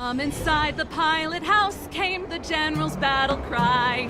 Inside the pilot house came the general's battle cry.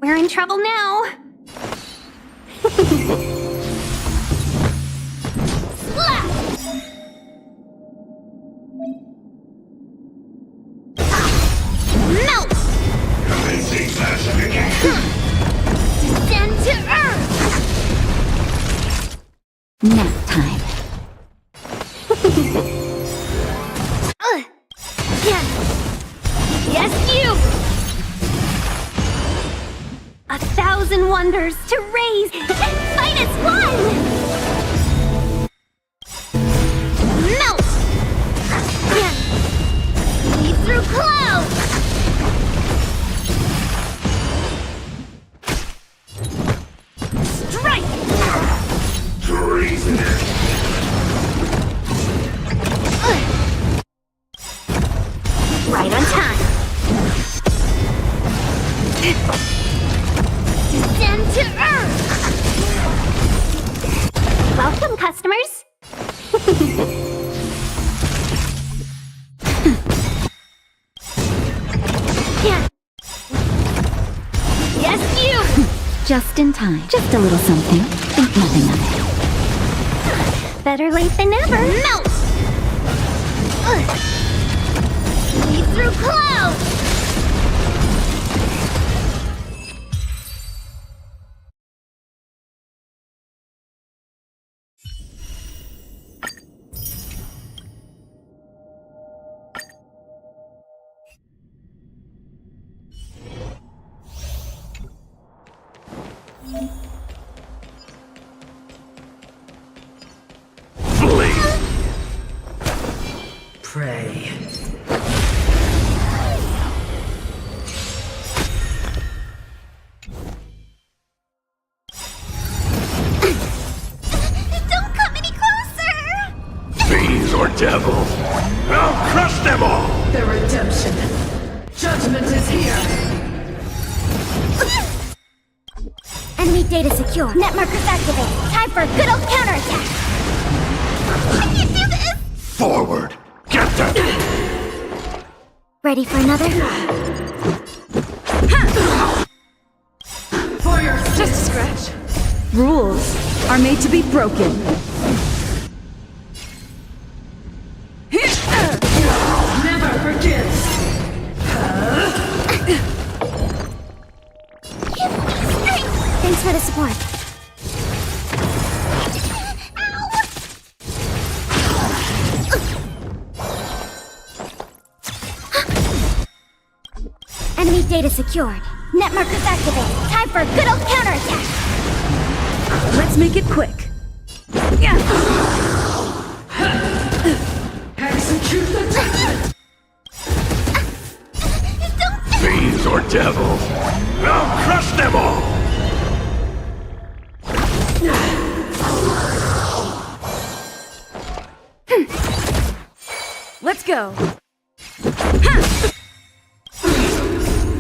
We're in trouble now. Slap! Melt! Descend to Earth! Nap time. Yes! Yes, you! 1,000 wonders to raise! Fight as one! Melt! Yeah. Lead through clouds! Strike! Treason! Right on time! Descend to Earth! Welcome, customers! Yeah. Yes, you! Just in time. Just a little something. Think nothing of it. Better late than never. Melt! Lead through clouds! Pray. Don't come any closer! Fiends or devils, I'll crush them all! The redemption. Judgment is here. Enemy data secure. Net markers activate. Time for a good old counterattack. I can do this! Forward! Get them! Ready for another? For your Just a scratch. Rules are made to be broken. never forgives. data secured. Net markers activated. Time for a good old counterattack. Let's make it quick. Execute the judgment! Fiends or devils? I'll crush them all! Let's go.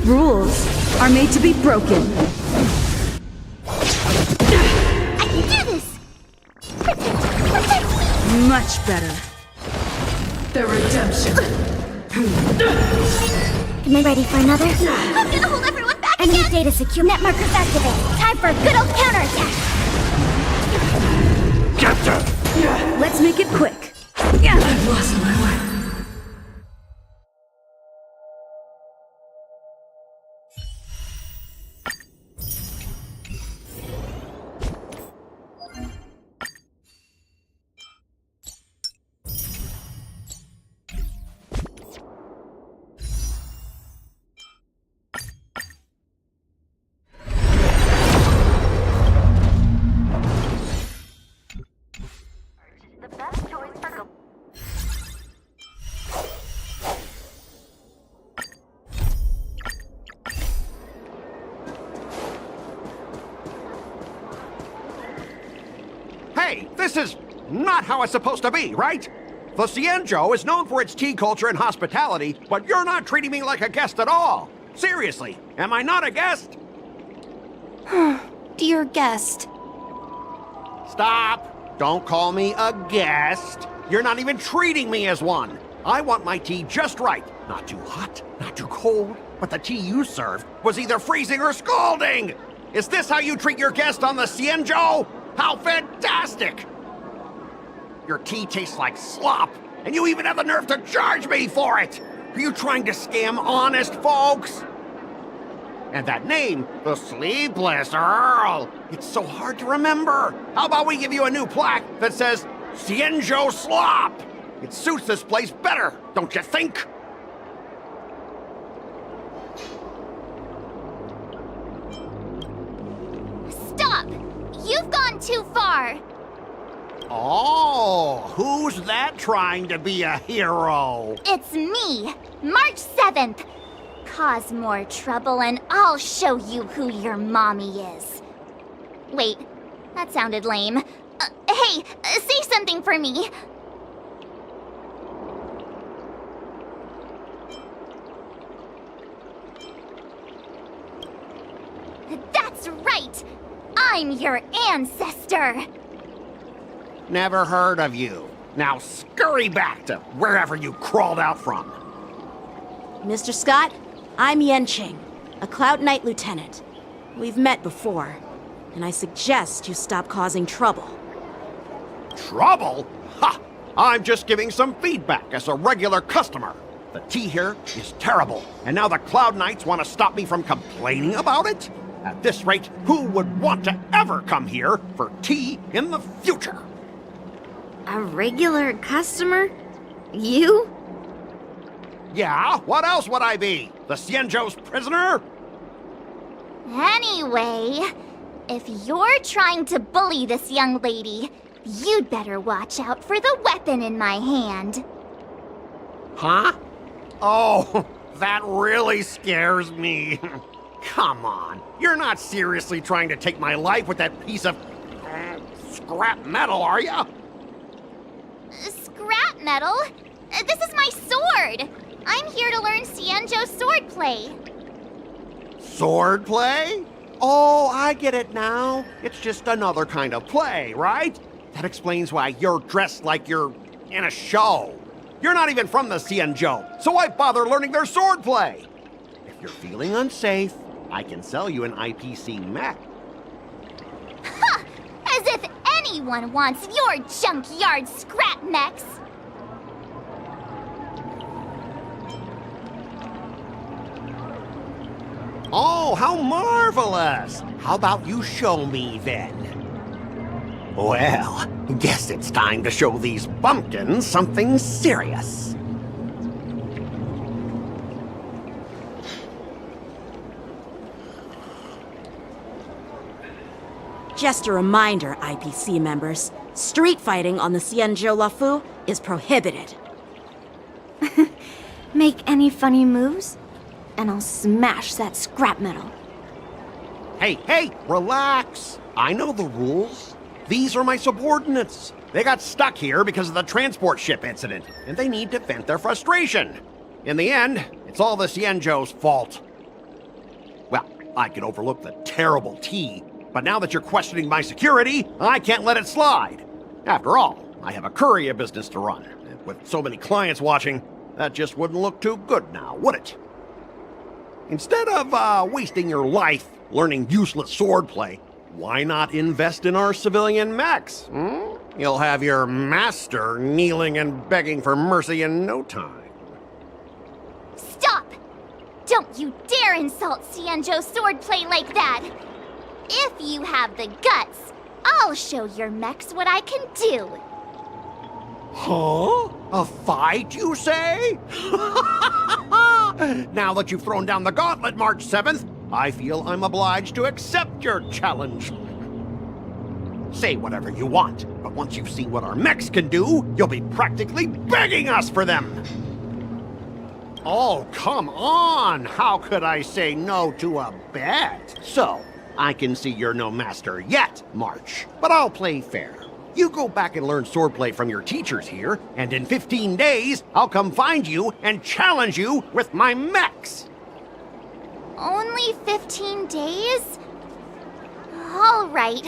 Rules are made to be broken. I can do this! Protect me! Much better. The redemption. Am I ready for another? I'm gonna hold everyone back again! Enemy data secure. Net markers activated. Time for a good old counterattack. Get them! Let's make it quick. I've lost my way. Hey, this is not how it's supposed to be, right? The Cienjo is known for its tea culture and hospitality, but you're not treating me like a guest at all. Seriously, am I not a guest? Dear guest. Stop! Don't call me a guest. You're not even treating me as one. I want my tea just right. Not too hot, not too cold, but the tea you served was either freezing or scalding. Is this how you treat your guest on the Cienjo? How fantastic! Your tea tastes like slop, and you even have the nerve to charge me for it! Are you trying to scam honest folks? And that name, the Sleepless Earl, it's so hard to remember. How about we give you a new plaque that says, Cienjo Slop? It suits this place better, don't you think? Stop! You've gone too far! Oh, who's that trying to be a hero? It's me, March 7th. Cause more trouble and I'll show you who your mommy is. Wait, that sounded lame. Hey, say something for me. That's right! I'm your ancestor! Never heard of you. Now scurry back to wherever you crawled out from. Mr. Scott, I'm Genshin, a Cloud Knight Lieutenant. We've met before, and I suggest you stop causing trouble. Trouble? Ha! I'm just giving some feedback as a regular customer. The tea here is terrible, and now the Cloud Knights want to stop me from complaining about it? At this rate, who would want to ever come here for tea in the future? A regular customer? You? Yeah, what else would I be? The Cienjo's prisoner? Anyway, if you're trying to bully this young lady, you'd better watch out for the weapon in my hand. Huh? Oh, that really scares me. Come on, you're not seriously trying to take my life with that piece of scrap metal, are ya? Scrap metal? This is my sword! I'm here to learn Cienjo swordplay. Swordplay? Oh, I get it now. It's just another kind of play, right? That explains why you're dressed like you're in a show. You're not even from the Cienjo, so why bother learning their swordplay? If you're feeling unsafe, I can sell you an IPC mech. Ha! As if anyone wants your junkyard scrap mechs! Oh, how marvelous! How about you show me then? Well, guess it's time to show these bumpkins something serious. Just a reminder, IPC members, street fighting on the Xianzhou Lafu is prohibited. Make any funny moves, and I'll smash that scrap metal. Hey, relax. I know the rules. These are my subordinates. They got stuck here because of the transport ship incident, and they need to vent their frustration. In the end, it's all the Xianzhou's fault. Well, I could overlook the terrible tea, but now that you're questioning my security, I can't let it slide. After all, I have a courier business to run, and with so many clients watching, that just wouldn't look too good now, would it? Instead of wasting your life learning useless swordplay, why not invest in our civilian mechs? You'll have your master kneeling and begging for mercy in no time. Stop! Don't you dare insult Xianzhou swordplay like that! If you have the guts, I'll show your mechs what I can do. Huh? A fight, you say? Now that you've thrown down the gauntlet, March 7th, I feel I'm obliged to accept your challenge. Say whatever you want, but once you've seen what our mechs can do, you'll be practically begging us for them. Oh, come on! How could I say no to a bet? So, I can see you're no master yet, March, but I'll play fair. You go back and learn swordplay from your teachers here, and in 15 days, I'll come find you and challenge you with my mechs. Only 15 days? All right.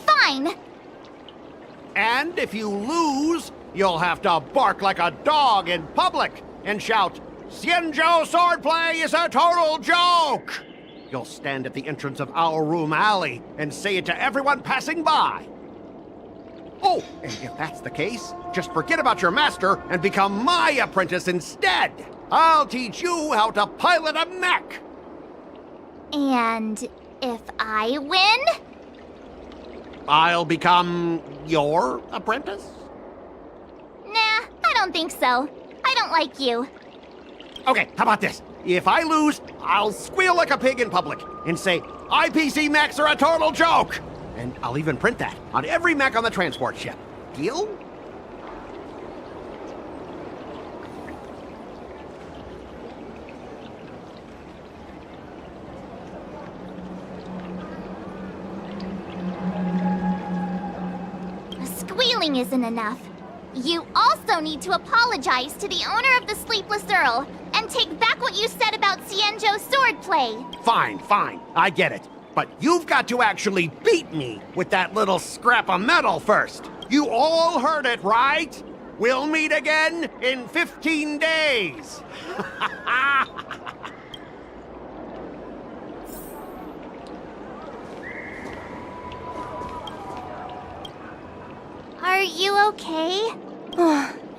Fine. And if you lose, you'll have to bark like a dog in public and shout, "Xianzhou swordplay is a total joke!" You'll stand at the entrance of our room alley and say it to everyone passing by. Oh, and if that's the case, just forget about your master and become my apprentice instead. I'll teach you how to pilot a mech. And if I win? I'll become your apprentice? Nah, I don't think so. I don't like you. Okay, how about this? If I lose, I'll squeal like a pig in public and say, IPC mechs are a total joke! And I'll even print that on every mech on the transport ship. Deal? Squealing isn't enough. You also need to apologize to the owner of the Sleepless Earl and take back what you said about Xianzhou swordplay. Fine, I get it. But you've got to actually beat me with that little scrap of metal first. You all heard it, right? We'll meet again in 15 days. Are you okay?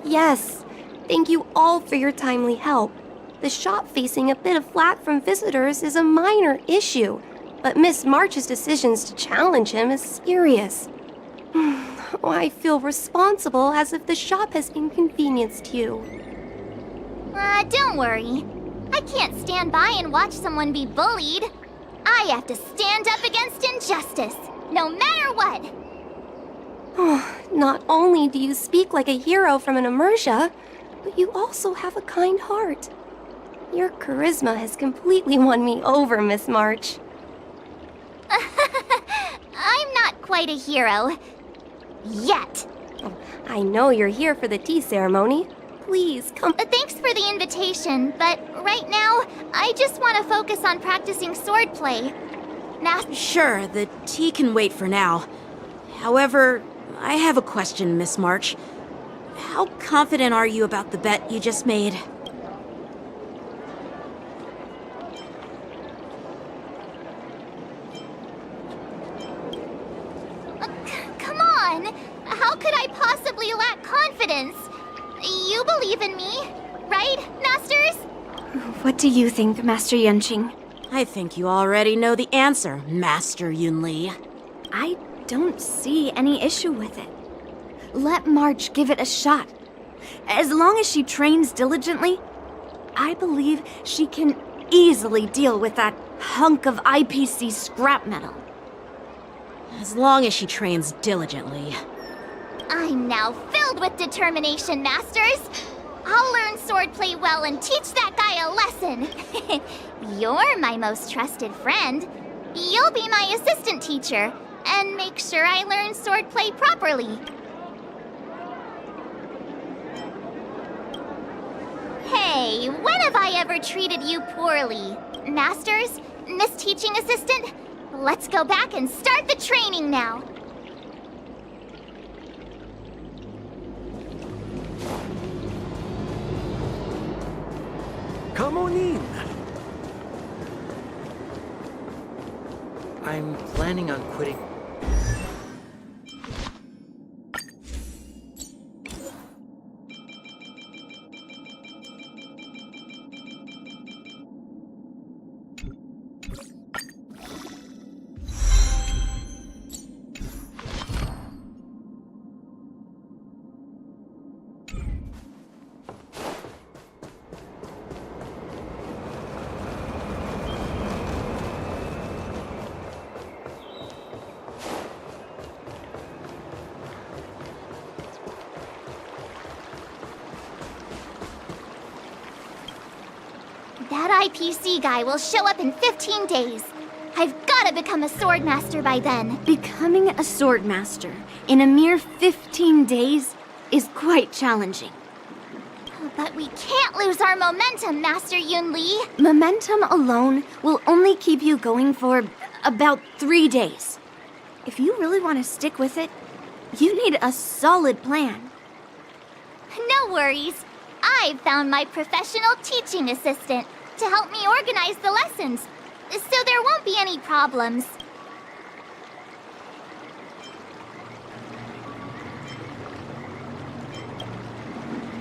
Yes. Thank you all for your timely help. The shop facing a bit of flack from visitors is a minor issue, but Miss March's decisions to challenge him is serious. I feel responsible as if the shop has inconvenienced you. Don't worry. I can't stand by and watch someone be bullied. I have to stand up against injustice, no matter what. Not only do you speak like a hero from an immersia, but you also have a kind heart. Your charisma has completely won me over, Miss March. I'm not quite a hero. Yet. I know you're here for the tea ceremony. Please come. Thanks for the invitation, but right now, I just want to focus on practicing swordplay. Now, Sure, the tea can wait for now. However, I have a question, Miss March. How confident are you about the bet you just made? come on! How could I possibly lack confidence? You believe in me, right, Masters? What do you think, Master Yunqing? I think you already know the answer, Master Yunli. I don't see any issue with it. Let March give it a shot. As long as she trains diligently, I believe she can easily deal with that hunk of IPC scrap metal. As long as she trains diligently. I'm now filled with determination, Masters. I'll learn swordplay well and teach that guy a lesson. You're my most trusted friend. You'll be my assistant teacher and make sure I learn swordplay properly. Hey, when have I ever treated you poorly? Masters, Miss Teaching Assistant, let's go back and start the training now. Come on in. I'm planning on quitting. That IPC guy will show up in 15 days. I've gotta become a sword master by then. Becoming a sword master in a mere 15 days is quite challenging. But we can't lose our momentum, Master Yunli. Momentum alone will only keep you going for about 3 days. If you really want to stick with it, you need a solid plan. No worries. I've found my professional teaching assistant to help me organize the lessons, so there won't be any problems.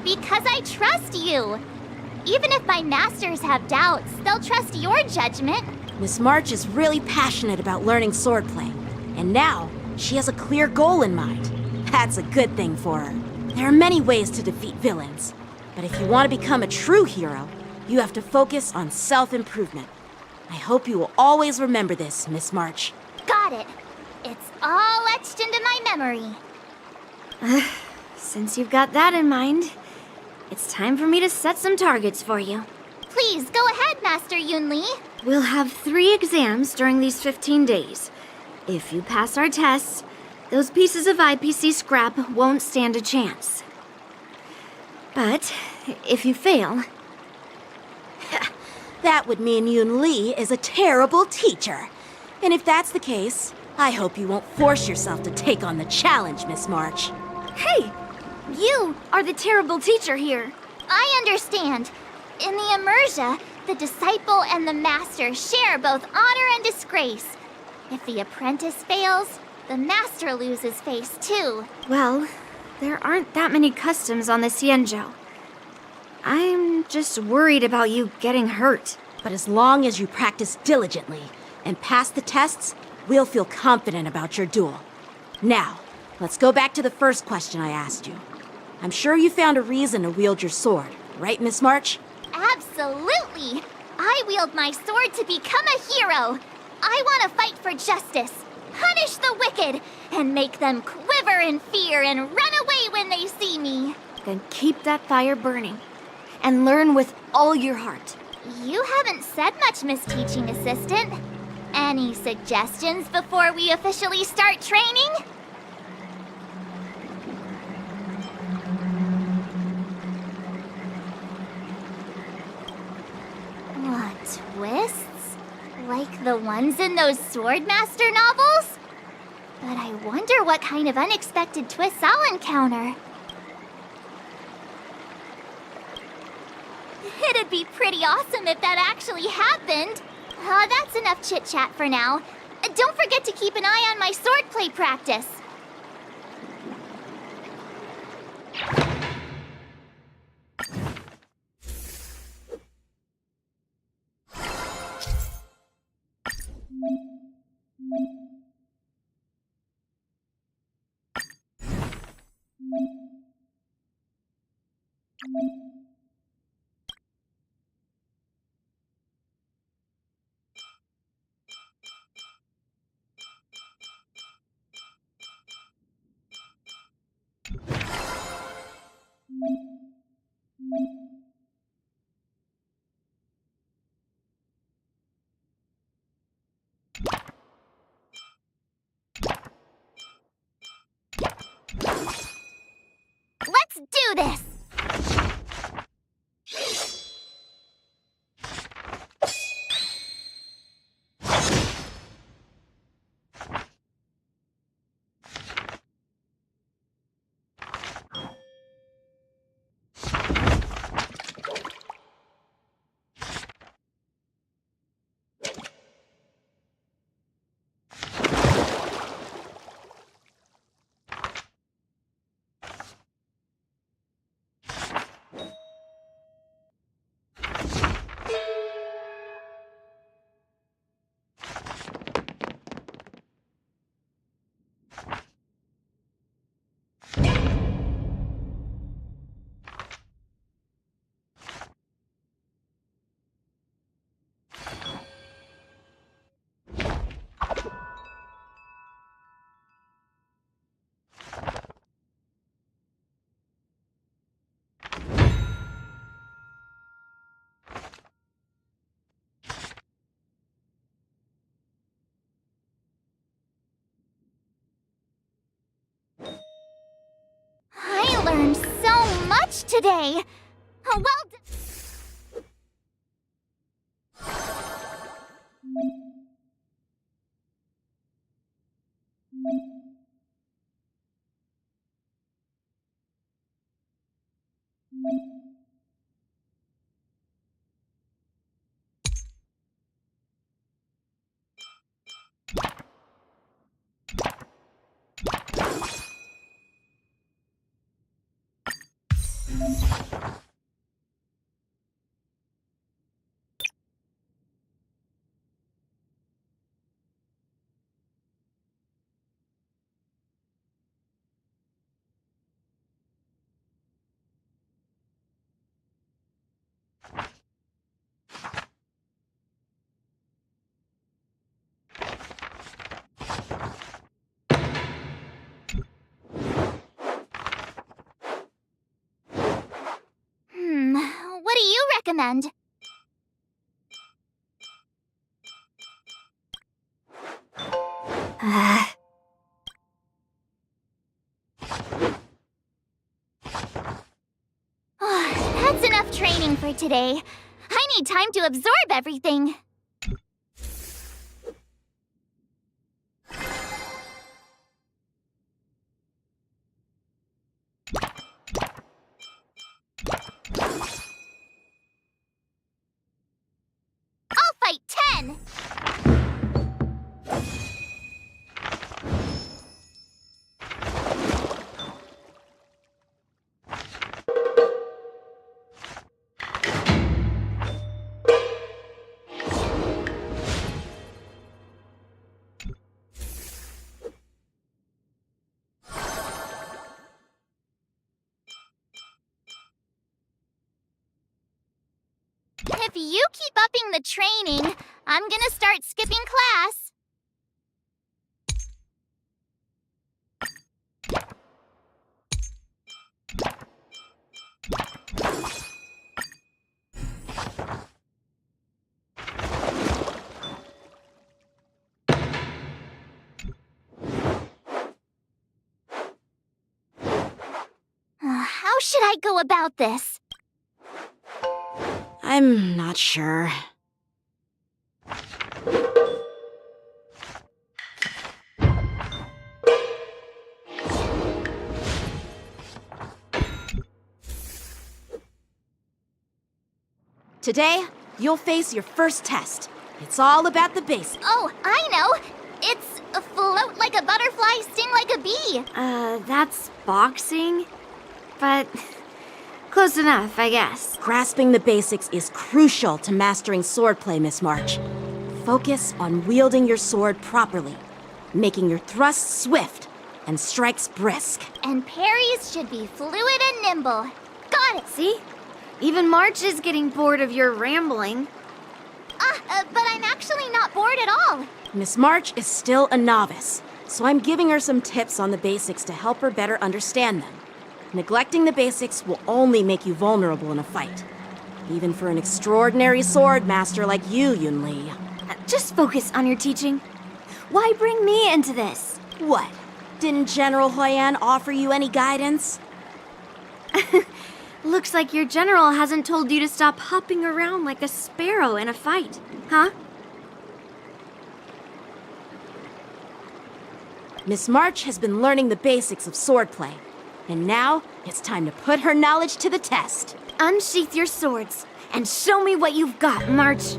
Because I trust you. Even if my masters have doubts, they'll trust your judgment. Miss March is really passionate about learning swordplay, and now she has a clear goal in mind. That's a good thing for her. There are many ways to defeat villains, but if you want to become a true hero, you have to focus on self-improvement. I hope you will always remember this, Miss March. Got it. It's all etched into my memory. Since you've got that in mind, it's time for me to set some targets for you. Please, go ahead, Master Yunli. We'll have 3 exams during these 15 days. If you pass our tests, those pieces of IPC scrap won't stand a chance. But if you fail, That would mean Yoon Lee is a terrible teacher. And if that's the case, I hope you won't force yourself to take on the challenge, Miss March. hey, you are the terrible teacher here. I understand. In the Immersia, the disciple and the master share both honor and disgrace. If the apprentice fails, the master loses face too. Well, there aren't that many customs on the Xianzhou. I'm just worried about you getting hurt. But as long as you practice diligently and pass the tests, we'll feel confident about your duel. Now, let's go back to the first question I asked you. I'm sure you found a reason to wield your sword, right, Miss March? Absolutely! I wield my sword to become a hero. I want to fight for justice, punish the wicked, and make them quiver in fear and run away when they see me. Then keep that fire burning and learn with all your heart. You haven't said much, Miss Teaching Assistant. Any suggestions before we officially start training? What, twists? Like the ones in those Swordmaster novels? But I wonder what kind of unexpected twists I'll encounter. It'd be pretty awesome if that actually happened. That's enough chit-chat for now. Don't forget to keep an eye on my swordplay practice. Let's do this! I learned so much today! Well done! What do you recommend? That's enough training for today. I need time to absorb everything. I'll fight 10! If you keep upping the training, I'm gonna start skipping class. How should I go about this? I'm not sure. Today, you'll face your first test. It's all about the basics. Oh, I know! It's float like a butterfly, sting like a bee. That's boxing? But close enough, I guess. Grasping the basics is crucial to mastering swordplay, Miss March. Focus on wielding your sword properly, making your thrusts swift and strikes brisk. And parries should be fluid and nimble. Got it! See? Even March is getting bored of your rambling. But I'm actually not bored at all. Miss March is still a novice, so I'm giving her some tips on the basics to help her better understand them. Neglecting the basics will only make you vulnerable in a fight. Even for an extraordinary sword master like you, Yunli. Just focus on your teaching. Why bring me into this? What? Didn't General Huyan offer you any guidance? Looks like your general hasn't told you to stop hopping around like a sparrow in a fight, huh? Miss March has been learning the basics of swordplay, and now it's time to put her knowledge to the test. Unsheath your swords and show me what you've got, March.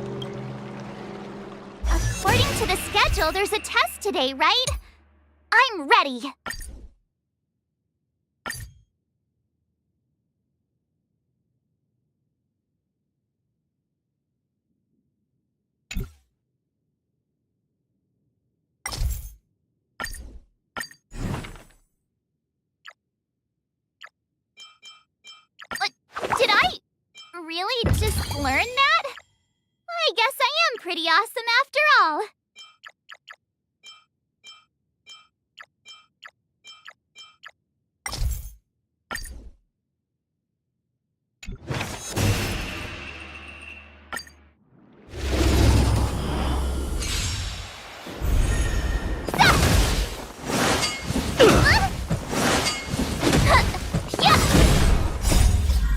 According to the schedule, there's a test today, right? I'm ready. Did I really just learn that? I guess I am pretty awesome after all.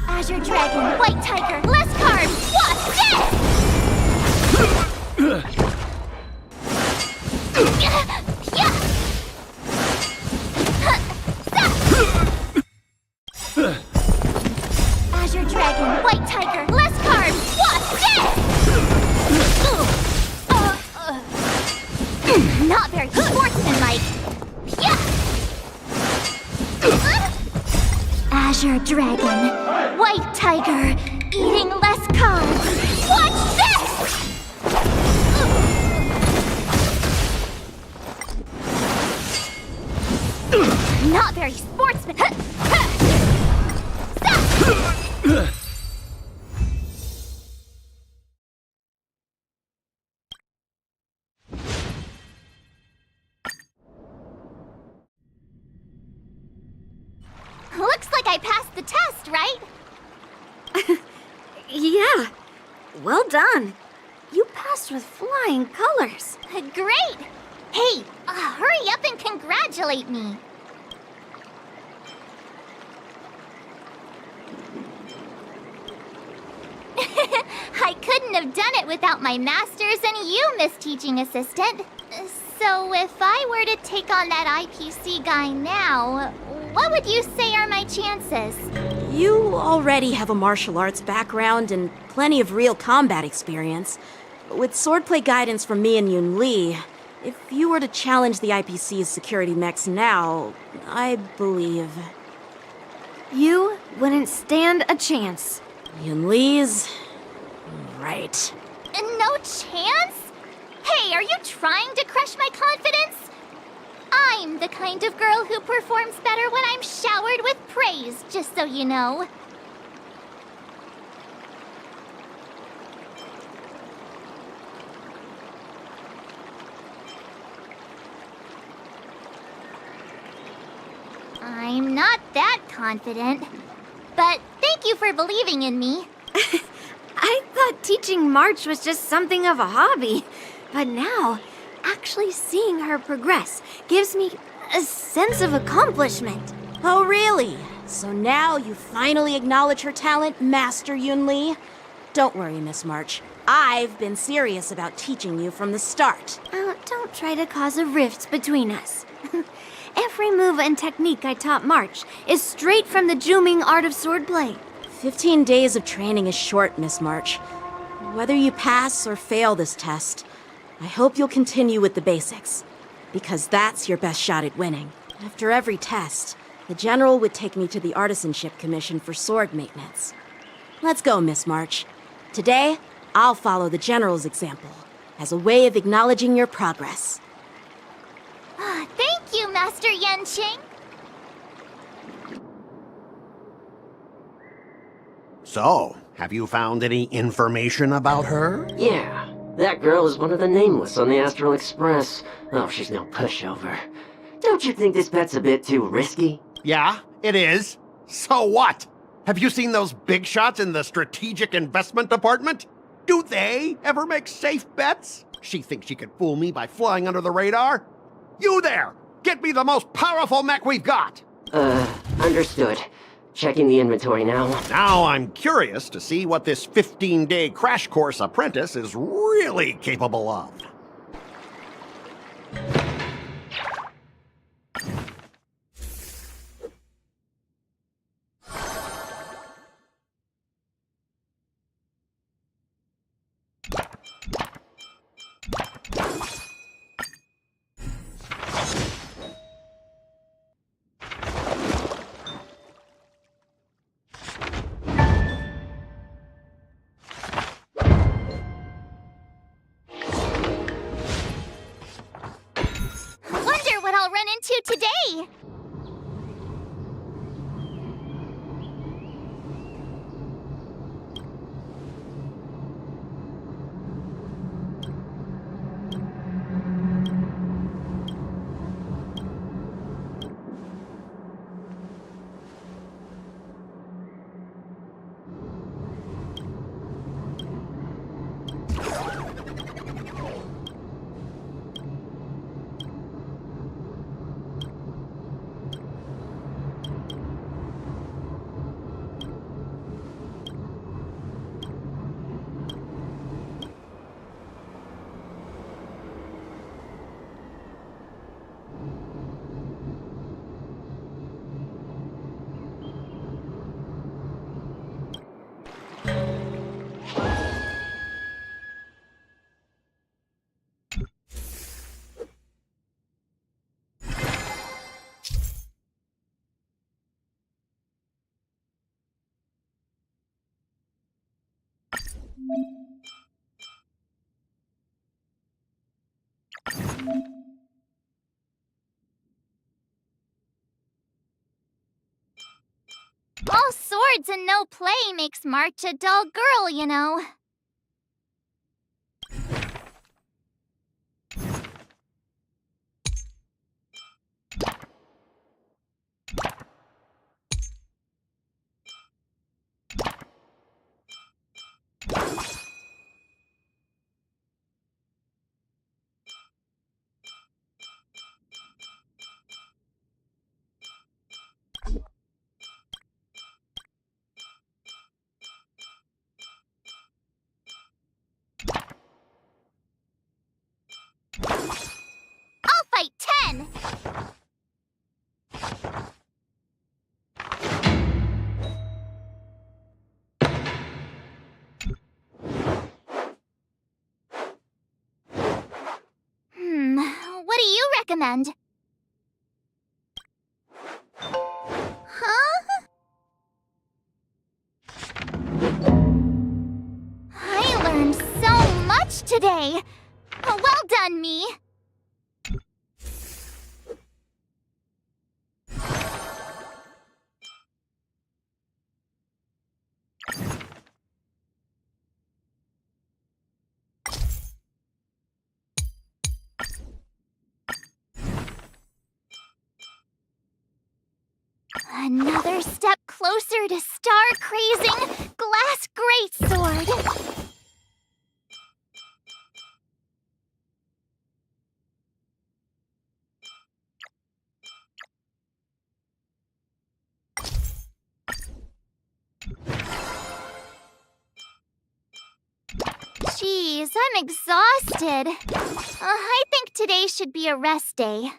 Azure Dragon, White Tiger, less carbs, watch this! Azure Dragon, White Tiger, less carbs, watch this! Not very sportsmanlike. Azure Dragon, White Tiger, eating less carbs. Watch this! Not very sportsman. Looks like I passed the test, right? Yeah, well done. You passed with flying colors. Great! Hey, hurry up and congratulate me. I couldn't have done it without my masters and you, Miss Teaching Assistant. So if I were to take on that IPC guy now, what would you say are my chances? You already have a martial arts background and plenty of real combat experience. With swordplay guidance from me and Yun Li, if you were to challenge the IPC's security mechs now, I believe... You wouldn't stand a chance. Yun Li's... right. No chance? Hey, are you trying to crush my confidence? I'm the kind of girl who performs better when I'm showered with praise, just so you know. I'm not that confident, but thank you for believing in me. I thought teaching March was just something of a hobby, but now, actually seeing her progress gives me a sense of accomplishment. Oh, really? So now you finally acknowledge her talent, Master Yun Li? Don't worry, Miss March. I've been serious about teaching you from the start. Don't try to cause a rift between us. Every move and technique I taught March is straight from the Juming art of swordplay. 15 days of training is short, Miss March. Whether you pass or fail this test, I hope you'll continue with the basics, because that's your best shot at winning. After every test, the General would take me to the Artisanship Commission for sword maintenance. Let's go, Miss March. Today, I'll follow the General's example as a way of acknowledging your progress. Thank you, Master Yenqing. So, have you found any information about her? Yeah, that girl is one of the nameless on the Astral Express. Oh, she's no pushover. Don't you think this bet's a bit too risky? Yeah, it is. So what? Have you seen those big shots in the Strategic Investment Department? Do they ever make safe bets? She thinks she could fool me by flying under the radar? You there! Get me the most powerful mech we've got! Understood. checking the inventory now. Now I'm curious to see what this 15-day crash course apprentice is really capable of. Wonder what I'll run into today. All swords and no play makes March a dull girl, you know. I'll fight 10! What do you recommend? Huh? I learned so much today. Well done, me. Another step closer to star-crazing glass greatsword. Jeez, I'm exhausted. I think today should be a rest day.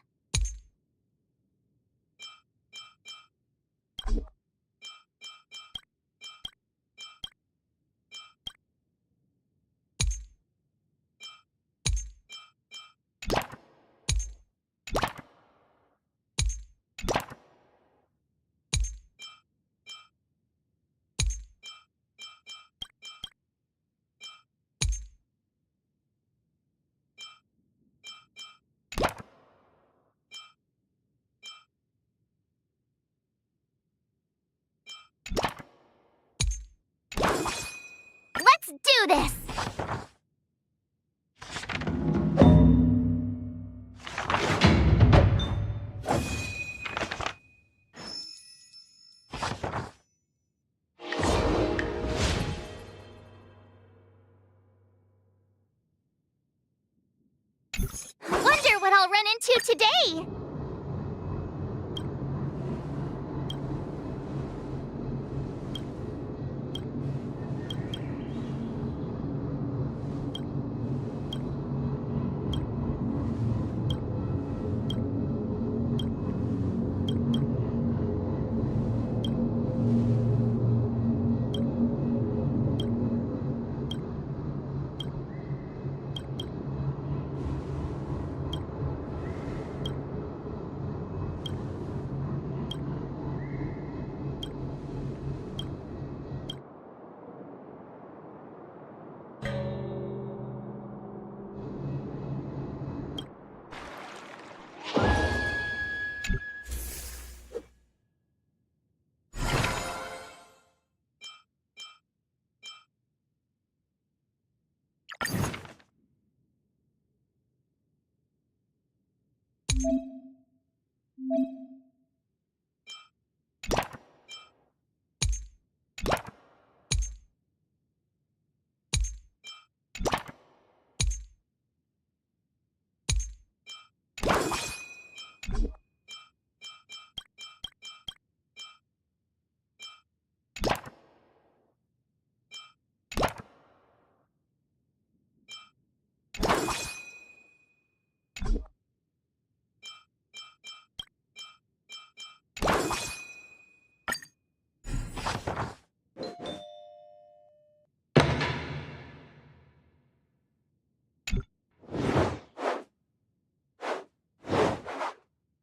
Let's do this! Wonder what I'll run into today!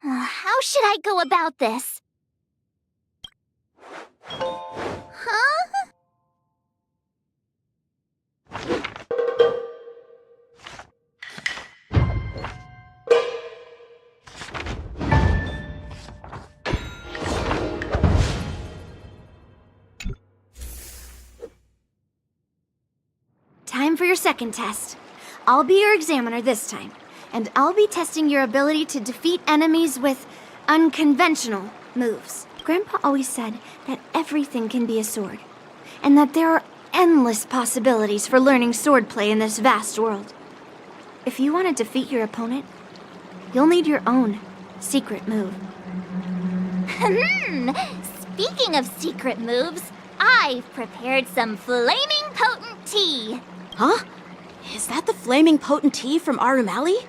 How should I go about this? Huh? Time for your second test. I'll be your examiner this time, and I'll be testing your ability to defeat enemies with unconventional moves. Grandpa always said that everything can be a sword, and that there are endless possibilities for learning swordplay in this vast world. If you want to defeat your opponent, you'll need your own secret move. Speaking of secret moves, I've prepared some flaming potent tea. Huh? Is that the flaming potent tea from Arumali?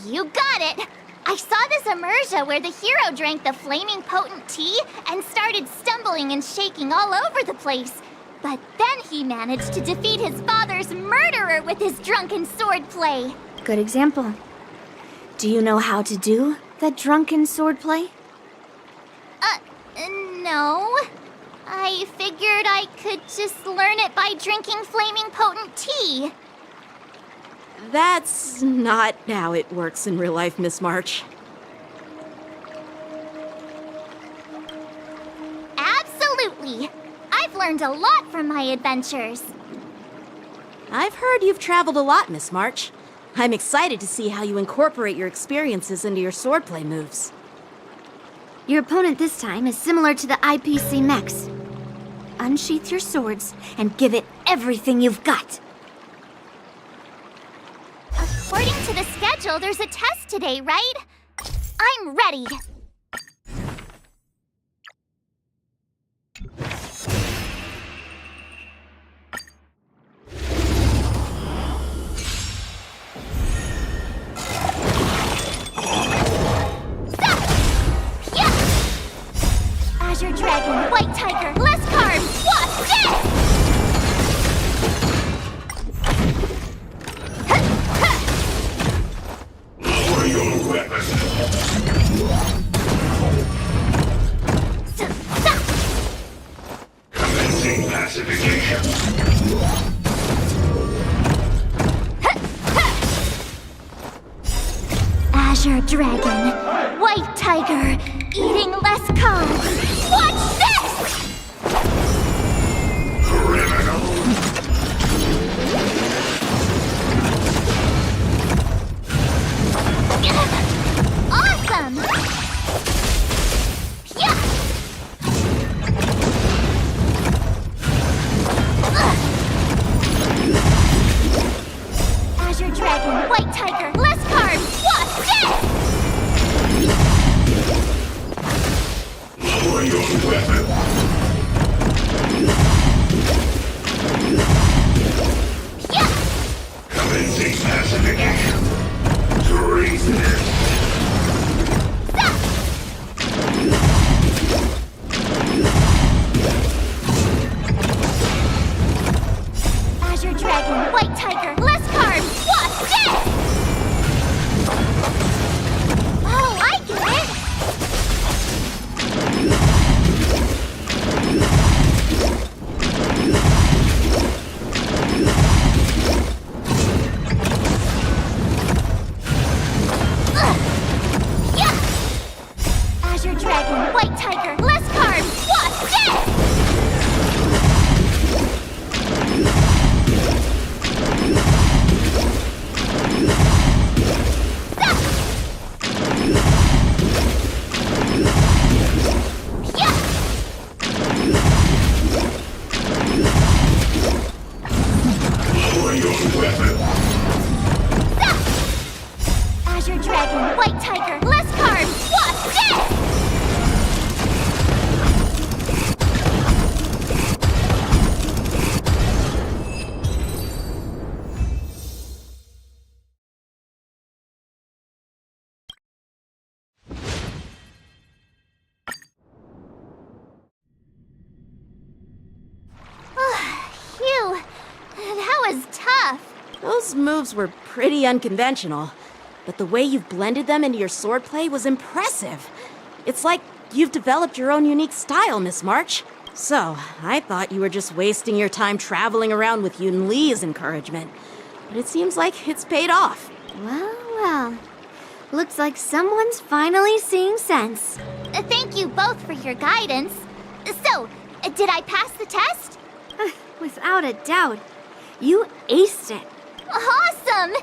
You got it! I saw this immersion where the hero drank the flaming potent tea and started stumbling and shaking all over the place. But then he managed to defeat his father's murderer with his drunken swordplay. Good example. Do you know how to do the drunken swordplay? No. I figured I could just learn it by drinking flaming potent tea. That's not how it works in real life, Miss March. Absolutely. I've learned a lot from my adventures. I've heard you've traveled a lot, Miss March. I'm excited to see how you incorporate your experiences into your swordplay moves. Your opponent this time is similar to the IPC mechs. Unsheath your swords and give it everything you've got. According to the schedule, there's a test today, right? I'm ready. Azure Dragon, White Tiger, less cards, what's this? Lower your weapon. Commencing pacification. Azure Dragon, White Tiger, eating less cards. What's this? Criminal. Awesome! Yeah! Azure Dragon, White Tiger, less cards. What's this? Lower your tough. Those moves were pretty unconventional, but the way you've blended them into your swordplay was impressive. It's like you've developed your own unique style, Miss March. So, I thought you were just wasting your time traveling around with Yun Li's encouragement. But it seems like it's paid off. Well, well. Looks like someone's finally seeing sense. Thank you both for your guidance. So, did I pass the test? Without a doubt. You aced it. Awesome!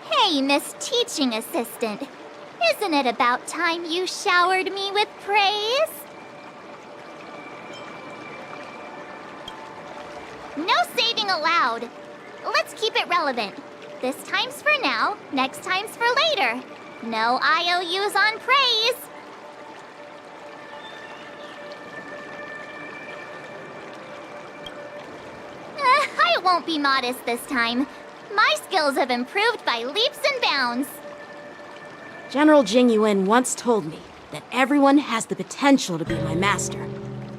Hey, Miss Teaching Assistant. Isn't it about time you showered me with praise? No saving allowed. Let's keep it relevant. This time's for now, next time's for later. No IOUs on praise. I won't be modest this time. My skills have improved by leaps and bounds. General Jingyuan once told me that everyone has the potential to be my master.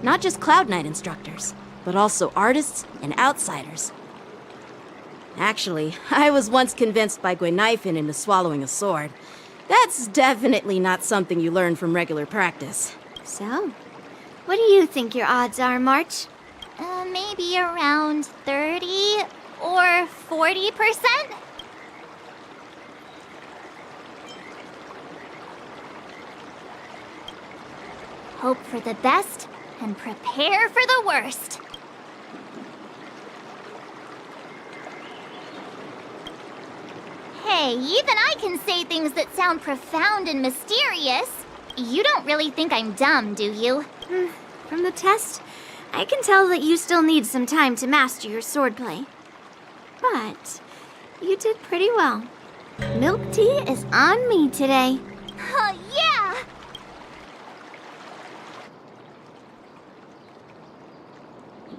Not just Cloud Knight instructors, but also artists and outsiders. Actually, I was once convinced by Guinifin into swallowing a sword. That's definitely not something you learn from regular practice. So, what do you think your odds are, March? Maybe around 30 or 40%? Hope for the best and prepare for the worst. Hey, even I can say things that sound profound and mysterious. You don't really think I'm dumb, do you? From the test, I can tell that you still need some time to master your swordplay. But you did pretty well. Milk tea is on me today. Yeah!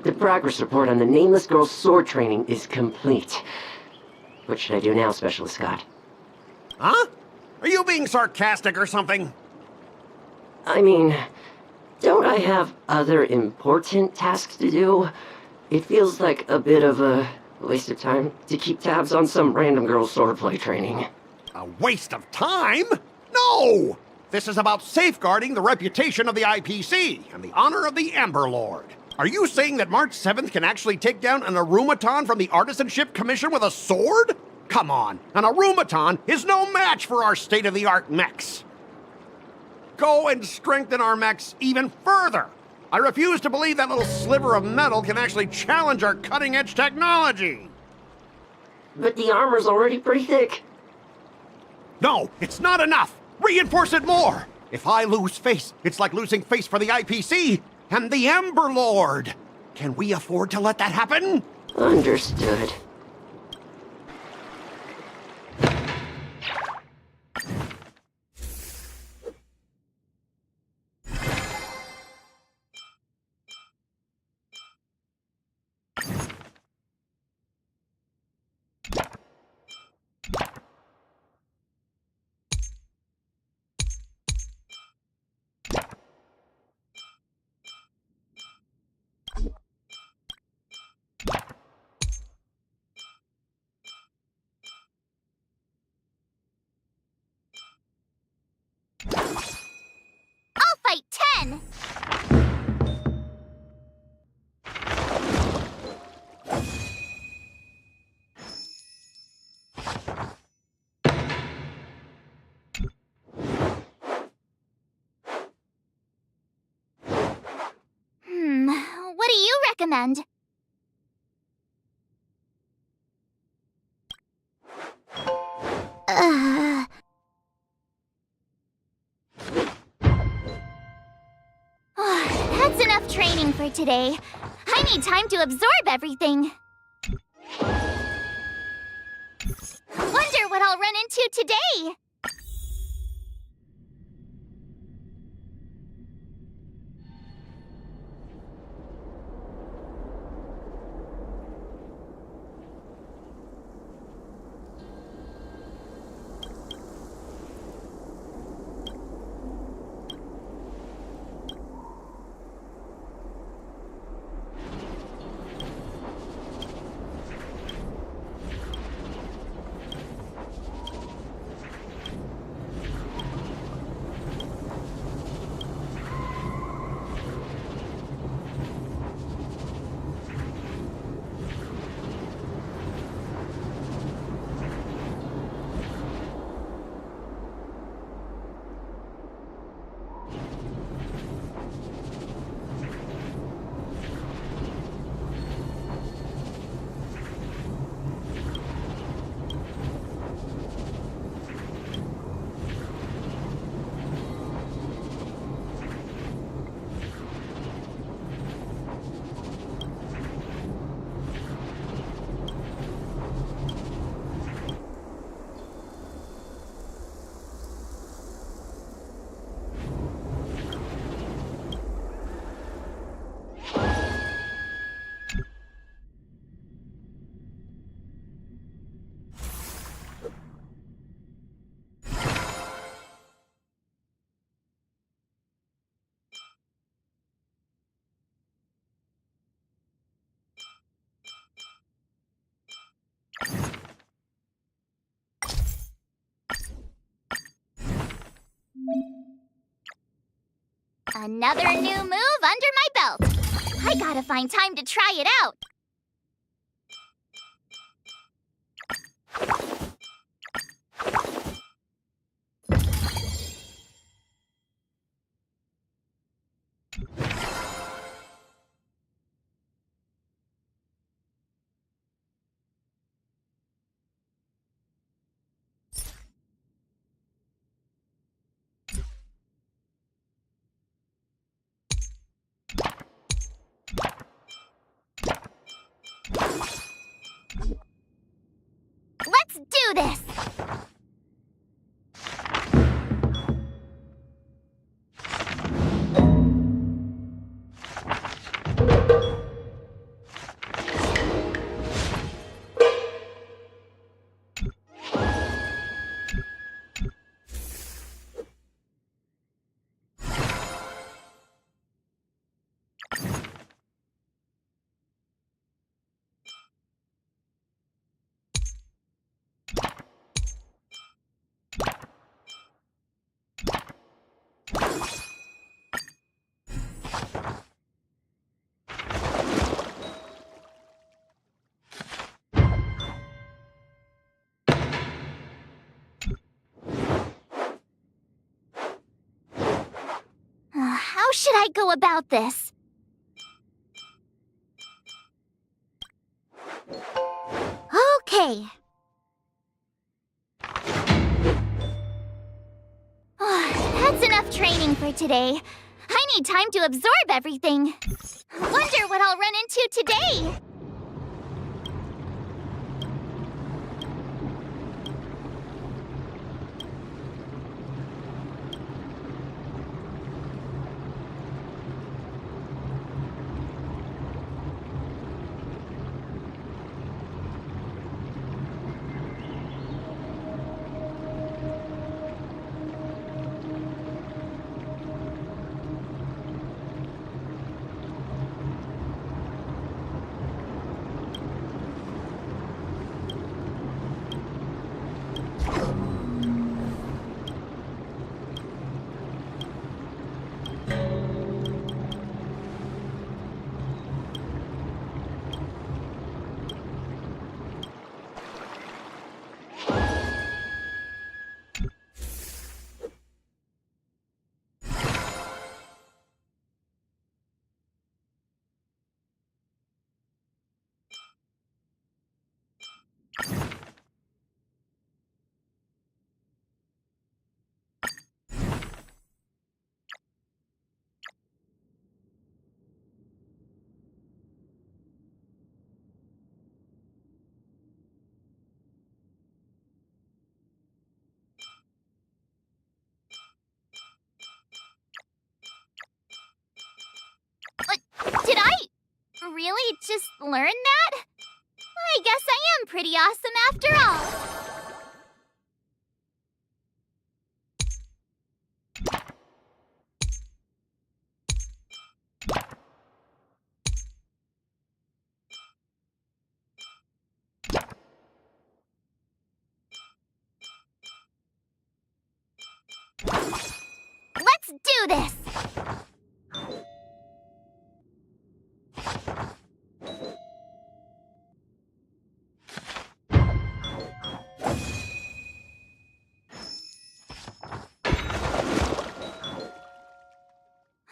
The progress report on the nameless girl's sword training is complete. What should I do now, Specialist Scott? Huh? Are you being sarcastic or something? I mean, don't I have other important tasks to do? It feels like a bit of a waste of time to keep tabs on some random girl's swordplay training. A waste of time? No! This is about safeguarding the reputation of the IPC and the honor of the Amber Lord. Are you saying that March 7th can actually take down an Arumaton from the Artisanship Commission with a sword? Come on, an Arumaton is no match for our state-of-the-art mechs. Go and strengthen our mechs even further. I refuse to believe that little sliver of metal can actually challenge our cutting-edge technology. But the armor's already pretty thick. No, it's not enough. Reinforce it more. If I lose face, it's like losing face for the IPC and the Ember Lord. Can we afford to let that happen? Understood. I'll fight 10! What do you recommend? That's enough training for today. I need time to absorb everything. Wonder what I'll run into today. Another new move under my belt. I gotta find time to try it out. Let's do this! How should I go about this? Okay. That's enough training for today. I need time to absorb everything. Wonder what I'll run into today. Did I really just learn that? I guess I am pretty awesome after all. Let's do this!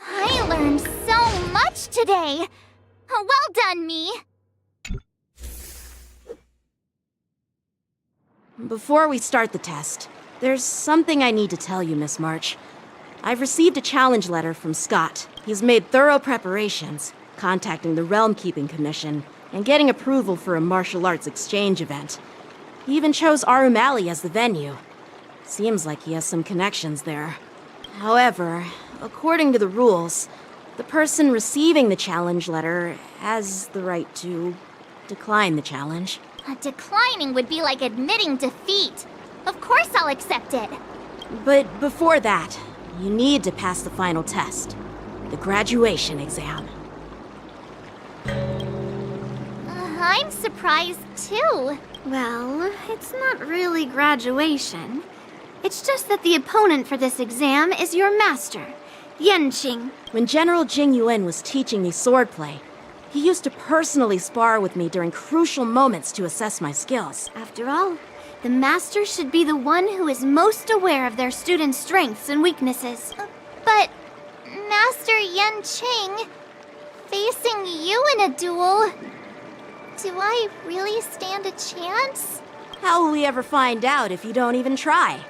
I learned so much today! Well done, me! Before we start the test, there's something I need to tell you, Miss March. I've received a challenge letter from Scott. He's made thorough preparations, contacting the Realm Keeping Commission, and getting approval for a martial arts exchange event. He even chose Arumali as the venue. Seems like he has some connections there. However, according to the rules, the person receiving the challenge letter has the right to decline the challenge. Declining would be like admitting defeat. Of course I'll accept it. But before that, you need to pass the final test, the graduation exam. I'm surprised too. Well, it's not really graduation. It's just that the opponent for this exam is your master, Yenqing. When General Jing Yuan was teaching me swordplay, he used to personally spar with me during crucial moments to assess my skills. After all, the master should be the one who is most aware of their students' strengths and weaknesses. But, Master Yenqing, facing you in a duel, do I really stand a chance? How will we ever find out if you don't even try?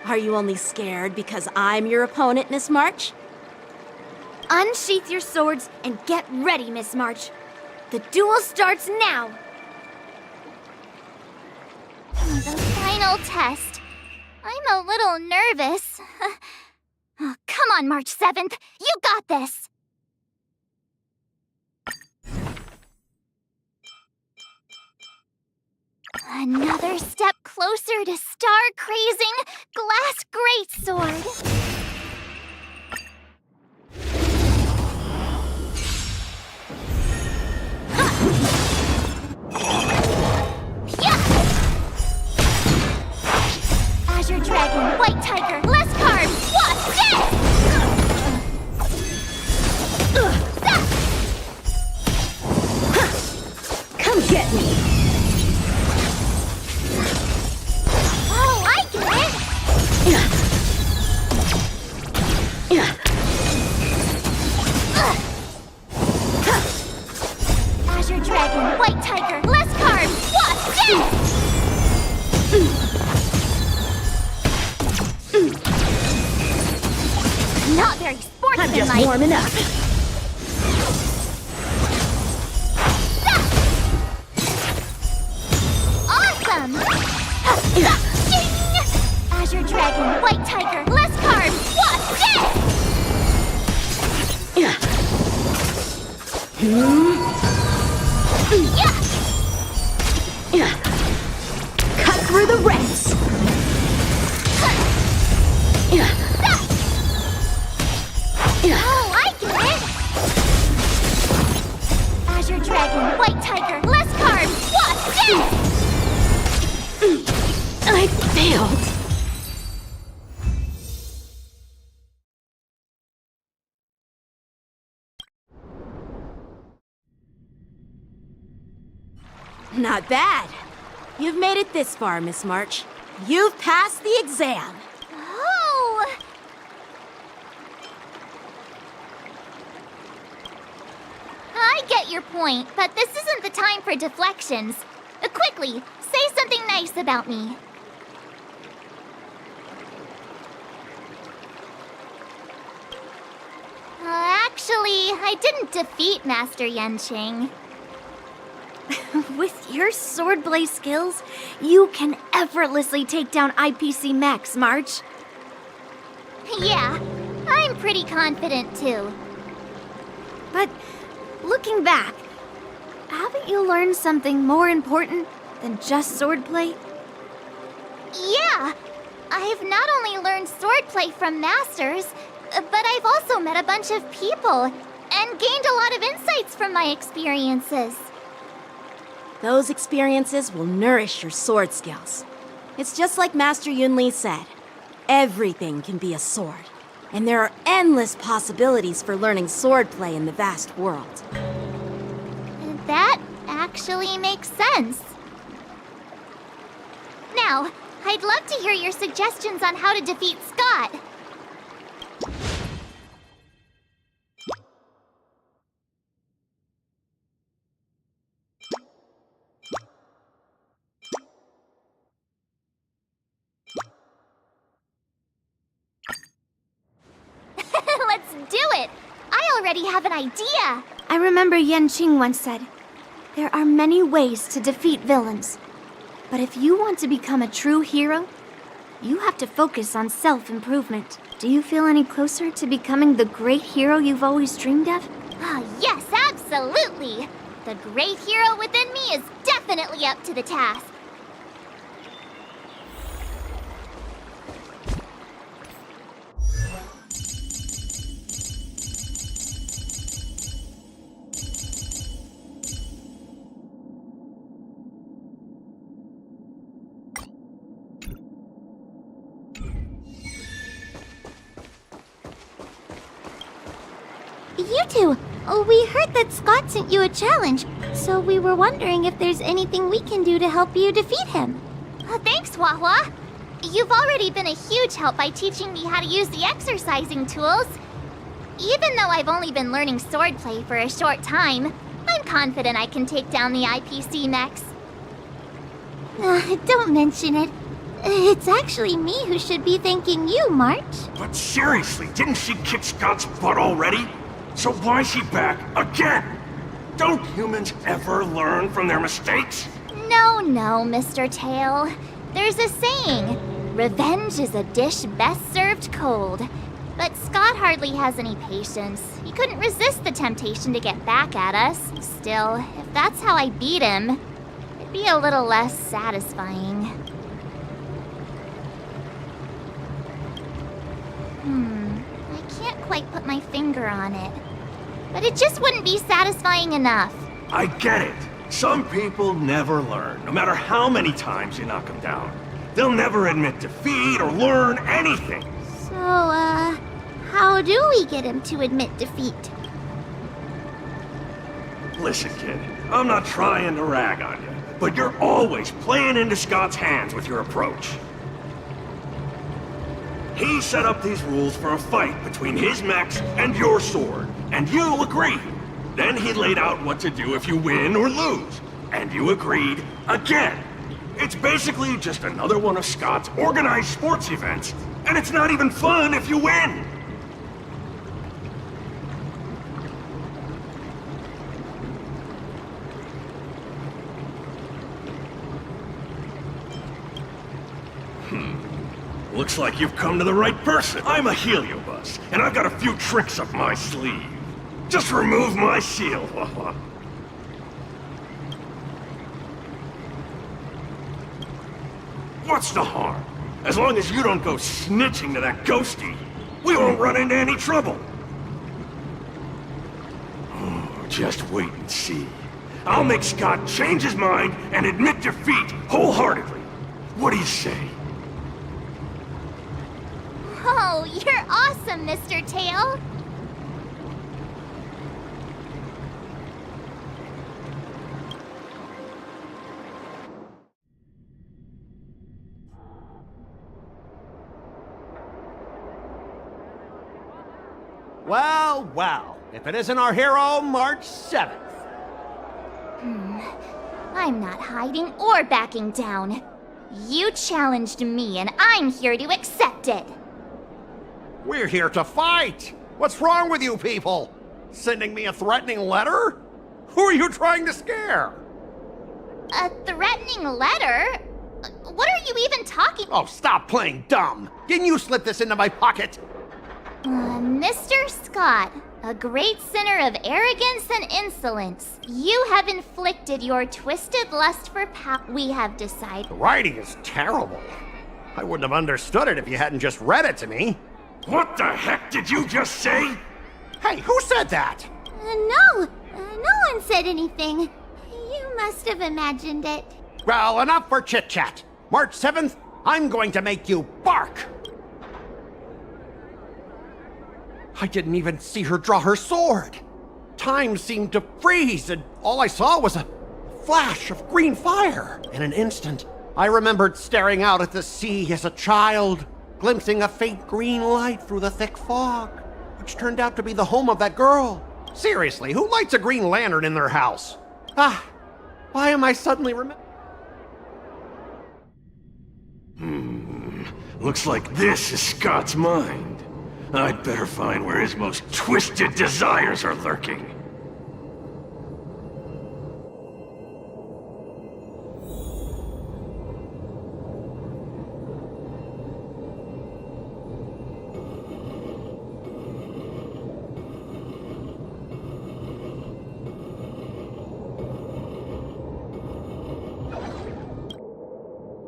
Are you only scared because I'm your opponent, Miss March? Unsheath your swords and get ready, Miss March. The duel starts now. The final test. I'm a little nervous. Oh, come on, March 7th. You got this! Another step closer to star-crazing glass greatsword. Azure Dragon, White Tiger, less carbs, watch this! Come get me! Oh, I get it! Azure Dragon, White Tiger, less carbs, watch this! Not very sportsmanlike. I'm just warming up. Awesome! Azure Dragon, White Tiger, less carbs, watch this! Cut through the ranks! Oh, I get it! Azure Dragon, White Tiger, less carbs, watch this! I failed. Not bad. You've made it this far, Miss March. You've passed the exam. Oh! I get your point, but this isn't the time for deflections. Quickly, say something nice about me. Actually, I didn't defeat Master Yenqing. With your swordplay skills, you can effortlessly take down IPC Max, March. Yeah, I'm pretty confident too. But looking back, haven't you learned something more important than just swordplay? Yeah, I've not only learned swordplay from masters, but I've also met a bunch of people and gained a lot of insights from my experiences. Those experiences will nourish your sword skills. It's just like Master Yunli said. Everything can be a sword. And there are endless possibilities for learning swordplay in the vast world. That actually makes sense. Now, I'd love to hear your suggestions on how to defeat Scott. Let's do it! I already have an idea! I remember Yenqing once said, there are many ways to defeat villains. But if you want to become a true hero, you have to focus on self-improvement. Do you feel any closer to becoming the great hero you've always dreamed of? Oh, yes, absolutely! The great hero within me is definitely up to the task. you two. We heard that Scott sent you a challenge, so we were wondering if there's anything we can do to help you defeat him. Thanks, Wawa. You've already been a huge help by teaching me how to use the exercising tools. Even though I've only been learning swordplay for a short time, I'm confident I can take down the IPC mechs. Don't mention it. It's actually me who should be thanking you, March. But seriously, didn't she kick Scott's butt already? So why is she back again? Don't humans ever learn from their mistakes? No, Mr. Tail. There's a saying, revenge is a dish best served cold. But Scott hardly has any patience. He couldn't resist the temptation to get back at us. Still, if that's how I beat him, it'd be a little less satisfying. I can't quite put my finger on it. But it just wouldn't be satisfying enough. I get it. Some people never learn, no matter how many times you knock them down. They'll never admit defeat or learn anything. So, how do we get him to admit defeat? Listen, kid, I'm not trying to rag on you, but you're always playing into Scott's hands with your approach. He set up these rules for a fight between his mechs and your sword, and you agreed. Then he laid out what to do if you win or lose, and you agreed again. It's basically just another one of Scott's organized sports events, and it's not even fun if you win. Looks like you've come to the right person. I'm a heliobus, and I've got a few tricks up my sleeve. Just remove my seal. What's the harm? As long as you don't go snitching to that ghosty, we won't run into any trouble. Oh, just wait and see. I'll make Scott change his mind and admit defeat wholeheartedly. What do you say? Oh, you're awesome, Mr. Tail. Well, if it isn't our hero, March 7th. I'm not hiding or backing down. You challenged me, and I'm here to accept it. We're here to fight! What's wrong with you people? Sending me a threatening letter? Who are you trying to scare? A threatening letter? What are you even talking? Oh, stop playing dumb! Didn't you slip this into my pocket? Mr. Scott, a great sinner of arrogance and insolence, you have inflicted your twisted lust for power. We have decided. The writing is terrible. I wouldn't have understood it if you hadn't just read it to me. What the heck did you just say? Hey, who said that? No one said anything. You must have imagined it. Well, enough for chit-chat. March 7th, I'm going to make you bark. I didn't even see her draw her sword. Time seemed to freeze, and all I saw was a flash of green fire. In an instant, I remembered staring out at the sea as a child, glimpsing a faint green light through the thick fog, which turned out to be the home of that girl. Seriously, who lights a green lantern in their house? Why am I suddenly Looks like this is Scott's mind. I'd better find where his most twisted desires are lurking.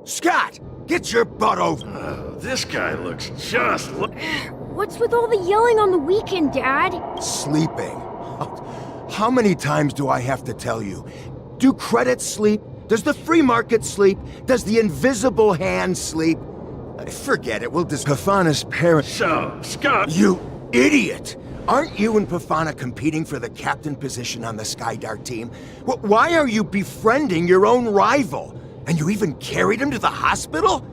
Scott, get your butt over. Oh, this guy looks just What's with all the yelling on the weekend, Dad? Sleeping. How many times do I have to tell you? Do credits sleep? Does the free market sleep? Does the invisible hand sleep? Forget it, we'll discuss Kafana's parents. So, Scott... You idiot! Aren't you and Pafana competing for the captain position on the Skydart team? Why are you befriending your own rival? And you even carried him to the hospital?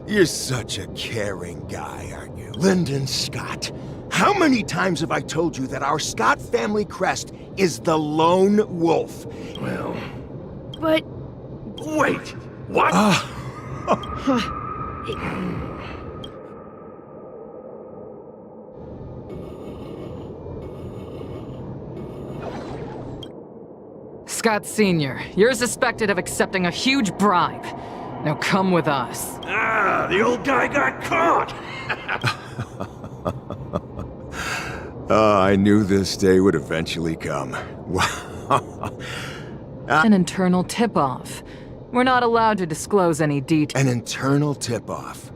You're such a caring guy, aren't you? Lyndon Scott. How many times have I told you that our Scott family crest is the lone wolf? Well... But Wait! What? Scott Sr., you're suspected of accepting a huge bribe. Now come with us. Ah, the old guy got caught! I knew this day would eventually come. An internal tip-off. We're not allowed to disclose any details. An internal tip-off.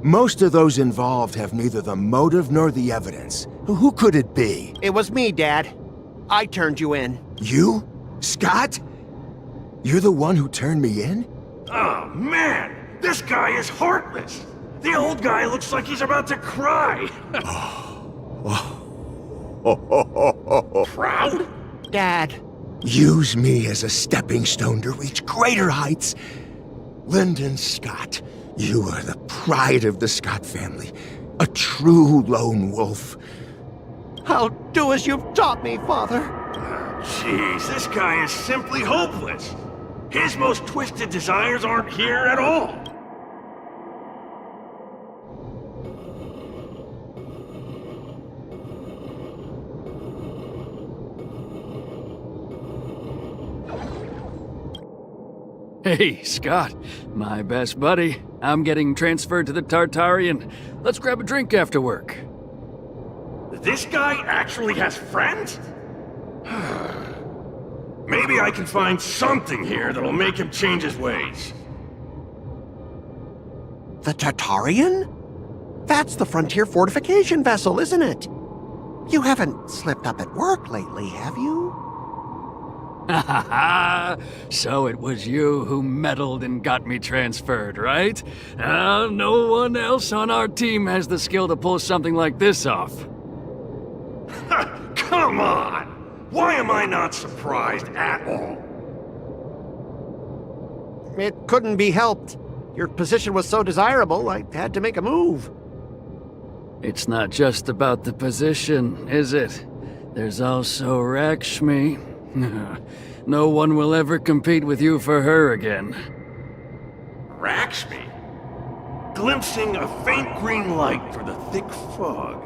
Most of those involved have neither the motive nor the evidence. Who could it be? It was me, Dad. I turned you in. You? Scott? You're the one who turned me in? Oh, man! This guy is heartless! The old guy looks like he's about to cry! Proud? Dad. Use me as a stepping stone to reach greater heights. Lyndon Scott, you are the pride of the Scott family. A true lone wolf. I'll do as you've taught me, Father. Jeez, this guy is simply hopeless. His most twisted desires aren't here at all. Hey, Scott, my best buddy. I'm getting transferred to the Tartarian. Let's grab a drink after work. This guy actually has friends? Maybe I can find something here that'll make him change his ways. The Tartarian? That's the frontier fortification vessel, isn't it? You haven't slipped up at work lately, have you? Ha ha ha! So it was you who meddled and got me transferred, right? No one else on our team has the skill to pull something like this off. Come on! Why am I not surprised at all? It couldn't be helped. Your position was so desirable, I had to make a move. It's not just about the position, is it? There's also Rakshmi. No one will ever compete with you for her again. Rakshmi? Glimpsing a faint green light through the thick fog.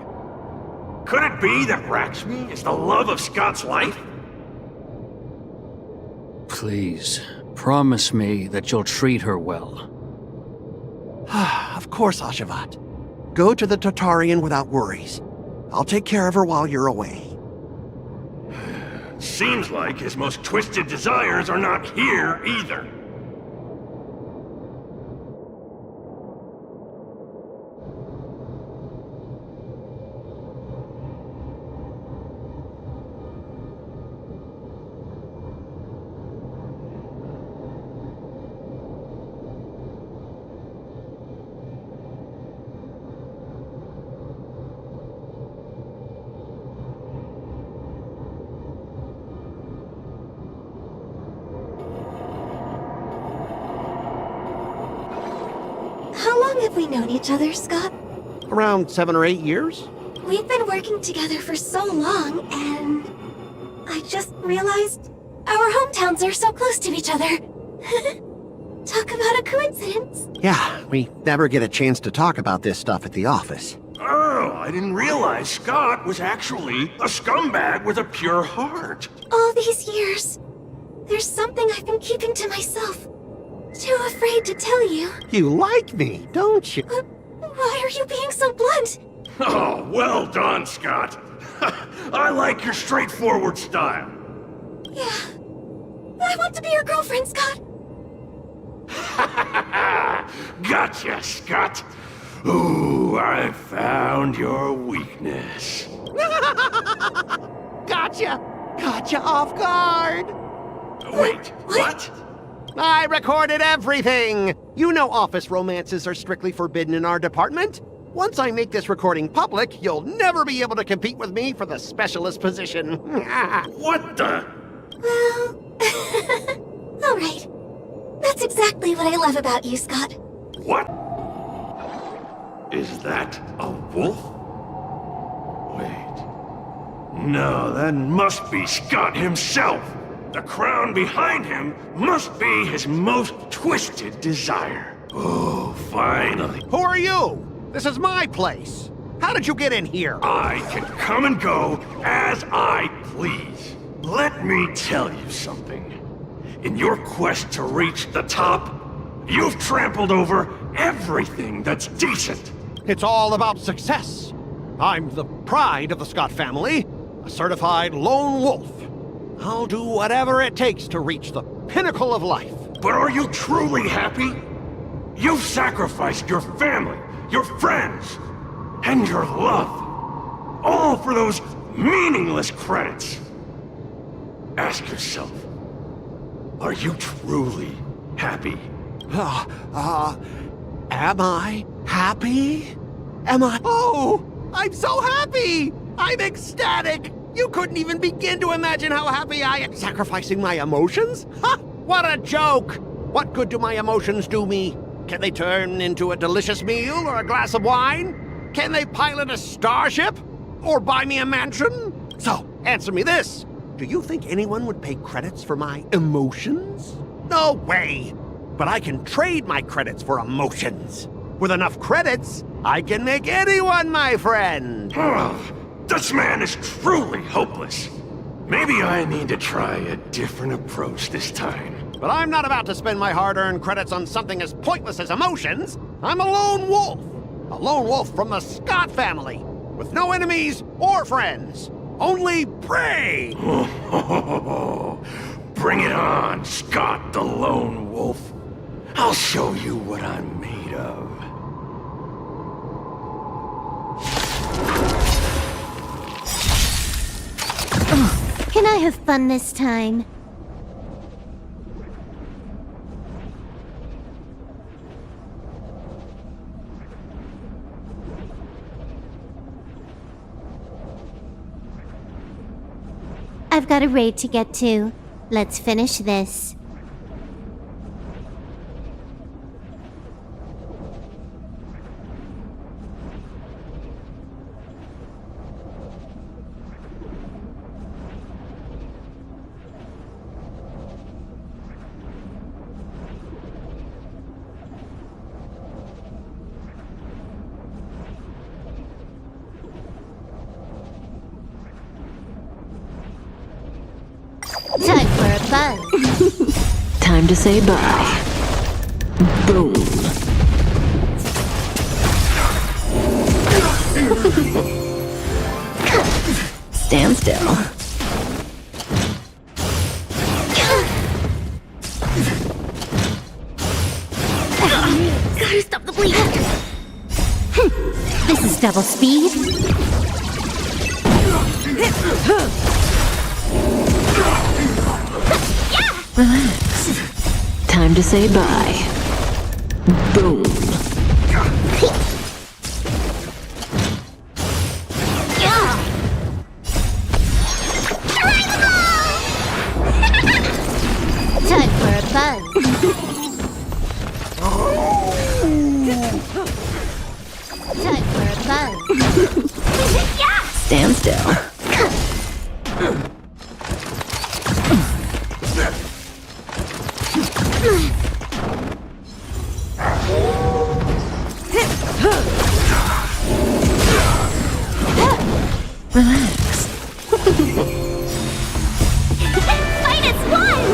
Could it be that Rakshmi is the love of Scott's life? Please, promise me that you'll treat her well. Of course, Ashavat. Go to the Tartarian without worries. I'll take care of her while you're away. Seems like his most twisted desires are not here either. How long have we known each other, Scott? Around 7 or 8 years? We've been working together for so long, and I just realized our hometowns are so close to each other. Talk about a coincidence. Yeah, we never get a chance to talk about this stuff at the office. Oh, I didn't realize Scott was actually a scumbag with a pure heart. All these years, there's something I've been keeping to myself. Too afraid to tell you. You like me, don't you? Why are you being so blunt? Oh, well done, Scott. I like your straightforward style. Yeah. I want to be your girlfriend, Scott. Gotcha, Scott. Ooh, I found your weakness. Gotcha! Gotcha off guard! Wait, what? I recorded everything! You know office romances are strictly forbidden in our department. Once I make this recording public, you'll never be able to compete with me for the specialist position. What the? Well, all right. That's exactly what I love about you, Scott. What? Is that a wolf? Wait. No, that must be Scott himself. The crown behind him must be his most twisted desire. Oh, finally. Who are you? This is my place. How did you get in here? I can come and go as I please. Let me tell you something. In your quest to reach the top, you've trampled over everything that's decent. It's all about success. I'm the pride of the Scott family, a certified lone wolf. I'll do whatever it takes to reach the pinnacle of life. But are you truly happy? You've sacrificed your family, your friends, and your love. All for those meaningless credits. Ask yourself, are you truly happy? Am I happy? Oh, I'm so happy! I'm ecstatic! You couldn't even begin to imagine how happy I am. Sacrificing my emotions? Ha! What a joke! What good do my emotions do me? Can they turn into a delicious meal or a glass of wine? Can they pilot a starship? Or buy me a mansion? So, answer me this. Do you think anyone would pay credits for my emotions? No way! But I can trade my credits for emotions. With enough credits, I can make anyone my friend. This man is truly hopeless. Maybe I need to try a different approach this time. But I'm not about to spend my hard-earned credits on something as pointless as emotions. I'm a lone wolf. A lone wolf from the Scott family. With no enemies or friends. Only prey! Bring it on, Scott the Lone Wolf. I'll show you what I'm made of. Can I have fun this time? I've got a raid to get to. Let's finish this. Time for a buzz. Time to say bye. Boom. Stand still. Gotta stop the bleeding. This is double speed. Relax. Time to say bye. Boom. Time for a buzz. Time for a buzz. Stand still. Relax. Fight is won!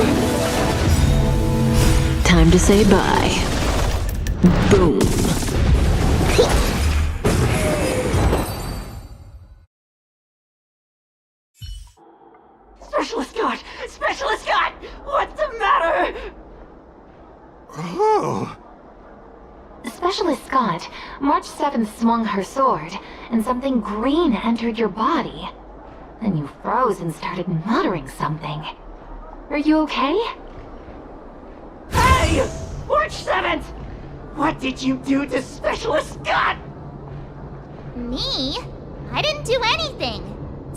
Time to say bye. Boom. Specialist God! Specialist God! What's the matter? Oh. Specialist Scott, March 7th swung her sword, and something green entered your body. Then you froze and started muttering something. Are you okay? Hey! March 7th! What did you do to Specialist Scott? Me? I didn't do anything.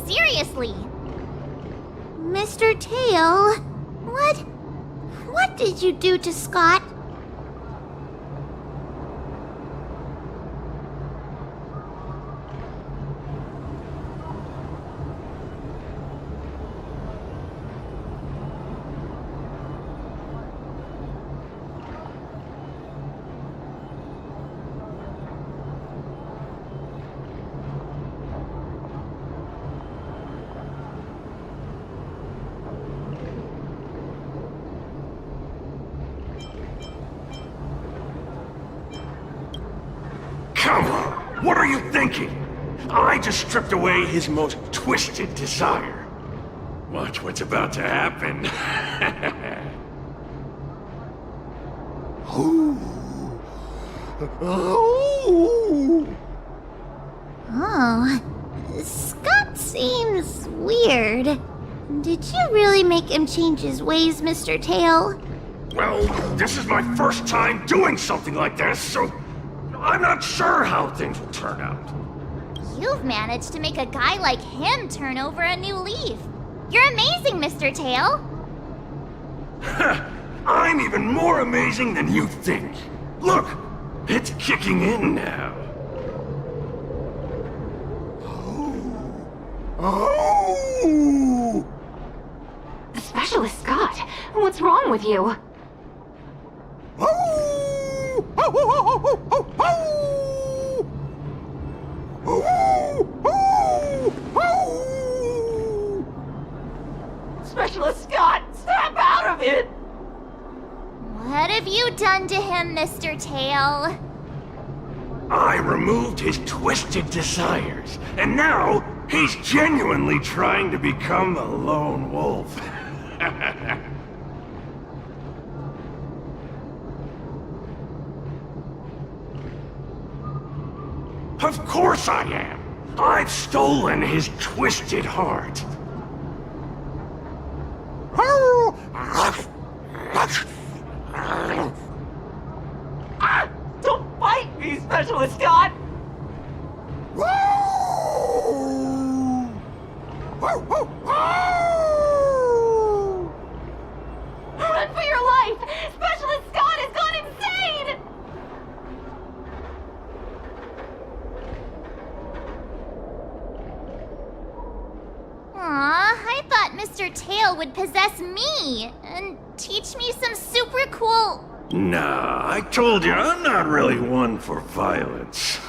Seriously. Mr. Tail, what did you do to Scott? Come on, what are you thinking? I just stripped away his most twisted desire. Watch what's about to happen. Oh, Scott seems weird. Did you really make him change his ways, Mr. Tail? Well, this is my first time doing something like this, so I'm not sure how things will turn out. You've managed to make a guy like him turn over a new leaf. You're amazing, Mr. Tail. I'm even more amazing than you think. Look, it's kicking in now. Oh! Specialist Scott, what's wrong with you? Specialist Scott, snap out of it! What have you done to him, Mr. Tail? I removed his twisted desires, and now he's genuinely trying to become a lone wolf. Of course I am. I've stolen his twisted heart. Don't bite me, Specialist Scott! Run for your life! Specialist Scott has gone insane! Aw, I thought Mr. Tail would possess me and teach me some super cool... Nah, I told you, I'm not really one for violence.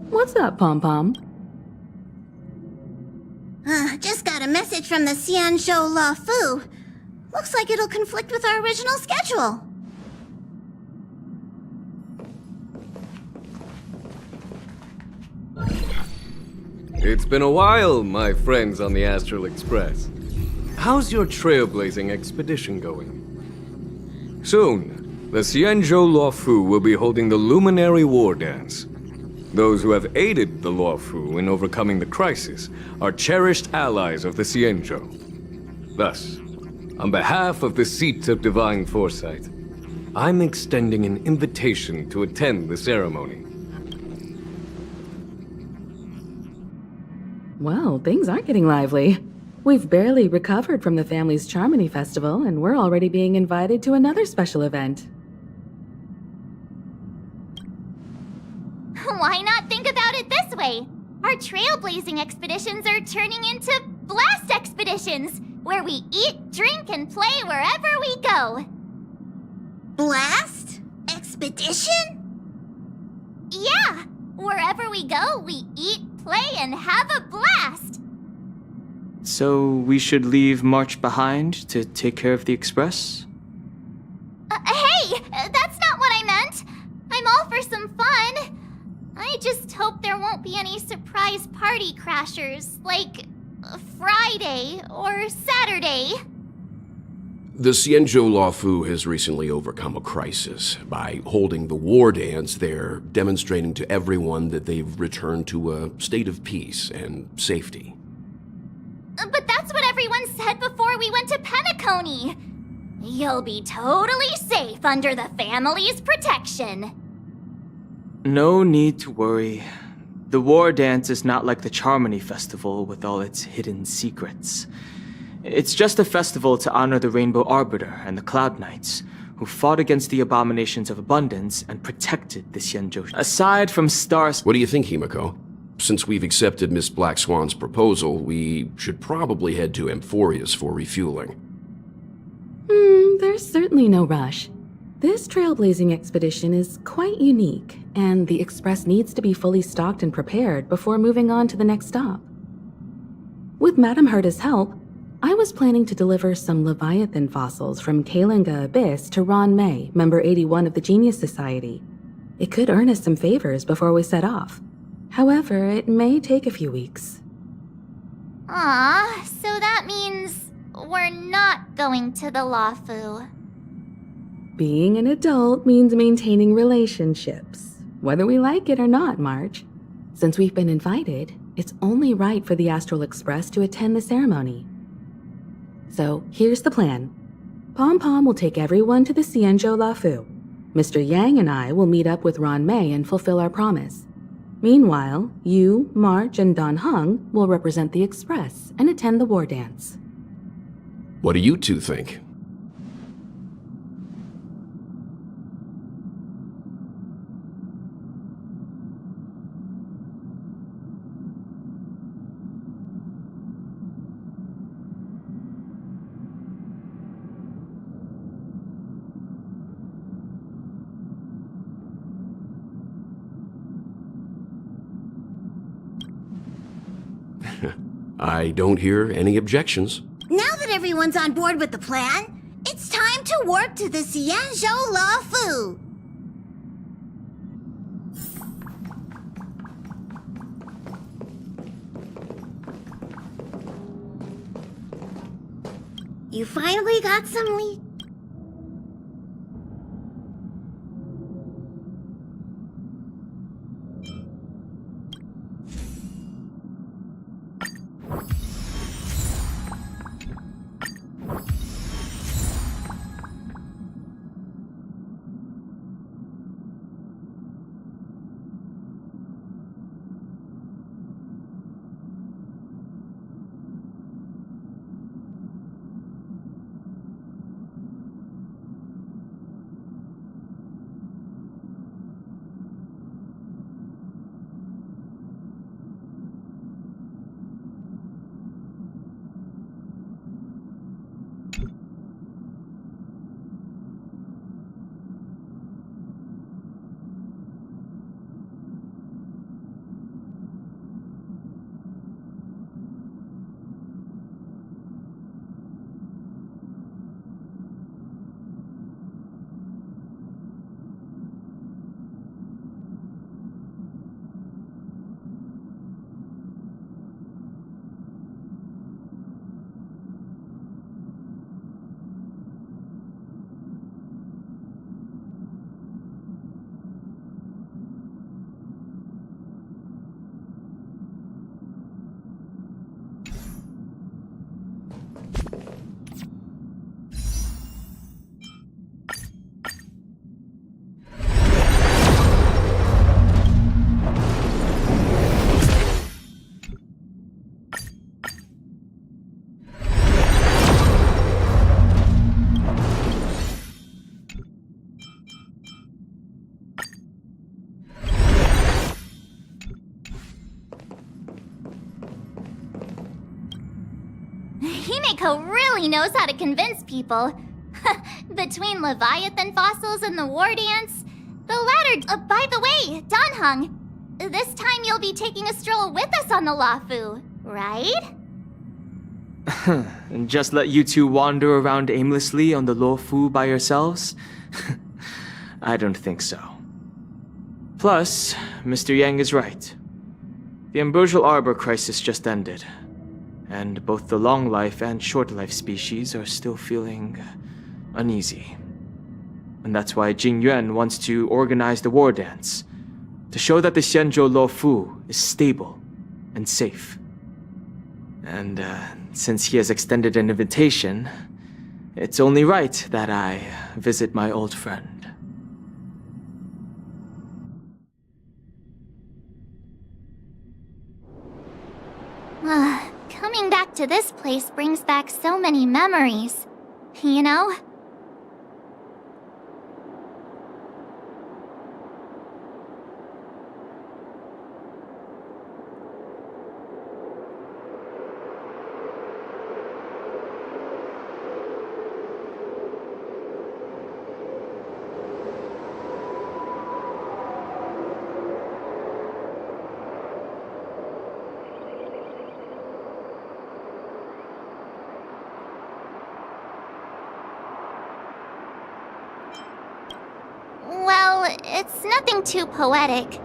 What's up, Pom Pom? Just got a message from the Xianzhou La Fu. Looks like it'll conflict with our original schedule. It's been a while, my friends on the Astral Express. How's your trailblazing expedition going? Soon, the Xianzhou La Fu will be holding the Luminary War Dance. Those who have aided the Luo Fu in overcoming the crisis are cherished allies of the Xianzhou. Thus, on behalf of the Seat of Divine Foresight, I'm extending an invitation to attend the ceremony. Well, things aren't getting lively. We've barely recovered from the family's Charmony Festival, and we're already being invited to another special event. Why not think about it this way? Our trailblazing expeditions are turning into blast expeditions, where we eat, drink, and play wherever we go. Blast? Expedition? Yeah! Wherever we go, we eat, play, and have a blast! So we should leave March behind to take care of the Express? Hey! That's not what I meant! I'm all for some fun! I just hope there won't be any surprise party crashers, like Friday or Saturday. The Xianzhou La Fu has recently overcome a crisis. By holding the war dance, they're demonstrating to everyone that they've returned to a state of peace and safety. But that's what everyone said before we went to Penacony. You'll be totally safe under the family's protection. No need to worry. The War Dance is not like the Charmony Festival with all its hidden secrets. It's just a festival to honor the Rainbow Arbiter and the Cloud Knights, who fought against the abominations of abundance and protected the Xianzhou. Aside from stars... What do you think, Himiko? Since we've accepted Miss Black Swan's proposal, we should probably head to Amphorius for refueling. There's certainly no rush. This trailblazing expedition is quite unique, and the Express needs to be fully stocked and prepared before moving on to the next stop. With Madame Herta's help, I was planning to deliver some Leviathan fossils from Kalinga Abyss to Ron May, member 81 of the Genius Society. It could earn us some favors before we set off. However, it may take a few weeks. So that means we're not going to the Lafu. Being an adult means maintaining relationships, whether we like it or not, March. Since we've been invited, it's only right for the Astral Express to attend the ceremony. So, here's the plan. Pom Pom will take everyone to the Xianzhou La Fu. Mr. Yang and I will meet up with Ron May and fulfill our promise. Meanwhile, you, March, and Don Hung will represent the Express and attend the war dance. What do you two think? I don't hear any objections. Now that everyone's on board with the plan, it's time to warp to the Xianzhou La Fu. You finally got some Himeko really knows how to convince people. Between Leviathan fossils and the war dance. The latter, by the way, Danheng, this time you'll be taking a stroll with us on the Luofu, right? And just let you two wander around aimlessly on the Luofu by yourselves? I don't think so. Plus, Mr. Yang is right. The Ambrosial Arbor crisis just ended, and both the long life and short life species are still feeling uneasy. And that's why Jing Yuan wants to organize the war dance, to show that the Xianzhou Luofu is stable and safe. And since he has extended an invitation, it's only right that I visit my old friend. Coming back to this place brings back so many memories, you know? Well, it's nothing too poetic.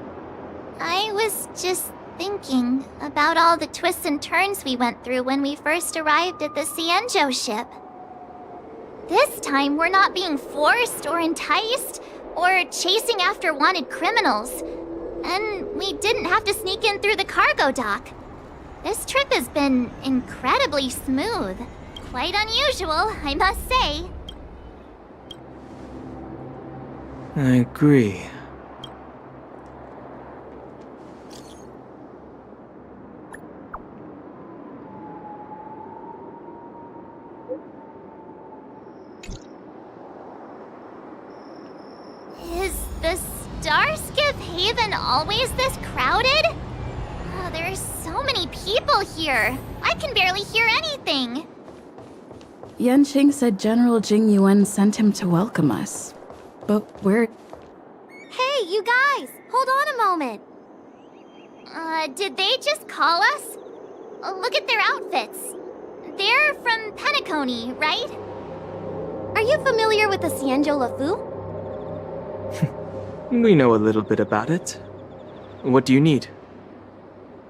I was just thinking about all the twists and turns we went through when we first arrived at the Xianzhou ship. This time, we're not being forced or enticed or chasing after wanted criminals. And we didn't have to sneak in through the cargo dock. This trip has been incredibly smooth. Quite unusual, I must say. I agree. Is the Starskip Haven always this crowded? Oh, there are so many people here. I can barely hear anything. Yanqing said General Jing Yuan sent him to welcome us. But we're... Hey, you guys! Hold on a moment! Did they just call us? Look at their outfits. They're from Penacony, right? Are you familiar with the Xianzhou Luofu? We know a little bit about it. What do you need?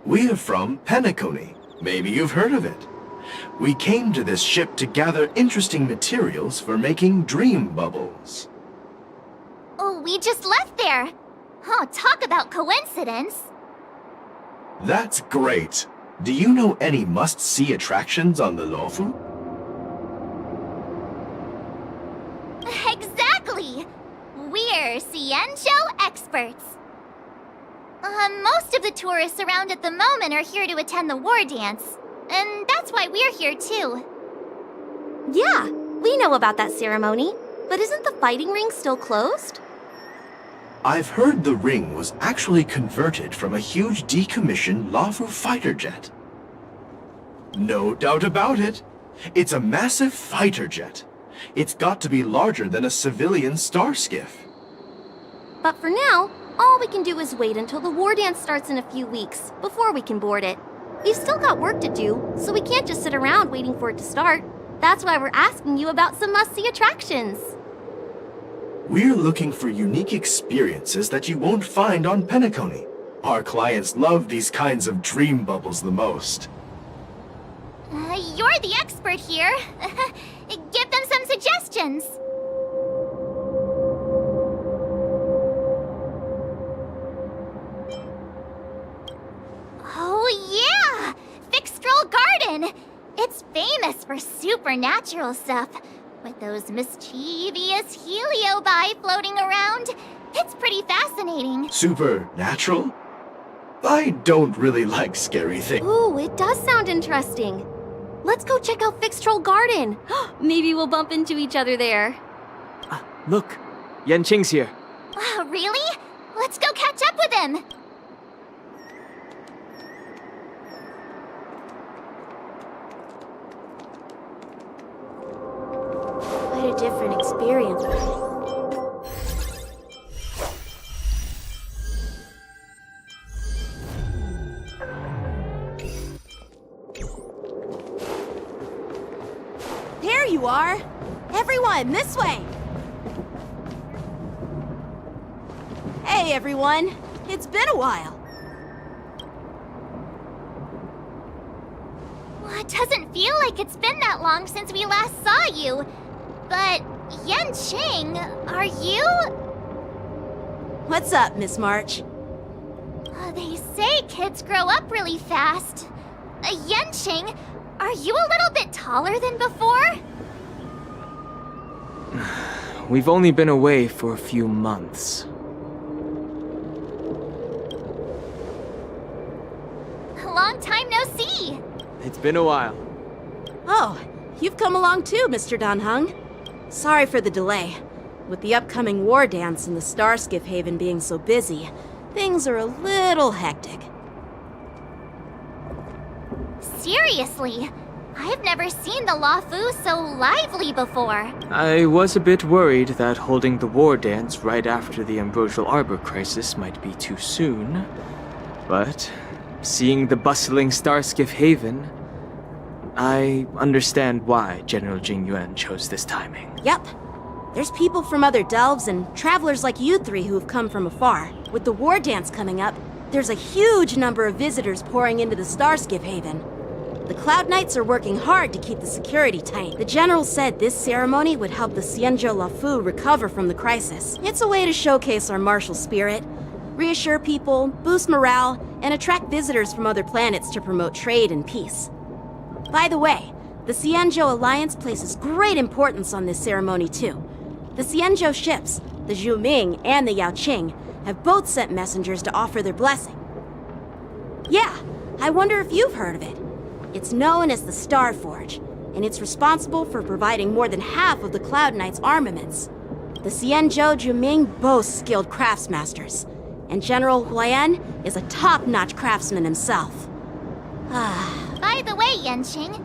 We're from Penacony. Maybe you've heard of it. We came to this ship to gather interesting materials for making dream bubbles. Oh, we just left there. Oh, talk about coincidence. That's great. Do you know any must-see attractions on the Luofu? Exactly! We're Xianzhou experts. Most of the tourists around at the moment are here to attend the war dance. And that's why we're here too. Yeah, we know about that ceremony. But isn't the fighting ring still closed? I've heard the ring was actually converted from a huge decommissioned Luofu fighter jet. No doubt about it. It's a massive fighter jet. It's got to be larger than a civilian star skiff. But for now, all we can do is wait until the war dance starts in a few weeks before we can board it. We've still got work to do, so we can't just sit around waiting for it to start. That's why we're asking you about some must-see attractions. We're looking for unique experiences that you won't find on Penacony. Our clients love these kinds of dream bubbles the most. You're the expert here. Give them some suggestions. Oh yeah! Fixtral Garden! It's famous for supernatural stuff. With those mischievous heliobi floating around. It's pretty fascinating. Supernatural? I don't really like scary things. Ooh, it does sound interesting. Let's go check out Fixtral Garden. Maybe we'll bump into each other there. Look, Yanqing's here. Really? Let's go catch up with him. Quite a different experience. There you are! Everyone, this way! Hey, everyone! It's been a while. Well, it doesn't feel like it's been that long since we last saw you. But, Yanqing, are you? What's up, Miss March? They say kids grow up really fast. Yanqing, are you a little bit taller than before? We've only been away for a few months. Long time no see. It's been a while. Oh, you've come along too, Mr. Danheng. Sorry for the delay. With the upcoming war dance and the Starskiff Haven being so busy, things are a little hectic. Seriously, I've never seen the Luofu so lively before. I was a bit worried that holding the war dance right after the Ambrosial Arbor crisis might be too soon. But seeing the bustling Starskiff Haven, I understand why General Jing Yuan chose this timing. Yep. There's people from other delves and travelers like you three who have come from afar. With the war dance coming up, there's a huge number of visitors pouring into the Starskiff Haven. The Cloud Knights are working hard to keep the security tight. The General said this ceremony would help the Xianzhou Luofu recover from the crisis. It's a way to showcase our martial spirit, reassure people, boost morale, and attract visitors from other planets to promote trade and peace. By the way, the Xianzhou Alliance places great importance on this ceremony too. The Xianzhou ships, the Zhuming and the Yaoqing, have both sent messengers to offer their blessing. Yeah, I wonder if you've heard of it. It's known as the Star Forge, and it's responsible for providing more than half of the Cloud Knights' armaments. The Xianzhou Zhuming boasts skilled craftsmasters, and General Huayan is a top-notch craftsman himself. By the way, Yanqing,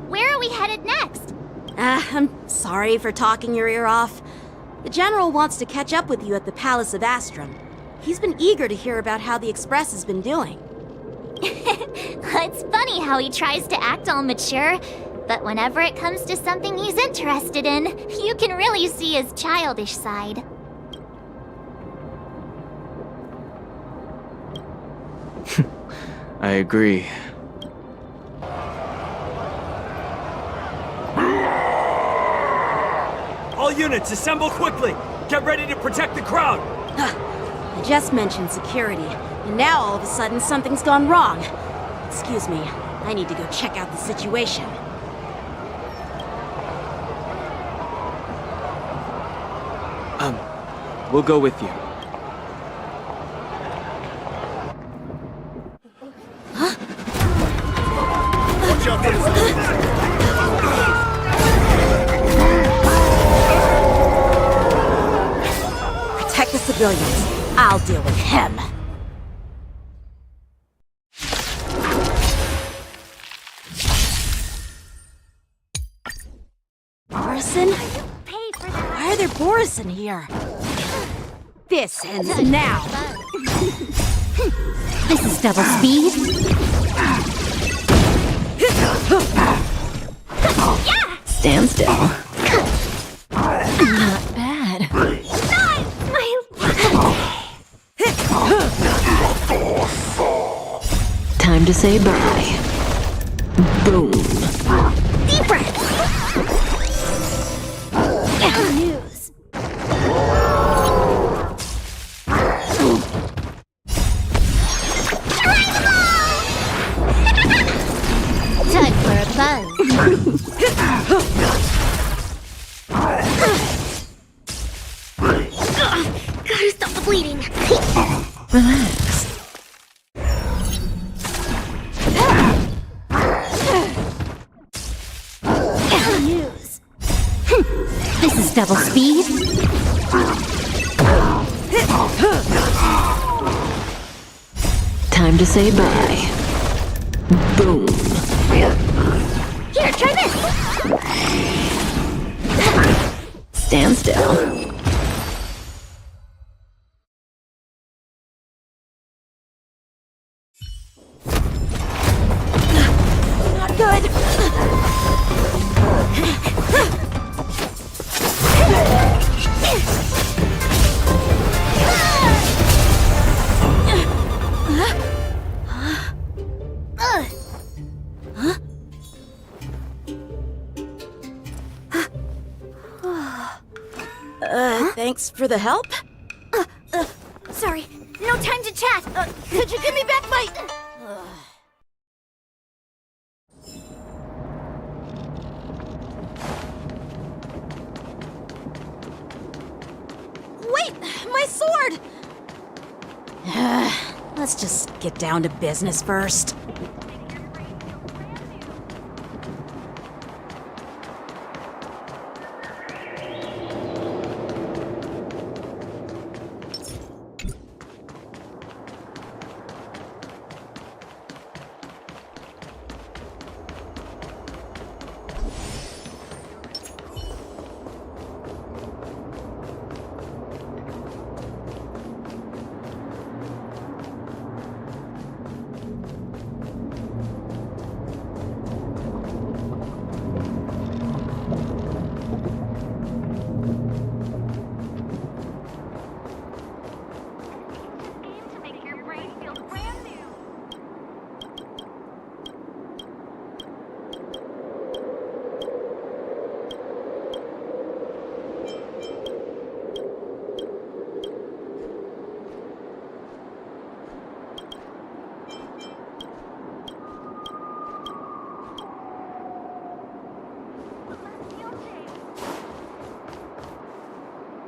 where are we headed next? I'm sorry for talking your ear off. The General wants to catch up with you at the Palace of Astrum. He's been eager to hear about how the Express has been doing. It's funny how he tries to act all mature, but whenever it comes to something he's interested in, you can really see his childish side. I agree. units, assemble quickly! Get ready to protect the crowd! I just mentioned security, and now all of a sudden something's gone wrong. Excuse me, I need to go check out the situation. We'll go with you. Watch out for Protect the civilians. I'll deal with him. Borison? Why are there Borison here? This ends now. This is double speed. Stand still. Not bad. Time to say bye. Boom. Deep breath. News. Time for a buzz. Gotta stop the bleeding. Relax. News. This is double speed. Time to say bye. Boom. Here, try this. Stand still. Not good. Thanks for the help. Sorry, no time to chat. Could you give me back my... Wait, my sword! Let's just get down to business first.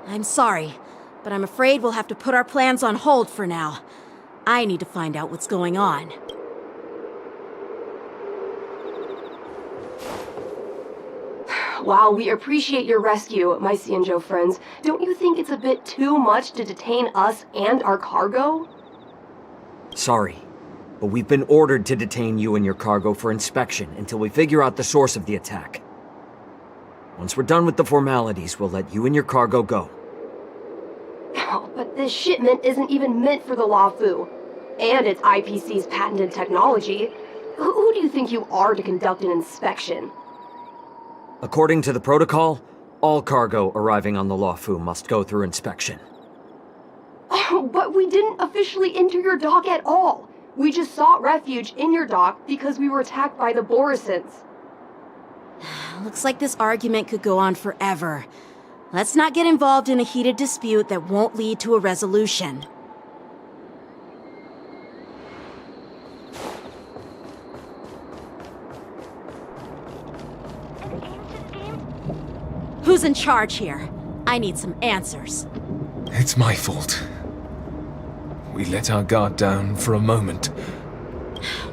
I'm sorry, but I'm afraid we'll have to put our plans on hold for now. I need to find out what's going on. While we appreciate your rescue, my Cienjo friends, don't you think it's a bit too much to detain us and our cargo? Sorry, but we've been ordered to detain you and your cargo for inspection until we figure out the source of the attack. Once we're done with the formalities, we'll let you and your cargo go. Oh, but this shipment isn't even meant for the Luofu, and it's IPC's patented technology. Who do you think you are to conduct an inspection? According to the protocol, all cargo arriving on the Luofu must go through inspection. Oh, but we didn't officially enter your dock at all. We just sought refuge in your dock because we were attacked by the Borisons. Looks like this argument could go on forever. Let's not get involved in a heated dispute that won't lead to a resolution. Who's in charge here? I need some answers. It's my fault. We let our guard down for a moment.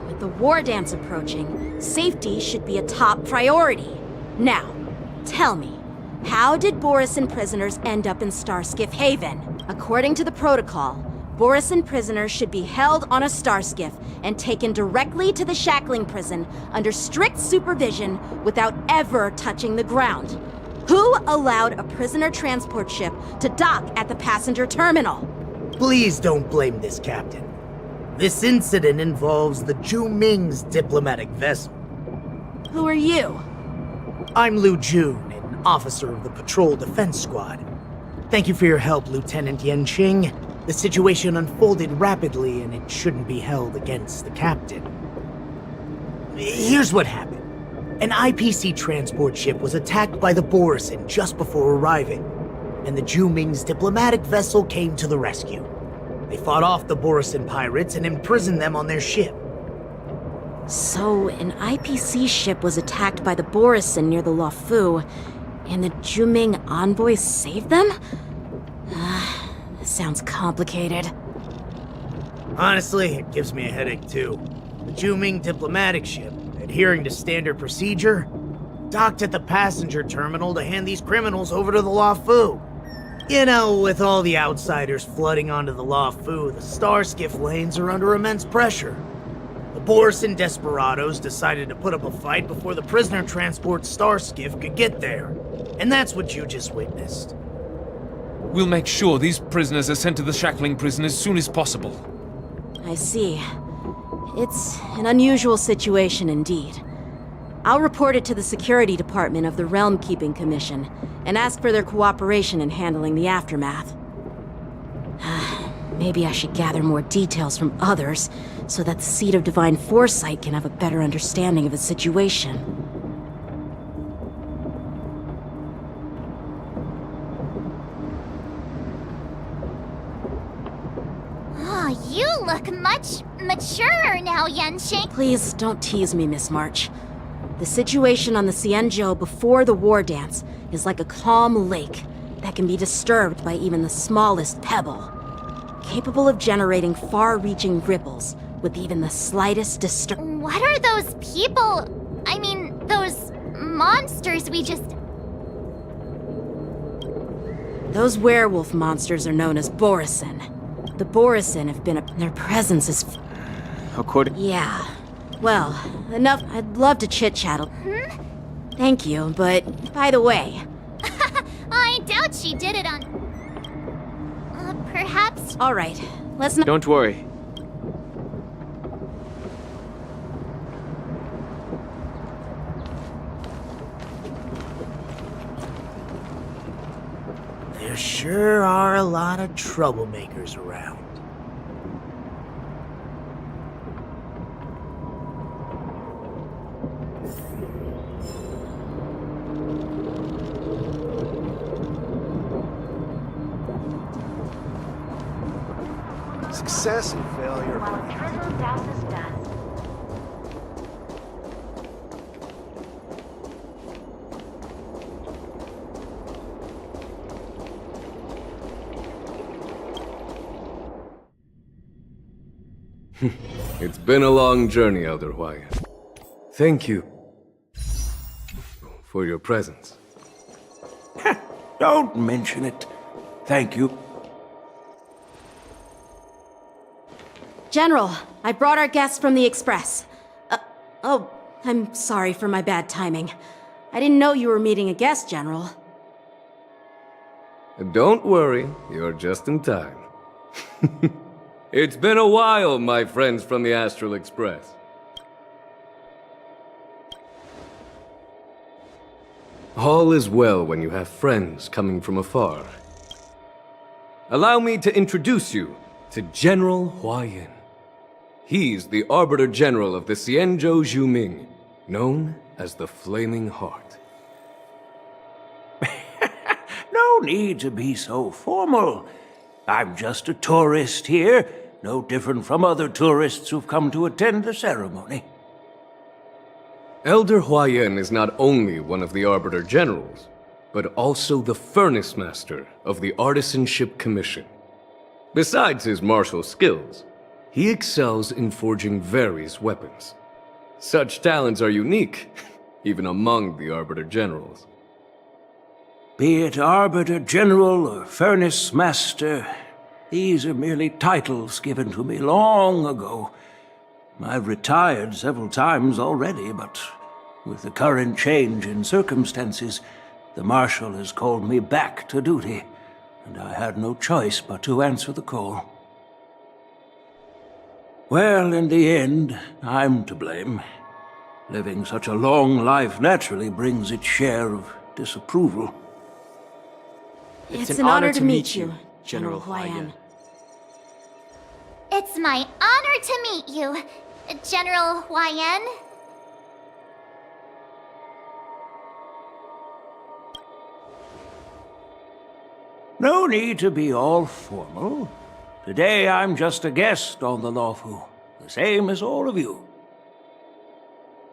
With the war dance approaching, safety should be a top priority. Now, tell me, how did Borisin prisoners end up in Starskiff Haven? According to the protocol, Borisin prisoners should be held on a Starskiff and taken directly to the shackling prison under strict supervision without ever touching the ground. Who allowed a prisoner transport ship to dock at the passenger terminal? Please don't blame this captain. This incident involves the Ju Ming's diplomatic vessel. Who are you? I'm Lu Jun, an officer of the Patrol Defense Squad. Thank you for your help, Lieutenant Yenqing. The situation unfolded rapidly and it shouldn't be held against the captain. Here's what happened. An IPC transport ship was attacked by the Borisin just before arriving, and the Ju Ming's diplomatic vessel came to the rescue. They fought off the Borisin pirates and imprisoned them on their ship. So, an IPC ship was attacked by the Borisin near the Luofu, and the Ju Ming envoys saved them? This sounds complicated. Honestly, it gives me a headache too. The Ju Ming diplomatic ship, adhering to standard procedure, docked at the passenger terminal to hand these criminals over to the Luofu. You know, with all the outsiders flooding onto the Luofu, the Starskiff lanes are under immense pressure. The Borisin desperados decided to put up a fight before the prisoner transport Starskiff could get there. And that's what you just witnessed. We'll make sure these prisoners are sent to the shackling prison as soon as possible. I see. It's an unusual situation indeed. I'll report it to the security department of the Realm Keeping Commission and ask for their cooperation in handling the aftermath. Maybe I should gather more details from others so that the Seat of Divine Foresight can have a better understanding of the situation. Oh, you look much maturer now, Yenqing. Please don't tease me, Miss March. The situation on the Xianzhou before the war dance is like a calm lake that can be disturbed by even the smallest pebble, capable of generating far-reaching ripples with even the slightest disturbance. What are those people? I mean, those monsters we just... Those werewolf monsters are known as Borisin. The Borisin have been their presence is... According... Yeah. Well, enough. I'd love to chit-chat. Thank you, but by the way... I doubt she did it on... perhaps... Alright, let's not... Don't worry. There sure are a lot of troublemakers around. Success and failure. It's been a long journey, Elder Hwaiyan. Thank you for your presence. Don't mention it. Thank you. General, I brought our guests from the Express. Oh, I'm sorry for my bad timing. I didn't know you were meeting a guest, General. Don't worry, you're just in time. It's been a while, my friends from the Astral Express. All is well when you have friends coming from afar. Allow me to introduce you to General Hwaiyan. He's the Arbiter General of the Xianzhou Zhuming, known as the Flaming Heart. No need to be so formal. I'm just a tourist here, no different from other tourists who've come to attend the ceremony. Elder Huayan is not only one of the Arbiter Generals, but also the Furnace Master of the Artisanship Commission. Besides his martial skills, he excels in forging various weapons. Such talents are unique, even among the Arbiter Generals. Be it Arbiter General or Furnace Master, these are merely titles given to me long ago. I've retired several times already, but with the current change in circumstances, the Marshal has called me back to duty, and I had no choice but to answer the call. Well, in the end, I'm to blame. Living such a long life naturally brings its share of disapproval. It's an honor to meet you, General Huayan. It's my honor to meet you, General Huayan. No need to be all formal. Today I'm just a guest on the Luofu, the same as all of you.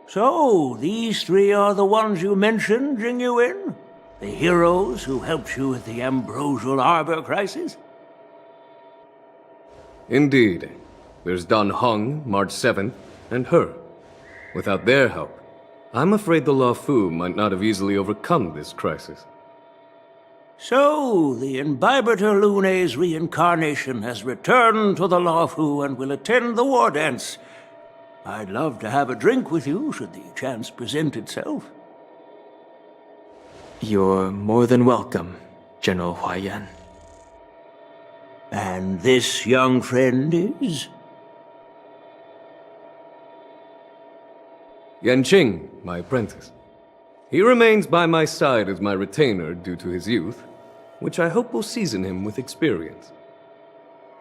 So, these three are the ones you mentioned, Jingyuin? The heroes who helped you with the Ambrosial Arbor crisis? Indeed. There's Don Hong, March 7th, and her. Without their help, I'm afraid the Luofu might not have easily overcome this crisis. So, the Imbibitor Lune's reincarnation has returned to the Luofu and will attend the war dance. I'd love to have a drink with you, should the chance present itself. You're more than welcome, General Huayan. And this young friend is? Yanqing, my apprentice. He remains by my side as my retainer due to his youth, which I hope will season him with experience.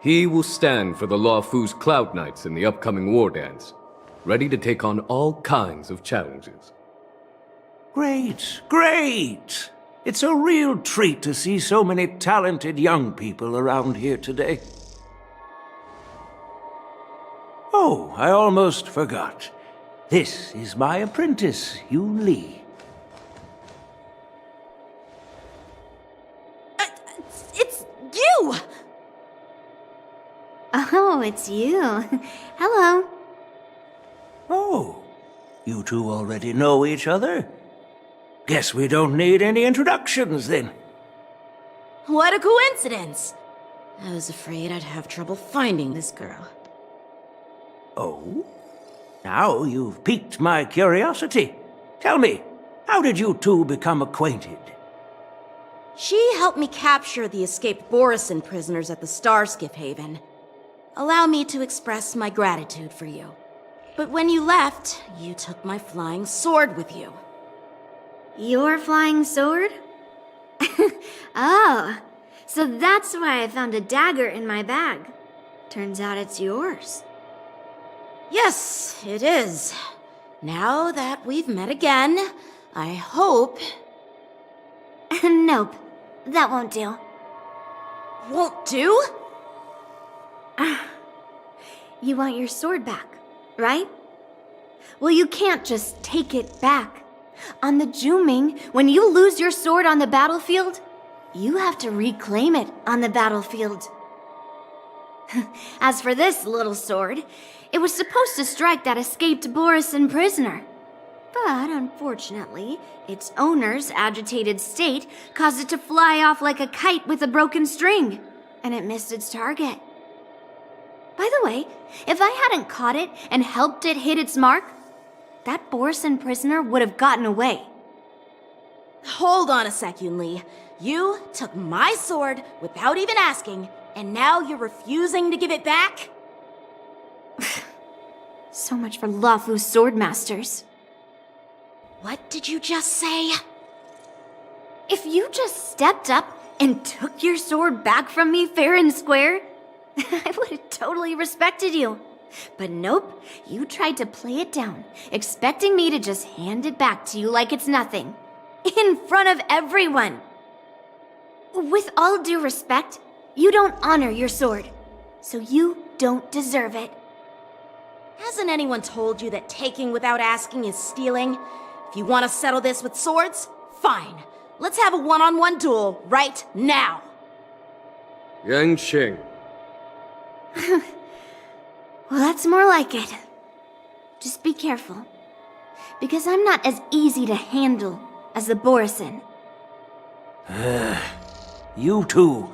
He will stand for the Luofu's Cloud Knights in the upcoming war dance, ready to take on all kinds of challenges. Great, great! It's a real treat to see so many talented young people around here today. Oh, I almost forgot. This is my apprentice, Yoon Lee. It's you! Oh, it's you. Hello. Oh, you two already know each other? Guess we don't need any introductions, then. What a coincidence! I was afraid I'd have trouble finding this girl. Oh? Now you've piqued my curiosity. Tell me, how did you two become acquainted? She helped me capture the escaped Borisin prisoners at the Starskiff Haven. Allow me to express my gratitude for you. But when you left, you took my flying sword with you. Your flying sword? Oh, so that's why I found a dagger in my bag. Turns out it's yours. Yes, it is. Now that we've met again, I hope... Nope, that won't do. Won't do? You want your sword back, right? Well, you can't just take it back. On the Juming, when you lose your sword on the battlefield, you have to reclaim it on the battlefield. As for this little sword, it was supposed to strike that escaped Borisin prisoner. But unfortunately, its owner's agitated state caused it to fly off like a kite with a broken string, and it missed its target. By the way, if I hadn't caught it and helped it hit its mark, that Borisin prisoner would have gotten away. Hold on a sec, Yoon Lee. You took my sword without even asking, and now you're refusing to give it back? So much for Luofu's swordmasters. What did you just say? If you just stepped up and took your sword back from me fair and square, I would have totally respected you. But nope, you tried to play it down, expecting me to just hand it back to you like it's nothing. In front of everyone. With all due respect, you don't honor your sword, so you don't deserve it. Hasn't anyone told you that taking without asking is stealing? If you want to settle this with swords, fine. Let's have a one-on-one duel right now. Yang Qing. Well, that's more like it. Just be careful, because I'm not as easy to handle as the Borisin. You two,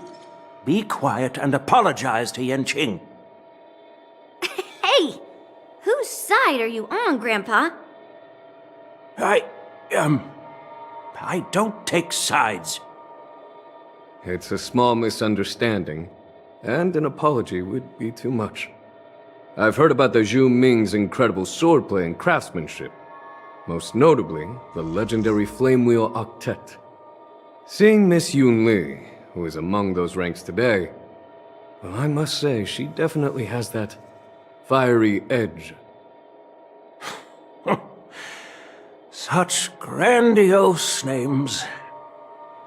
be quiet and apologize to Yanqing. Hey! Whose side are you on, Grandpa? I don't take sides. It's a small misunderstanding, and an apology would be too much. I've heard about the Zhu Ming's incredible swordplay and craftsmanship, most notably the legendary Flame Wheel Octet. Seeing Miss Yunli, who is among those ranks today, well, I must say she definitely has that fiery edge. Such grandiose names.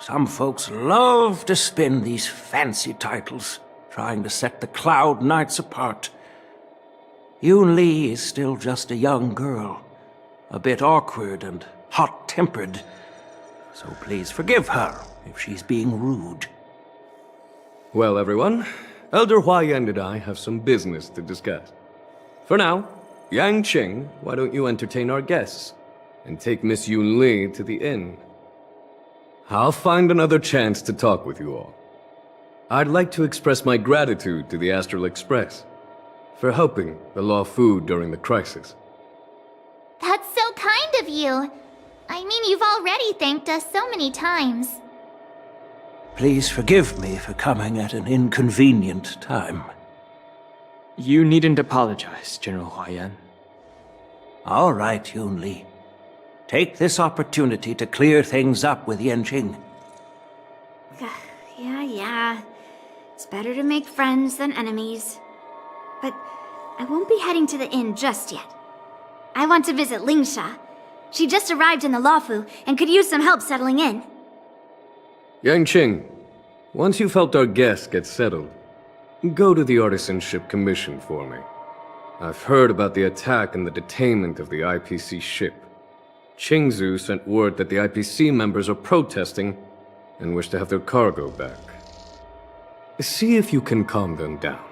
Some folks love to spin these fancy titles, trying to set the Cloud Knights apart. Yun Li is still just a young girl, a bit awkward and hot-tempered, so please forgive her if she's being rude. Well, everyone, Elder Huaiyan and I have some business to discuss. For now, Yang Qing, why don't you entertain our guests and take Miss Yun Li to the inn? I'll find another chance to talk with you all. I'd like to express my gratitude to the Astral Express for helping the Law Fu during the crisis. That's so kind of you. I mean, you've already thanked us so many times. Please forgive me for coming at an inconvenient time. You needn't apologize, General Huaiyan. All right, Yun Li. Take this opportunity to clear things up with Yanqing. Yeah. It's better to make friends than enemies. But I won't be heading to the inn just yet. I want to visit Lingsha. She just arrived in the Luofu and could use some help settling in. Yang Qing, once you've helped our guests get settled, go to the Artisanship Commission for me. I've heard about the attack and the detainment of the IPC ship. Qingzu sent word that the IPC members are protesting and wish to have their cargo back. See if you can calm them down.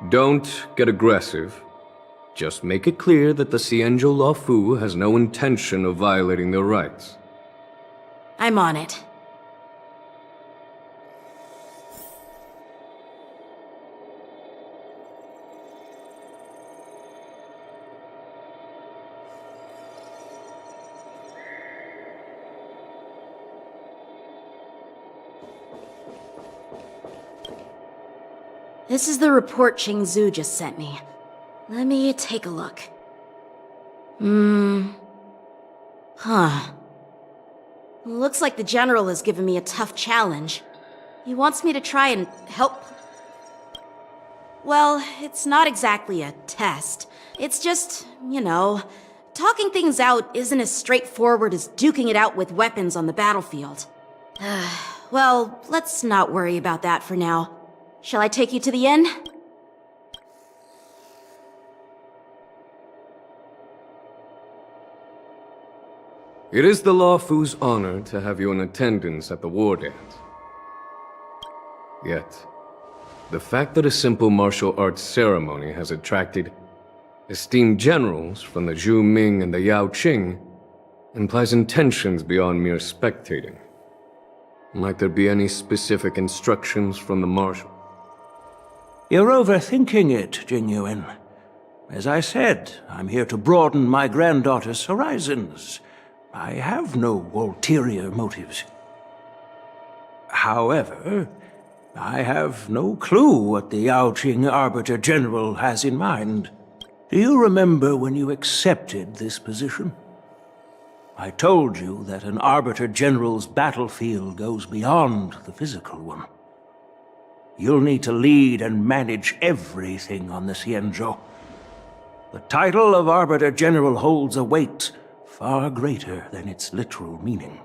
Don't get aggressive. Just make it clear that the Xianzhou Luofu has no intention of violating their rights. I'm on it. This is the report Qingzu just sent me. Let me take a look. Looks like the General has given me a tough challenge. He wants me to try and help... Well, it's not exactly a test. It's just, talking things out isn't as straightforward as duking it out with weapons on the battlefield. Well, let's not worry about that for now. Shall I take you to the inn? It is the Luofu's honor to have you in attendance at the war dance. Yet, the fact that a simple martial arts ceremony has attracted esteemed generals from the Zhu Ming and the Yao Qing implies intentions beyond mere spectating. Might there be any specific instructions from the marshal? You're overthinking it, Jingyuan. As I said, I'm here to broaden my granddaughter's horizons. I have no ulterior motives. However, I have no clue what the Yaoqing Arbiter General has in mind. Do you remember when you accepted this position? I told you that an Arbiter General's battlefield goes beyond the physical one. You'll need to lead and manage everything on the Xianzhou. The title of Arbiter General holds a weight far greater than its literal meaning.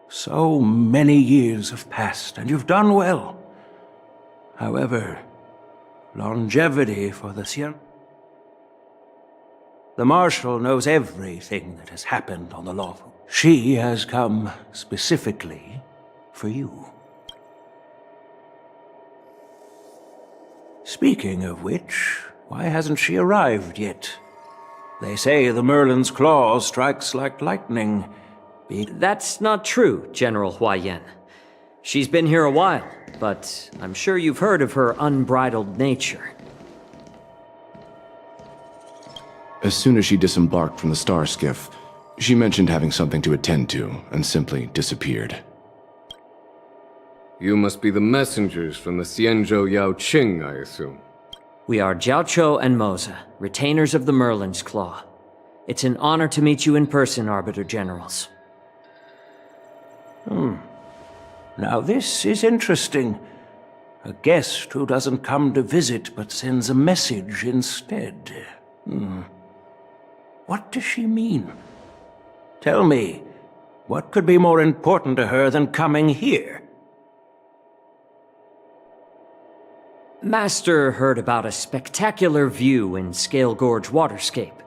So many years have passed, and you've done well. However, longevity for the Sien... The Marshal knows everything that has happened on the Lawful. She has come specifically for you. Speaking of which, why hasn't she arrived yet? They say the Merlin's claw strikes like lightning. That's not true, General Huayan. She's been here a while, but I'm sure you've heard of her unbridled nature. As soon as she disembarked from the star skiff, she mentioned having something to attend to and simply disappeared. You must be the messengers from the Xianzhou Yao Qing, I assume. We are Jiaoqiu and Moza, retainers of the Merlin's Claw. It's an honor to meet you in person, Arbiter Generals. Now this is interesting. A guest who doesn't come to visit but sends a message instead. What does she mean? Tell me, what could be more important to her than coming here? Master heard about a spectacular view in Scale Gorge Waterscape.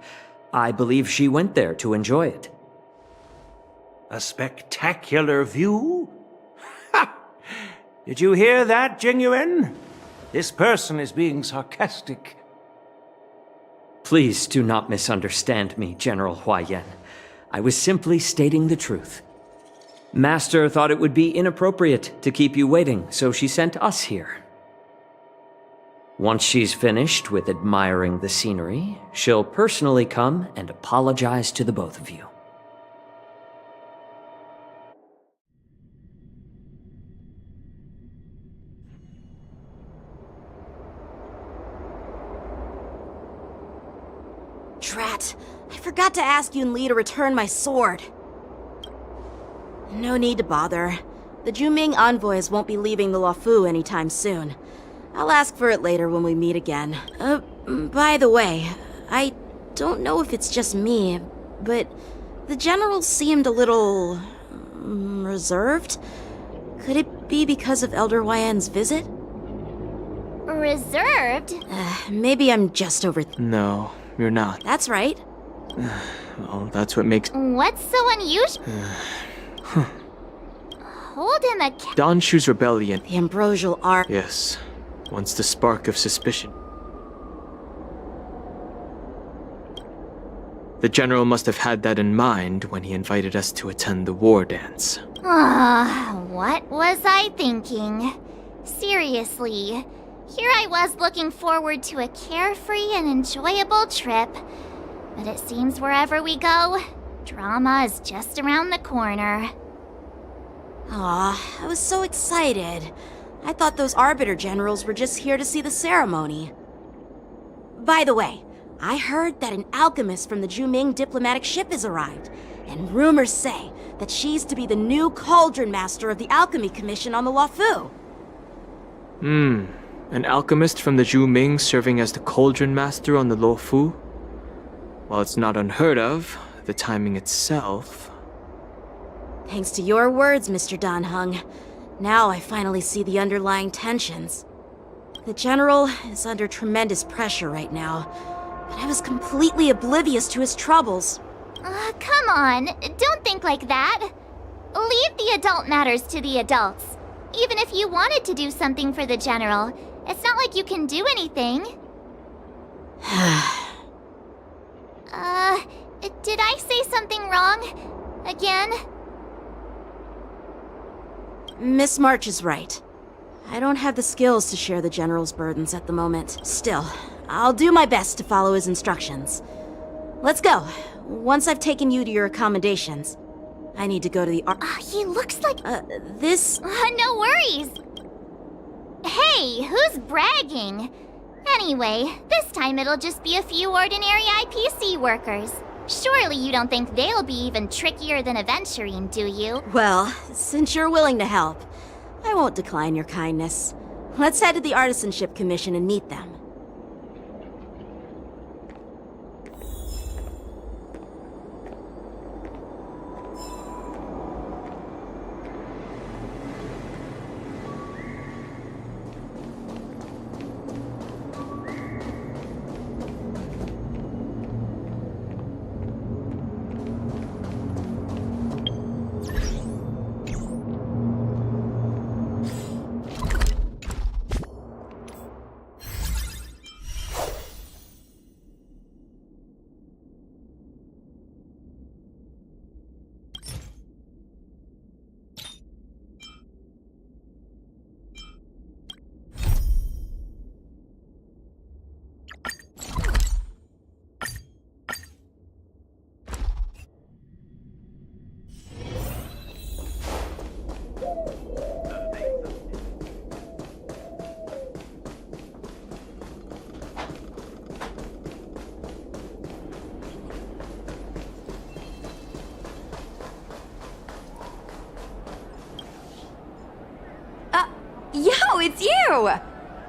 I believe she went there to enjoy it. A spectacular view? Ha! Did you hear that, Jingyuan? This person is being sarcastic. Please do not misunderstand me, General Huayan. I was simply stating the truth. Master thought it would be inappropriate to keep you waiting, so she sent us here. Once she's finished with admiring the scenery, she'll personally come and apologize to the both of you. Drat, I forgot to ask Yun Li to return my sword. No need to bother. The Juming envoys won't be leaving the Luofu anytime soon. I'll ask for it later when we meet again. By the way, I don't know if it's just me, but the general seemed a little... reserved? Could it be because of Elder Huayan's visit? Reserved? Maybe I'm just over... No, you're not. That's right. Well, that's what makes... What's so unusual? Hold him accountable. Don Shu's rebellion. The ambrosial art. Yes. Once the spark of suspicion. The General must have had that in mind when he invited us to attend the war dance. What was I thinking? Seriously, here I was looking forward to a carefree and enjoyable trip. But it seems wherever we go, drama is just around the corner. Aw, I was so excited. I thought those Arbiter Generals were just here to see the ceremony. By the way, I heard that an alchemist from the Juming diplomatic ship has arrived, and rumors say that she's to be the new Cauldron Master of the Alchemy Commission on the Luofu. An alchemist from the Juming serving as the Cauldron Master on the Luofu? While it's not unheard of, the timing itself... Thanks to your words, Mr. Dan Heng. Now I finally see the underlying tensions. The General is under tremendous pressure right now, but I was completely oblivious to his troubles. Come on, don't think like that. Leave the adult matters to the adults. Even if you wanted to do something for the General, it's not like you can do anything. Did I say something wrong? Again? Miss March is right. I don't have the skills to share the General's burdens at the moment. Still, I'll do my best to follow his instructions. Let's go. Once I've taken you to your accommodations, I need to go to the he looks like... this... no worries. Hey, who's bragging? Anyway, this time it'll just be a few ordinary IPC workers. Surely you don't think they'll be even trickier than aventurine, do you? Well, since you're willing to help, I won't decline your kindness. Let's head to the Artisanship Commission and meet them. it's you!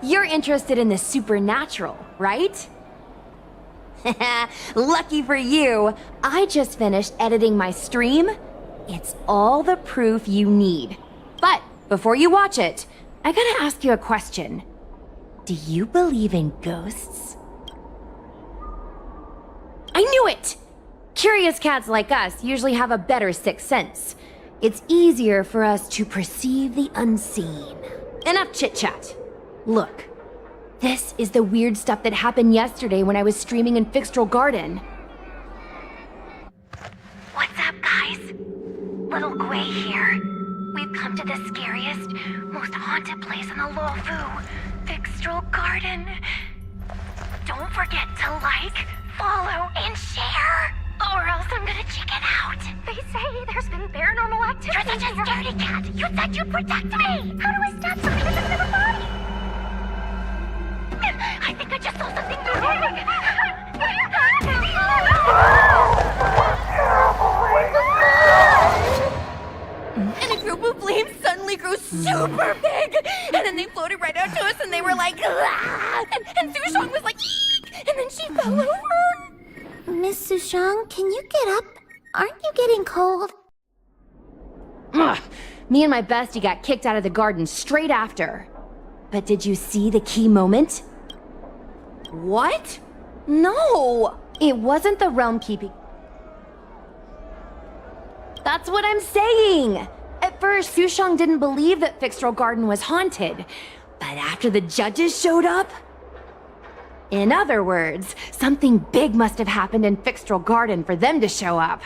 You're interested in the supernatural, right? Lucky for you, I just finished editing my stream. It's all the proof you need. But before you watch it, I gotta ask you a question. Do you believe in ghosts? I knew it! Curious cats like us usually have a better sixth sense. It's easier for us to perceive the unseen. Enough chit-chat. Look, this is the weird stuff that happened yesterday when I was streaming in Fixtral Garden. What's up, guys? Little Gwei here. We've come to the scariest, most haunted place in the Luofu, Fixtral Garden. Don't forget to like, follow, and share, or else I'm gonna chicken out. They say there's been paranormal activity. You're such a scaredy cat. You said you'd protect me. How do I stab something that's never body? I think I just saw something And a group of flames suddenly grew super big! And then they floated right out to us and they were like, ah! And Sushong was like, eek! And then she fell over! Miss Sushong, can you get up? Aren't you getting cold? Ugh. Me and my bestie got kicked out of the garden straight after. But did you see the key moment? What? No! It wasn't the realm keeping. That's what I'm saying! At first, Sushong didn't believe that Fixtral Garden was haunted. But after the judges showed up... In other words, something big must have happened in Fixtral Garden for them to show up.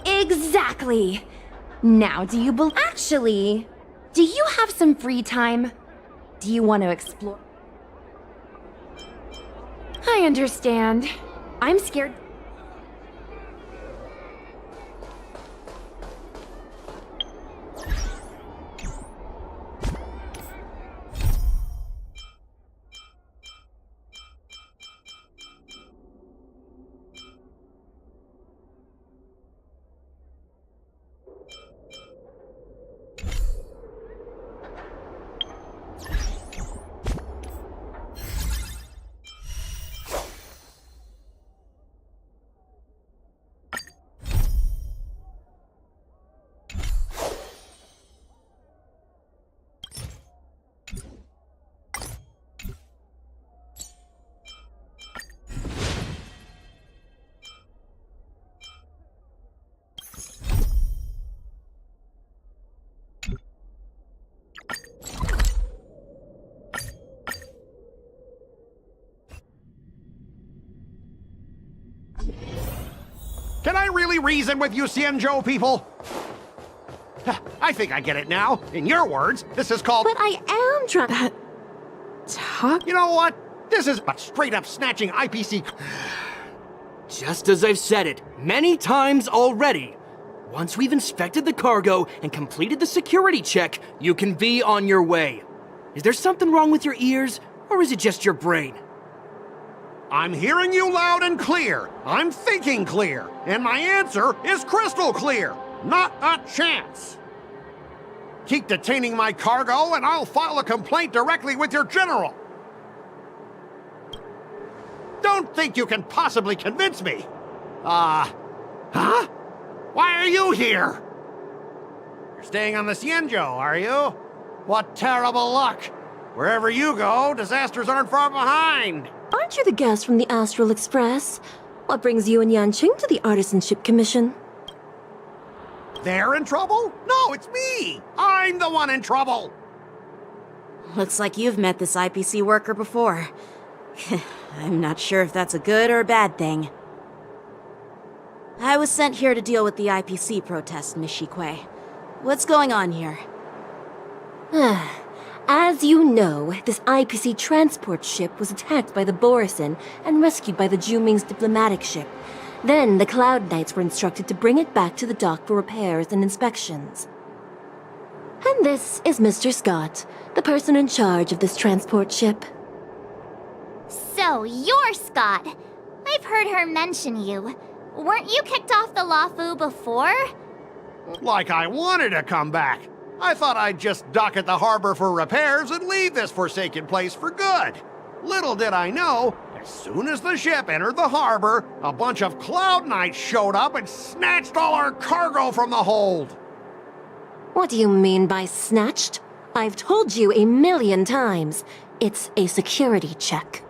Exactly! Now, do you Actually, do you have some free time? Do you want to explore? I understand. I'm scared. Can I really reason with you Xianzhou people? I think I get it now. In your words, this is called... But I am trying... You know what? This is but straight up snatching IPC... Just as I've said it many times already. Once we've inspected the cargo and completed the security check, you can be on your way. Is there something wrong with your ears, or is it just your brain? I'm hearing you loud and clear. I'm thinking clear. And my answer is crystal clear. Not a chance. Keep detaining my cargo and I'll file a complaint directly with your general. Don't think you can possibly convince me. Huh? Why are you here? You're staying on the Xianzhou, are you? What terrible luck. Wherever you go, disasters aren't far behind. Aren't you the guest from the Astral Express? What brings you and Yanqing to the Artisanship Commission? They're in trouble? No, it's me! I'm the one in trouble! Looks like you've met this IPC worker before. I'm not sure if that's a good or a bad thing. I was sent here to deal with the IPC protest, Miss Shikui. What's going on here? As you know, this IPC transport ship was attacked by the Borisin and rescued by the Juming's diplomatic ship. Then the Cloud Knights were instructed to bring it back to the dock for repairs and inspections. And this is Mr. Scott, the person in charge of this transport ship. So, you're Scott. I've heard her mention you. Weren't you kicked off the Luofu before? Like I wanted to come back. I thought I'd just dock at the harbor for repairs and leave this forsaken place for good. Little did I know, as soon as the ship entered the harbor, a bunch of Cloud Knights showed up and snatched all our cargo from the hold. What do you mean by snatched? I've told you 1,000,000 times. It's a security check.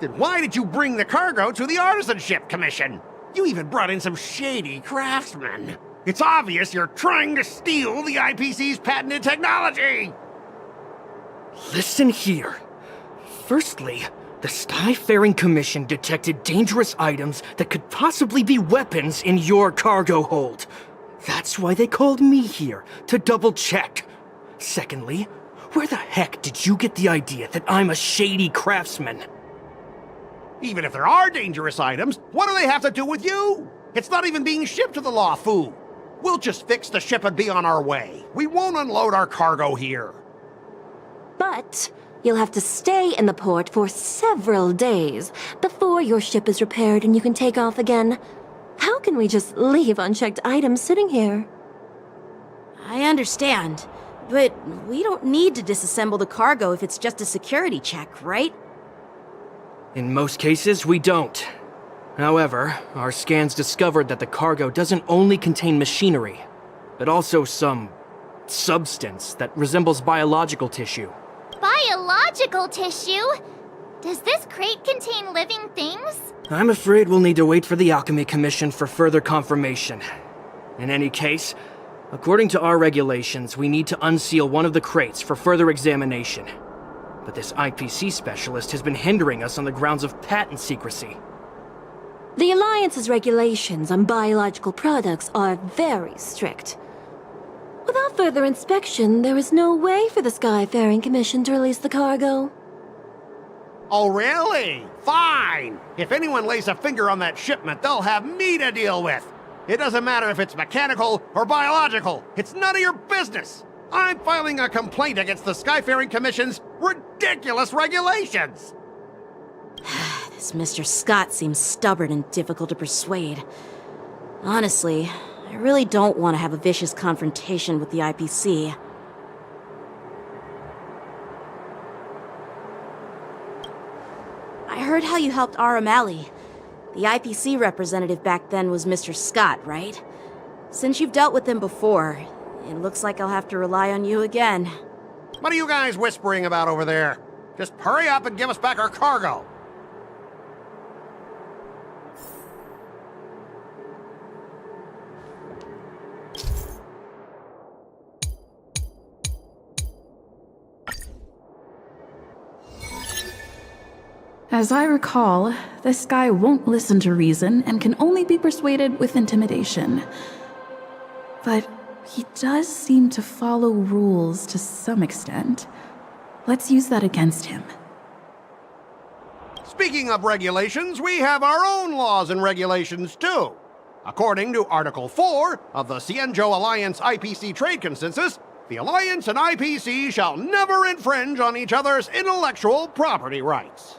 Then why did you bring the cargo to the Artisanship Commission? You even brought in some shady craftsmen. It's obvious you're trying to steal the IPC's patented technology! Listen here. Firstly, the Skyfaring Commission detected dangerous items that could possibly be weapons in your cargo hold. That's why they called me here, to double-check. Secondly, where the heck did you get the idea that I'm a shady craftsman? Even if there are dangerous items, what do they have to do with you? It's not even being shipped to the Luofu. We'll just fix the ship and be on our way. We won't unload our cargo here. But you'll have to stay in the port for several days before your ship is repaired and you can take off again. How can we just leave unchecked items sitting here? I understand, but we don't need to disassemble the cargo if it's just a security check, right? In most cases, we don't. However, our scans discovered that the cargo doesn't only contain machinery, but also some substance that resembles biological tissue. Biological tissue? Does this crate contain living things? I'm afraid we'll need to wait for the Alchemy Commission for further confirmation. In any case, according to our regulations, we need to unseal one of the crates for further examination. But this IPC specialist has been hindering us on the grounds of patent secrecy. The Alliance's regulations on biological products are very strict. Without further inspection, there is no way for the Skyfaring Commission to release the cargo. Oh, really? Fine! If anyone lays a finger on that shipment, they'll have me to deal with. It doesn't matter if it's mechanical or biological. It's none of your business. I'm filing a complaint against the Skyfaring Commission's ridiculous regulations. This Mr. Scott seems stubborn and difficult to persuade. Honestly, I really don't want to have a vicious confrontation with the IPC. I heard how you helped R. O'Malley. The IPC representative back then was Mr. Scott, right? Since you've dealt with him before, it looks like I'll have to rely on you again. What are you guys whispering about over there? Just hurry up and give us back our cargo. As I recall, this guy won't listen to reason and can only be persuaded with intimidation. But he does seem to follow rules to some extent. Let's use that against him. Speaking of regulations, we have our own laws and regulations too. According to Article 4 of the Xianzhou Alliance IPC Trade Consensus, the Alliance and IPC shall never infringe on each other's intellectual property rights.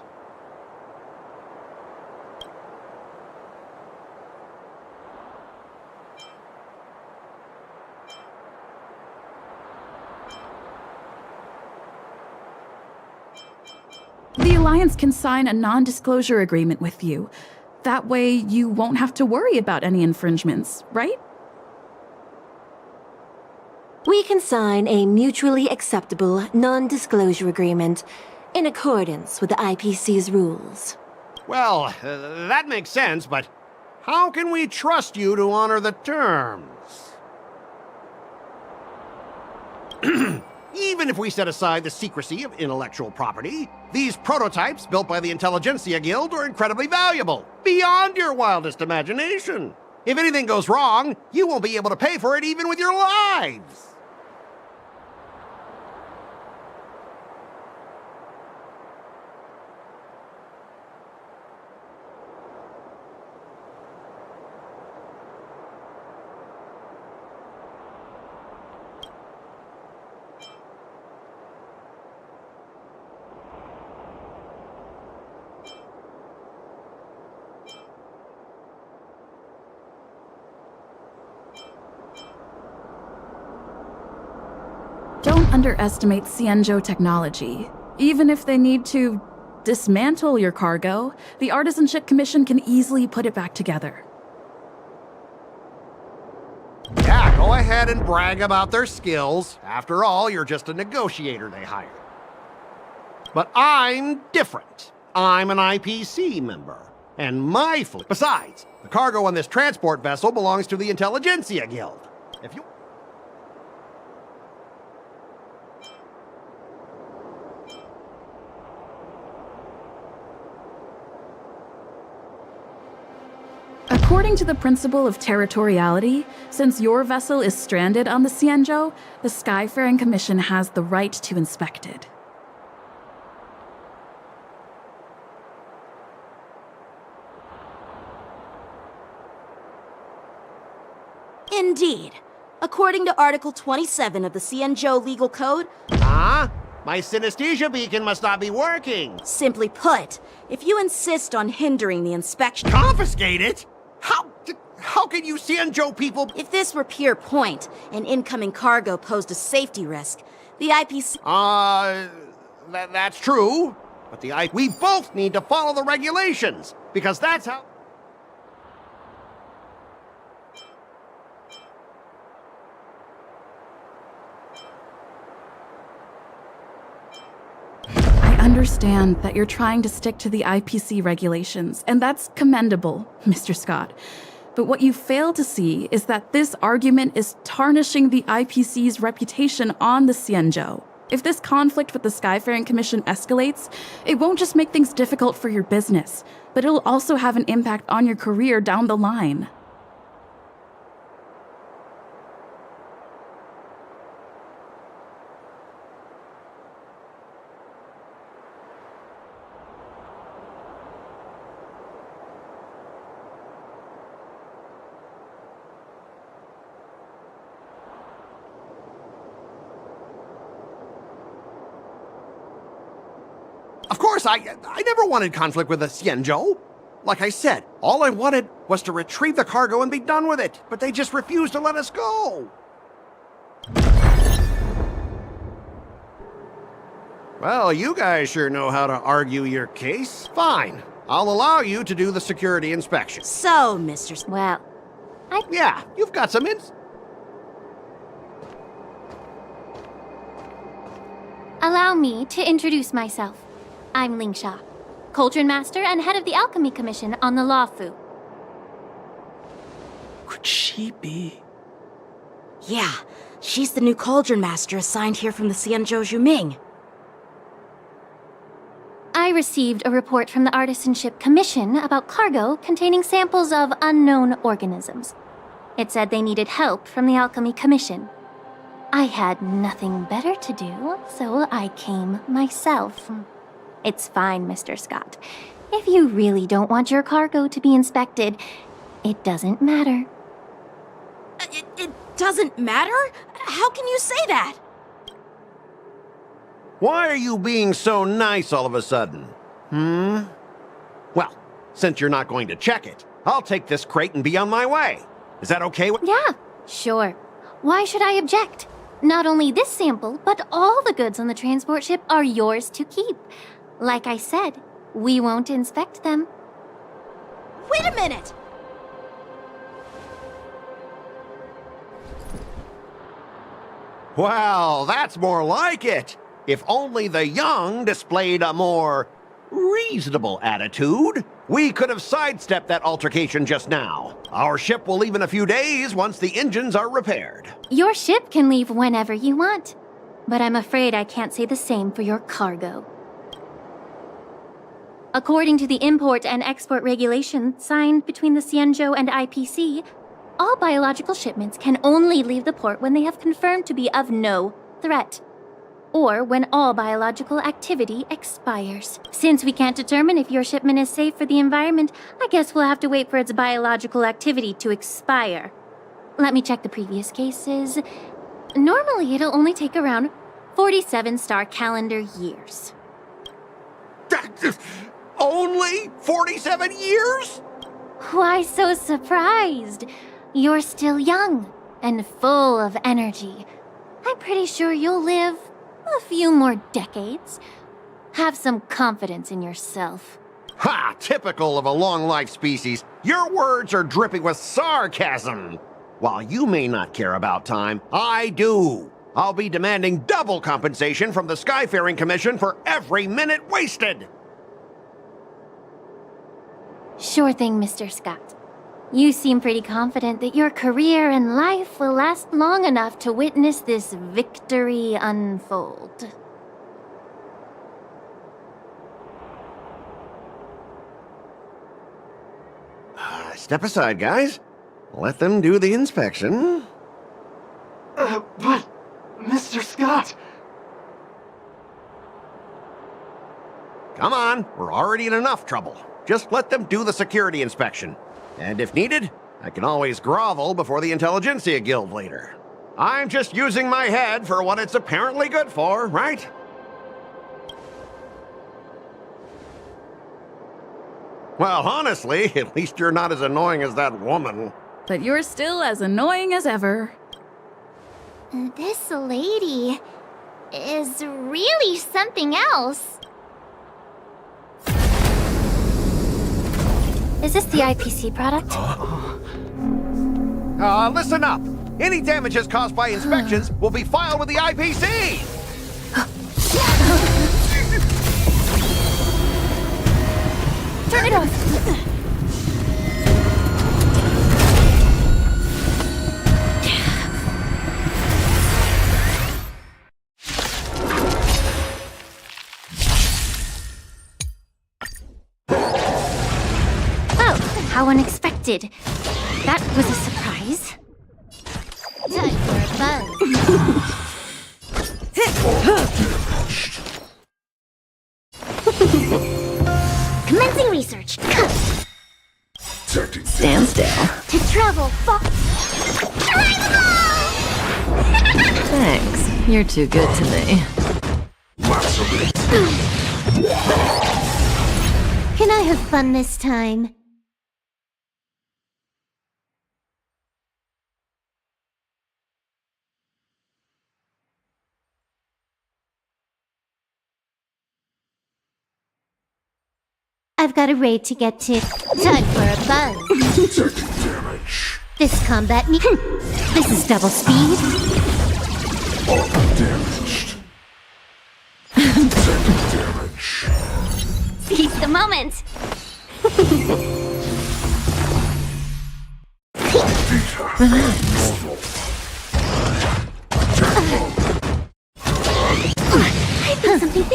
The Alliance can sign a non-disclosure agreement with you. That way, you won't have to worry about any infringements, right? We can sign a mutually acceptable non-disclosure agreement in accordance with the IPC's rules. Well, that makes sense, but how can we trust you to honor the terms? Even if we set aside the secrecy of intellectual property, these prototypes built by the Intelligentsia Guild are incredibly valuable, beyond your wildest imagination. If anything goes wrong, you won't be able to pay for it even with your lives. underestimate Cienjo technology. Even if they need to dismantle your cargo, the Artisanship Commission can easily put it back together. Yeah, go ahead and brag about their skills. After all, you're just a negotiator they hired. But I'm different. I'm an IPC member. And my fleet. Besides, the cargo on this transport vessel belongs to the Intelligentsia Guild. If you... According to the principle of territoriality, since your vessel is stranded on the Cienjo, the Skyfaring Commission has the right to inspect it. Indeed. According to Article 27 of the Cienjo Legal Code... My synesthesia beacon must not be working. Simply put, if you insist on hindering the inspection... Confiscate it? How can you Cienjo people... If this were pure point, and incoming cargo posed a safety risk, the IPC... That's true. But we both need to follow the regulations, because that's how... I understand that you're trying to stick to the IPC regulations, and that's commendable, Mr. Scott. But what you fail to see is that this argument is tarnishing the IPC's reputation on the Cienjo. If this conflict with the Skyfaring Commission escalates, it won't just make things difficult for your business, but it'll also have an impact on your career down the line. Of course, I never wanted conflict with the Cienjo. Like I said, all I wanted was to retrieve the cargo and be done with it, but they just refused to let us go. Well, you guys sure know how to argue your case. Fine. I'll allow you to do the security inspection. So, Mr. Well, Yeah, you've got some Allow me to introduce myself. I'm Lingsha, Cauldron Master and head of the Alchemy Commission on the Lawfu. Could she be? Yeah, she's the new Cauldron Master assigned here from the Cienjo Juming. I received a report from the Artisanship Commission about cargo containing samples of unknown organisms. It said they needed help from the Alchemy Commission. I had nothing better to do, so I came myself. It's fine, Mr. Scott. If you really don't want your cargo to be inspected, it doesn't matter. It doesn't matter? How can you say that? Why are you being so nice all of a sudden? Well, since you're not going to check it, I'll take this crate and be on my way. Is that okay with... Yeah, sure. Why should I object? Not only this sample, but all the goods on the transport ship are yours to keep. Like I said, we won't inspect them. Wait a minute! Well, that's more like it. If only the young displayed a more reasonable attitude, we could have sidestepped that altercation just now. Our ship will leave in a few days once the engines are repaired. Your ship can leave whenever you want, but I'm afraid I can't say the same for your cargo. According to the import and export regulations signed between the Cienjo and IPC, all biological shipments can only leave the port when they have confirmed to be of no threat, or when all biological activity expires. Since we can't determine if your shipment is safe for the environment, I guess we'll have to wait for its biological activity to expire. Let me check the previous cases. Normally, it'll only take around 47 star calendar years. Only 47 years? Why so surprised? You're still young and full of energy. I'm pretty sure you'll live a few more decades. Have some confidence in yourself. Ha! Typical of a long-life species. Your words are dripping with sarcasm. While you may not care about time, I do. I'll be demanding double compensation from the Skyfaring Commission for every minute wasted. Sure thing, Mr. Scott. You seem pretty confident that your career and life will last long enough to witness this victory unfold. Step aside, guys. Let them do the inspection. But, Mr. Scott... Come on, we're already in enough trouble. Just let them do the security inspection. And if needed, I can always grovel before the Intelligentsia Guild later. I'm just using my head for what it's apparently good for, right? Well, honestly, at least you're not as annoying as that woman. But you're still as annoying as ever. This lady is really something else. Is this the IPC product? Listen up. Any damages caused by inspections will be filed with the IPC! Turn it off! How unexpected. That was a surprise. Time for a buzz. Commencing research. Stand still. To travel far. Thanks. You're too good to me. Can I have fun this time? I've got a raid to get to. Time for a buzz. Damage. This combat This is double speed. Damaged. Damage. Seize the moment.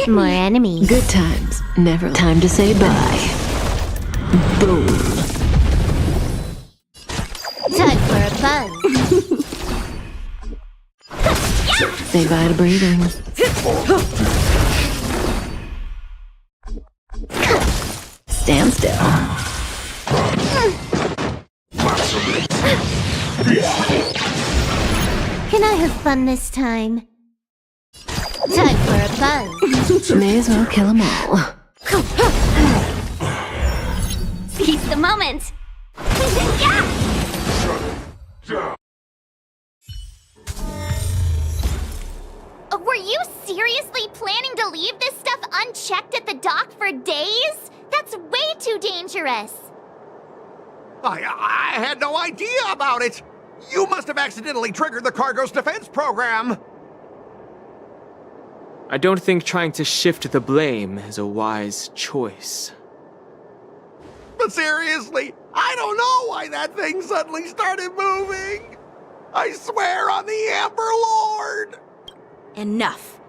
More enemies. Good times. Never time to say bye. Boom. Time for a buzz. Say bye to breathing. Stand still. Can I have fun this time? Time for a buzz. May as well kill them all. Seize the moment. Were you seriously planning to leave this stuff unchecked at the dock for days? That's way too dangerous. I had no idea about it. You must have accidentally triggered the cargo's defense program. I don't think trying to shift the blame is a wise choice. But seriously, I don't know why that thing suddenly started moving. I swear on the Amber Lord. Enough.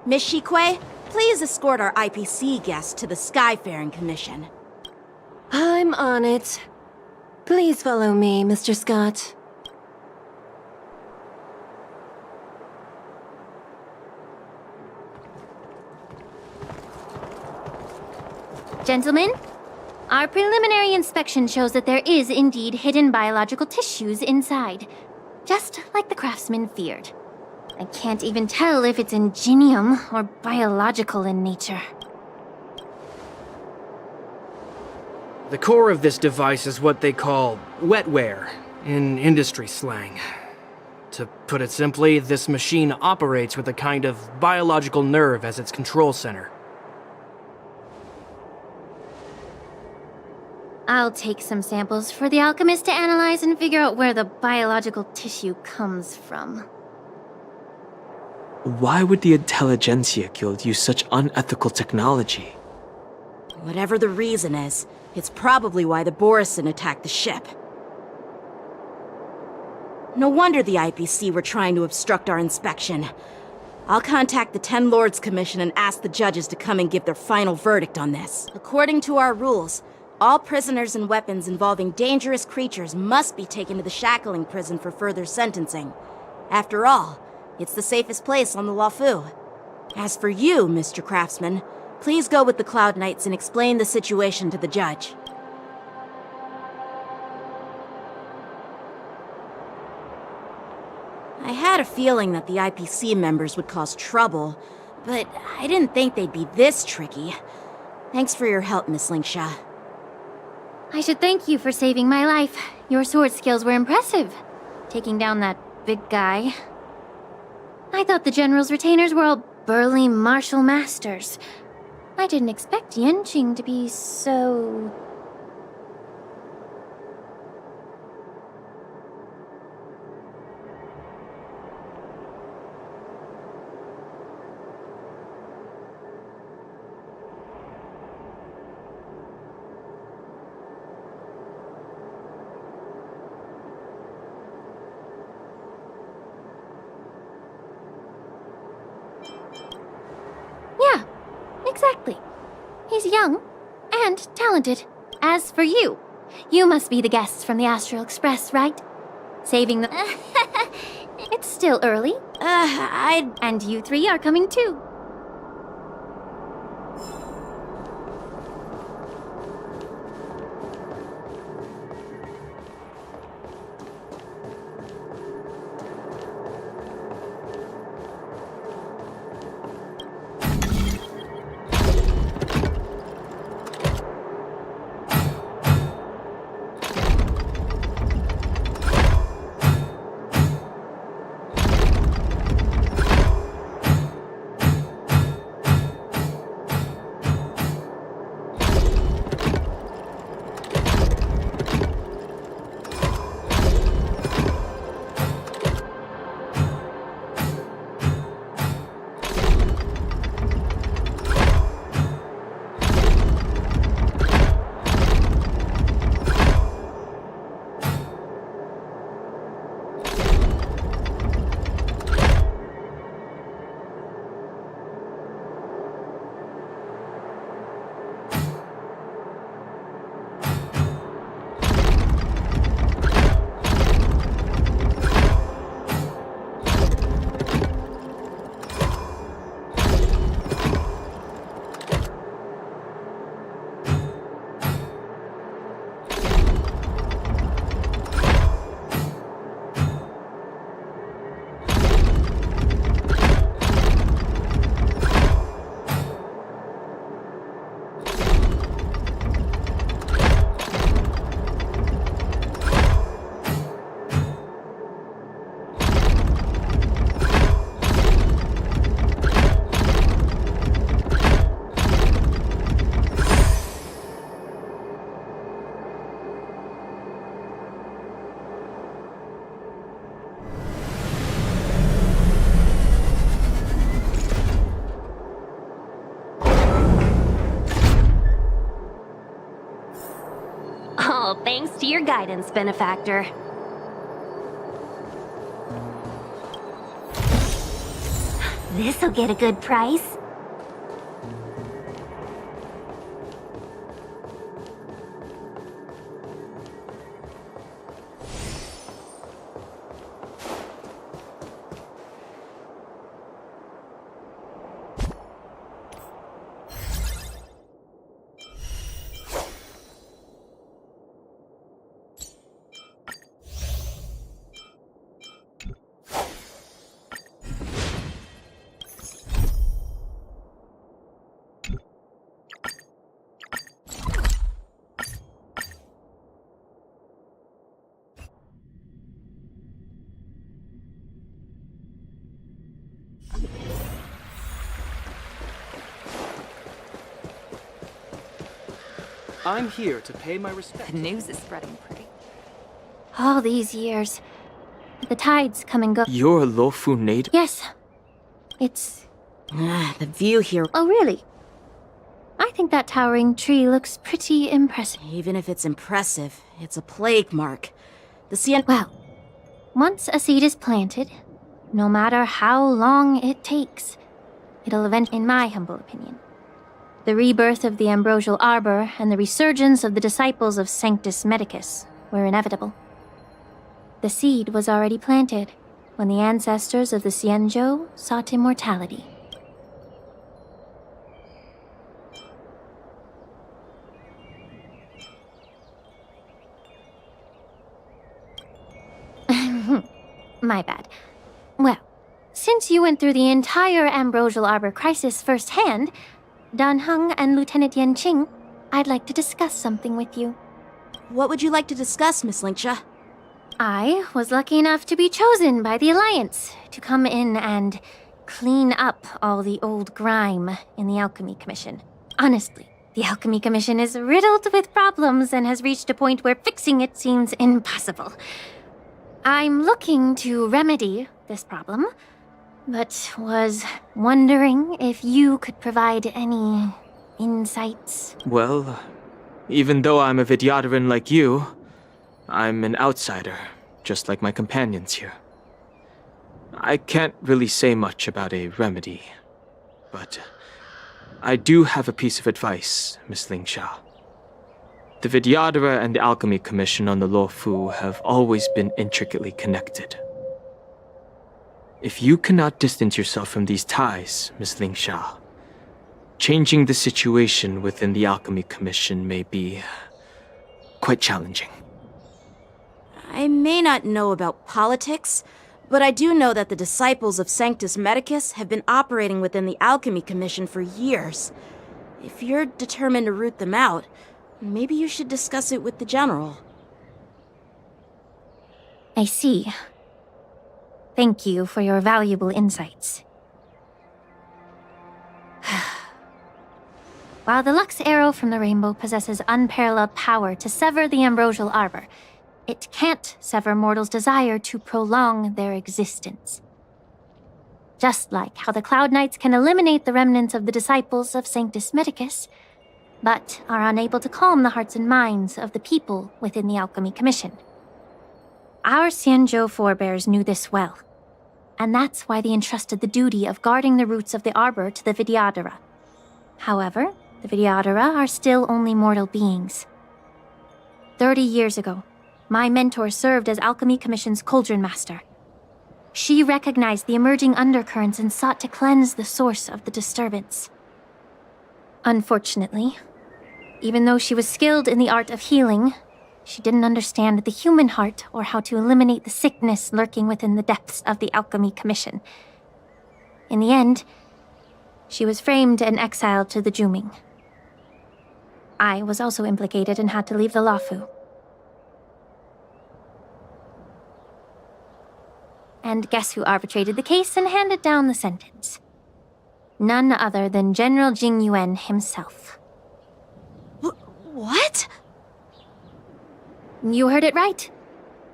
Miss Shikwe, please escort our IPC guest to the Skyfaring Commission. I'm on it. Please follow me, Mr. Scott. Gentlemen, our preliminary inspection shows that there is indeed hidden biological tissues inside, just like the craftsman feared. I can't even tell if it's ingenium or biological in nature. The core of this device is what they call wetware in industry slang. To put it simply, this machine operates with a kind of biological nerve as its control center. I'll take some samples for the alchemist to analyze and figure out where the biological tissue comes from. Why would the Intelligentsia Guild use such unethical technology? Whatever the reason is, it's probably why the Borisin attacked the ship. No wonder the IPC were trying to obstruct our inspection. I'll contact the Ten Lords Commission and ask the judges to come and give their final verdict on this. According to our rules, all prisoners and weapons involving dangerous creatures must be taken to the shackling prison for further sentencing. After all, it's the safest place on the Luofu. As for you, Mr. Craftsman, please go with the Cloud Knights and explain the situation to the judge. I had a feeling that the IPC members would cause trouble, but I didn't think they'd be this tricky. Thanks for your help, Miss Lingsha. I should thank you for saving my life. Your sword skills were impressive, taking down that big guy. I thought the General's retainers were all burly martial masters. I didn't expect Genshin to be so... Yeah, exactly. He's young and talented. As for you, you must be the guests from the Astral Express, right? Saving the... It's still early. And you three are coming too. All thanks to your guidance, benefactor. This'll get a good price. I'm here to pay my respects. The news is spreading pretty. All these years. The tides come and go. You're a Luofu native? Yes. It's... the view here... Oh, really? I think that towering tree looks pretty impressive. Even if it's impressive, it's a plague mark. The Cien... Well, once a seed is planted, no matter how long it takes, it'll eventually, in my humble opinion. The rebirth of the Ambrosial Arbor and the resurgence of the disciples of Sanctus Medicus were inevitable. The seed was already planted when the ancestors of the Xianzhou sought immortality. My bad. Well, since you went through the entire Ambrosial Arbor crisis firsthand, Dan Heng and Lieutenant Yan Qing, I'd like to discuss something with you. What would you like to discuss, Miss Linksha? I was lucky enough to be chosen by the Alliance to come in and clean up all the old grime in the Alchemy Commission. Honestly, the Alchemy Commission is riddled with problems and has reached a point where fixing it seems impossible. I'm looking to remedy this problem, but was wondering if you could provide any insights. Well, even though I'm a Vidyadharan like you, I'm an outsider, just like my companions here. I can't really say much about a remedy, but I do have a piece of advice, Miss Lingsha. The Vidyadhara and the Alchemy Commission on the Luofu have always been intricately connected. If you cannot distance yourself from these ties, Miss Lingsha, changing the situation within the Alchemy Commission may be quite challenging. I may not know about politics, but I do know that the disciples of Sanctus Medicus have been operating within the Alchemy Commission for years. If you're determined to root them out, maybe you should discuss it with the General. I see. Thank you for your valuable insights. While the Lux Arrow from the Rainbow possesses unparalleled power to sever the Ambrosial Arbor, it can't sever mortals' desire to prolong their existence. Just like how the Cloud Knights can eliminate the remnants of the disciples of Sanctus Medicus, but are unable to calm the hearts and minds of the people within the Alchemy Commission. Our Xianzhou forebears knew this well, and that's why they entrusted the duty of guarding the roots of the Arbor to the Vidyadhara. However, the Vidyadhara are still only mortal beings. 30 years ago, my mentor served as Alchemy Commission's Cauldron Master. She recognized the emerging undercurrents and sought to cleanse the source of the disturbance. Unfortunately, even though she was skilled in the art of healing, she didn't understand the human heart or how to eliminate the sickness lurking within the depths of the Alchemy Commission. In the end, she was framed and exiled to the Juming. I was also implicated and had to leave the Luofu. And guess who arbitrated the case and handed down the sentence? None other than General Jing Yuan himself. What? You heard it right.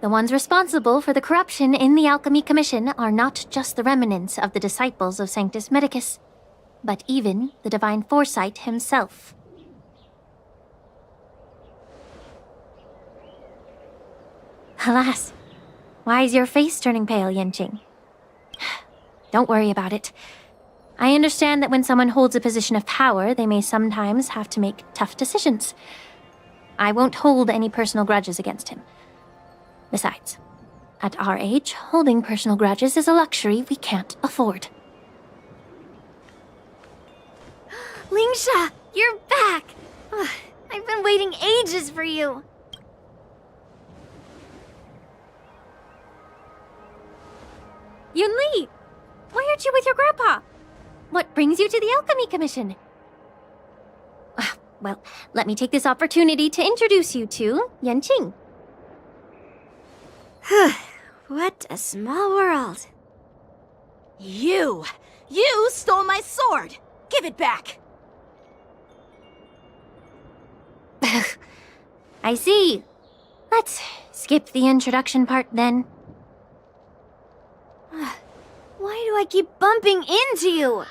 The ones responsible for the corruption in the Alchemy Commission are not just the remnants of the disciples of Sanctus Medicus, but even the Divine Foresight himself. Alas, why is your face turning pale, Yanqing? Don't worry about it. I understand that when someone holds a position of power, they may sometimes have to make tough decisions. I won't hold any personal grudges against him. Besides, at our age, holding personal grudges is a luxury we can't afford. Lingsha, you're back! I've been waiting ages for you. Yunli, why aren't you with your grandpa? What brings you to the Alchemy Commission? Well, let me take this opportunity to introduce you to Yanqing. What a small world. You stole my sword! Give it back! I see. Let's skip the introduction part then. Why do I keep bumping into you?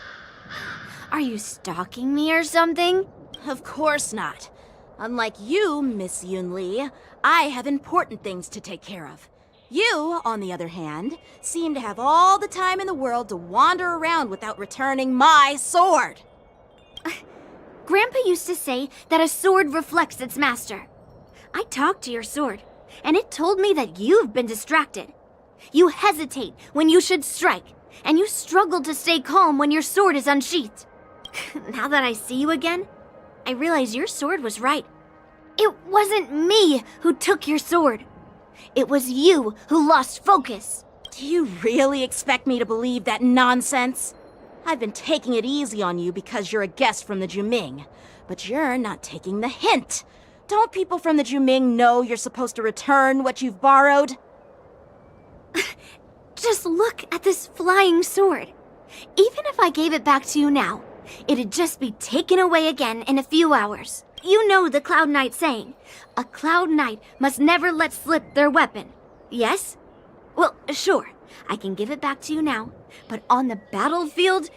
Are you stalking me or something? Of course not. Unlike you, Miss Yunli, I have important things to take care of. You, on the other hand, seem to have all the time in the world to wander around without returning my sword. Grandpa used to say that a sword reflects its master. I talked to your sword, and it told me that you've been distracted. You hesitate when you should strike, and you struggle to stay calm when your sword is unsheathed. Now that I see you again, I realize your sword was right. It wasn't me who took your sword. It was you who lost focus. Do you really expect me to believe that nonsense? I've been taking it easy on you because you're a guest from the Juming, but you're not taking the hint. Don't people from the Juming know you're supposed to return what you've borrowed? Just look at this flying sword. Even if I gave it back to you now, it'd just be taken away again in a few hours. You know the Cloud Knight saying, a Cloud Knight must never let slip their weapon. Yes? Well, sure, I can give it back to you now, but on the battlefield,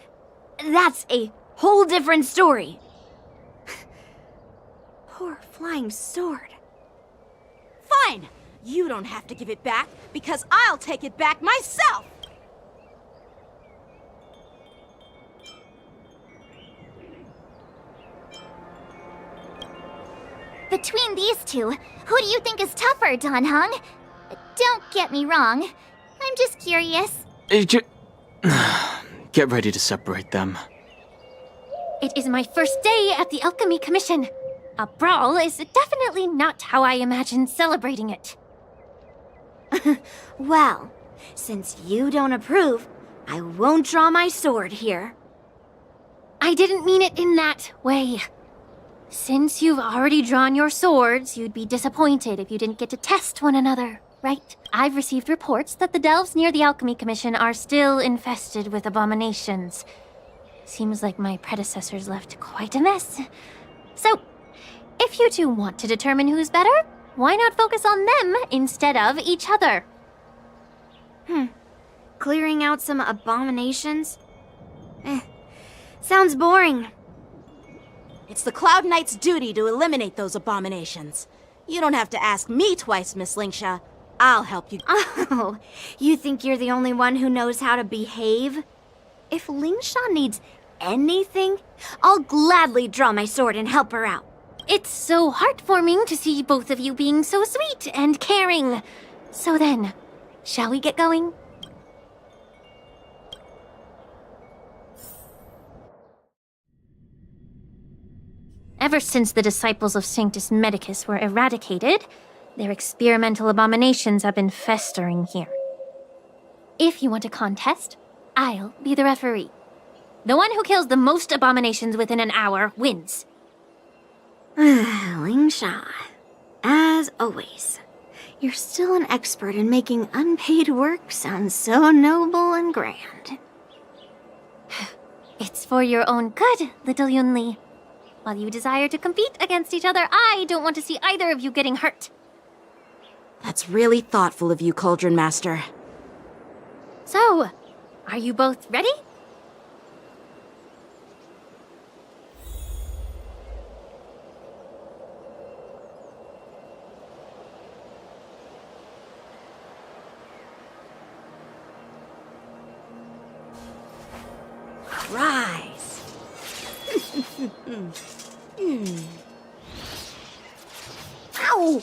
that's a whole different story. Poor flying sword. Fine! You don't have to give it back, because I'll take it back myself! Between these two, who do you think is tougher, Dan Heng? Don't get me wrong. I'm just curious. Get ready to separate them. It is my first day at the Alchemy Commission. A brawl is definitely not how I imagined celebrating it. Well, since you don't approve, I won't draw my sword here. I didn't mean it in that way. Since you've already drawn your swords, you'd be disappointed if you didn't get to test one another, right? I've received reports that the delves near the Alchemy Commission are still infested with abominations. Seems like my predecessors left quite a mess. So, if you two want to determine who's better, why not focus on them instead of each other? Clearing out some abominations? Sounds boring. It's the Cloud Knight's duty to eliminate those abominations. You don't have to ask me twice, Miss Lingsha. I'll help you. Oh, you think you're the only one who knows how to behave? If Lingsha needs anything, I'll gladly draw my sword and help her out. It's so heartwarming to see both of you being so sweet and caring. So then, shall we get going? Ever since the disciples of Sanctus Medicus were eradicated, their experimental abominations have been festering here. If you want a contest, I'll be the referee. The one who kills the most abominations within an hour wins. Lingsha, as always, you're still an expert in making unpaid work sound so noble and grand. It's for your own good, little Yunli. While you desire to compete against each other, I don't want to see either of you getting hurt. That's really thoughtful of you, Cauldron Master. So, are you both ready? Rise. Ow!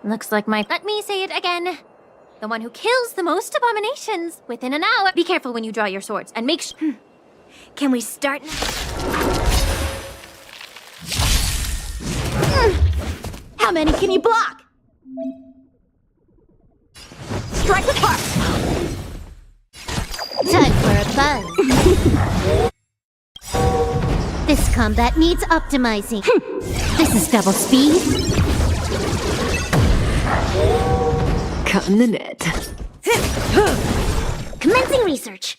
Looks like my... Let me say it again. The one who kills the most abominations within an hour. Be careful when you draw your swords and make sure... Can we start now? How many can you block? Strike the park! Time for a buzz. This combat needs optimizing. This is double speed. Cut in the net. Commencing research.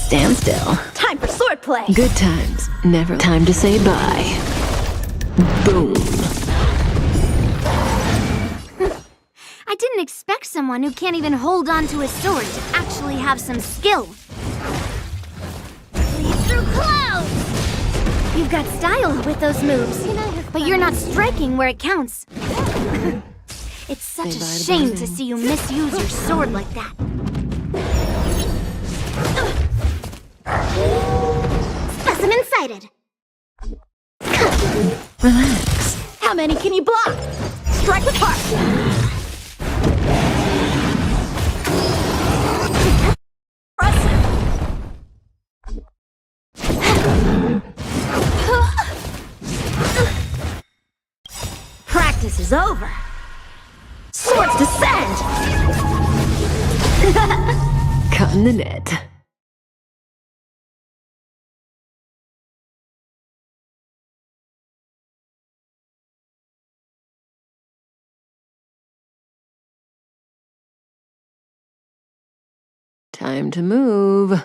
Stand still. Time for swordplay. Good times, never time to say bye. Boom. I didn't expect someone who can't even hold on to a sword to actually have some skill. Bleed through clouds! You've got style with those moves, but you're not striking where it counts. It's such a shame to see you misuse your sword like that. Specimen sighted. Relax. How many can you block? Strike with heart. Practice is over. Swords descend! Cutting the net. Time to move.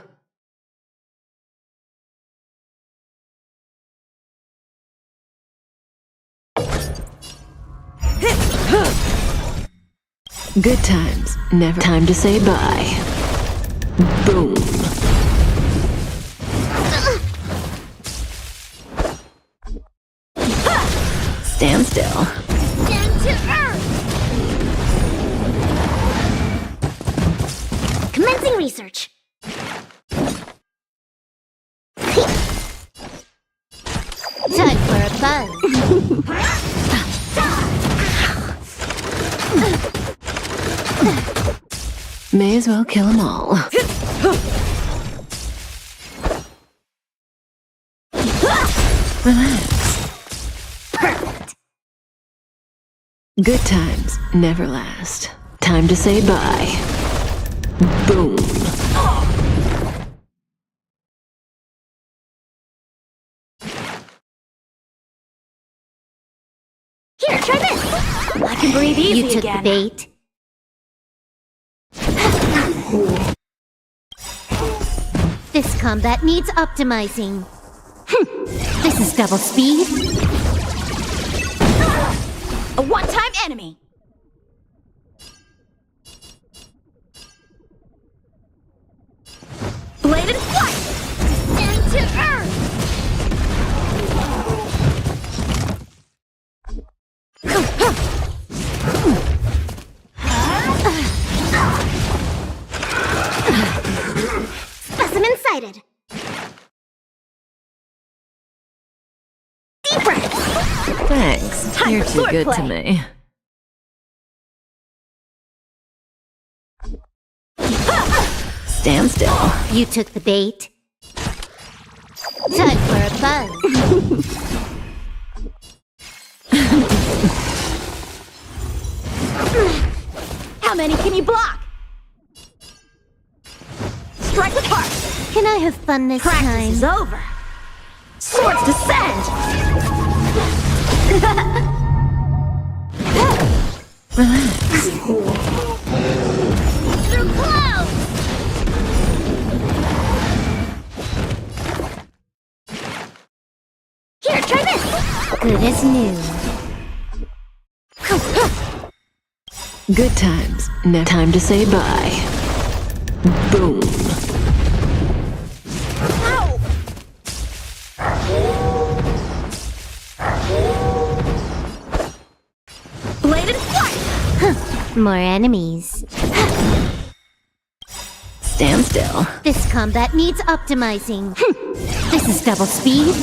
Good times, never time to say bye. Boom. Stand still. Stand to earth! Commencing research. Time for a buzz. May as well kill them all. Relax. Perfect. Good times never last. Time to say bye. Boom. Here, try this. I can breathe easy You took again. the bait. This combat needs optimizing. This is double speed. A one-time enemy. Bladed flight. Stand to earth! Specimen sighted. Deep breath. Thanks. Time You're for too good to swordplay. me. Stand still. You took the bait. Time for a buzz. How many can you block? Strike with heart. Can I have fun this Practice time? is over. Swords descend. Relax. Through clouds! Here, try this! Good as new. Good times, no time to say bye. Boom. Ow! Bladed flight. More enemies. Stand still. This combat needs optimizing. This is double speed.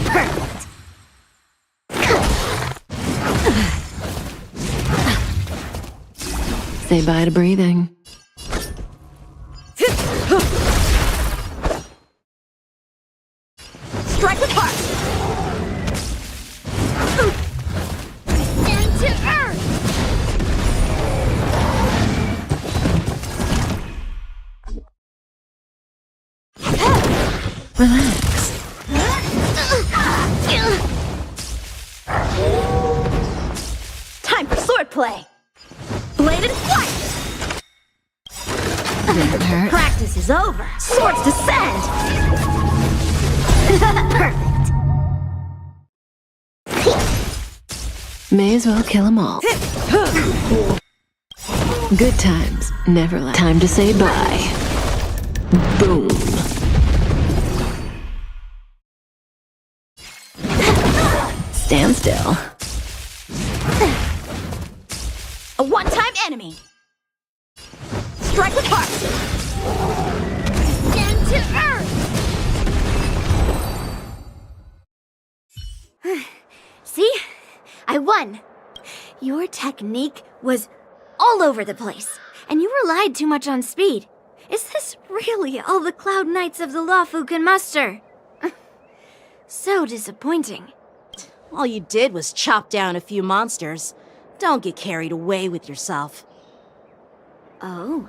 Perfect. Say bye to breathing. Strike with heart. Stand to earth! Relax. Time for swordplay. Bladed flight. Didn't hurt. Practice practice is over. Swords descend! Perfect. May as well kill 'em all. Good times, never last. Time to say bye. Boom. Stand still. A one-time enemy. Strike with heart. Stand to earth. See? I won. Your technique was all over the place, and you relied too much on speed. Is this really all the Cloud Knights of the Lawfu can muster? So disappointing. All you did was chop down a few monsters. Don't get carried away with yourself. Oh,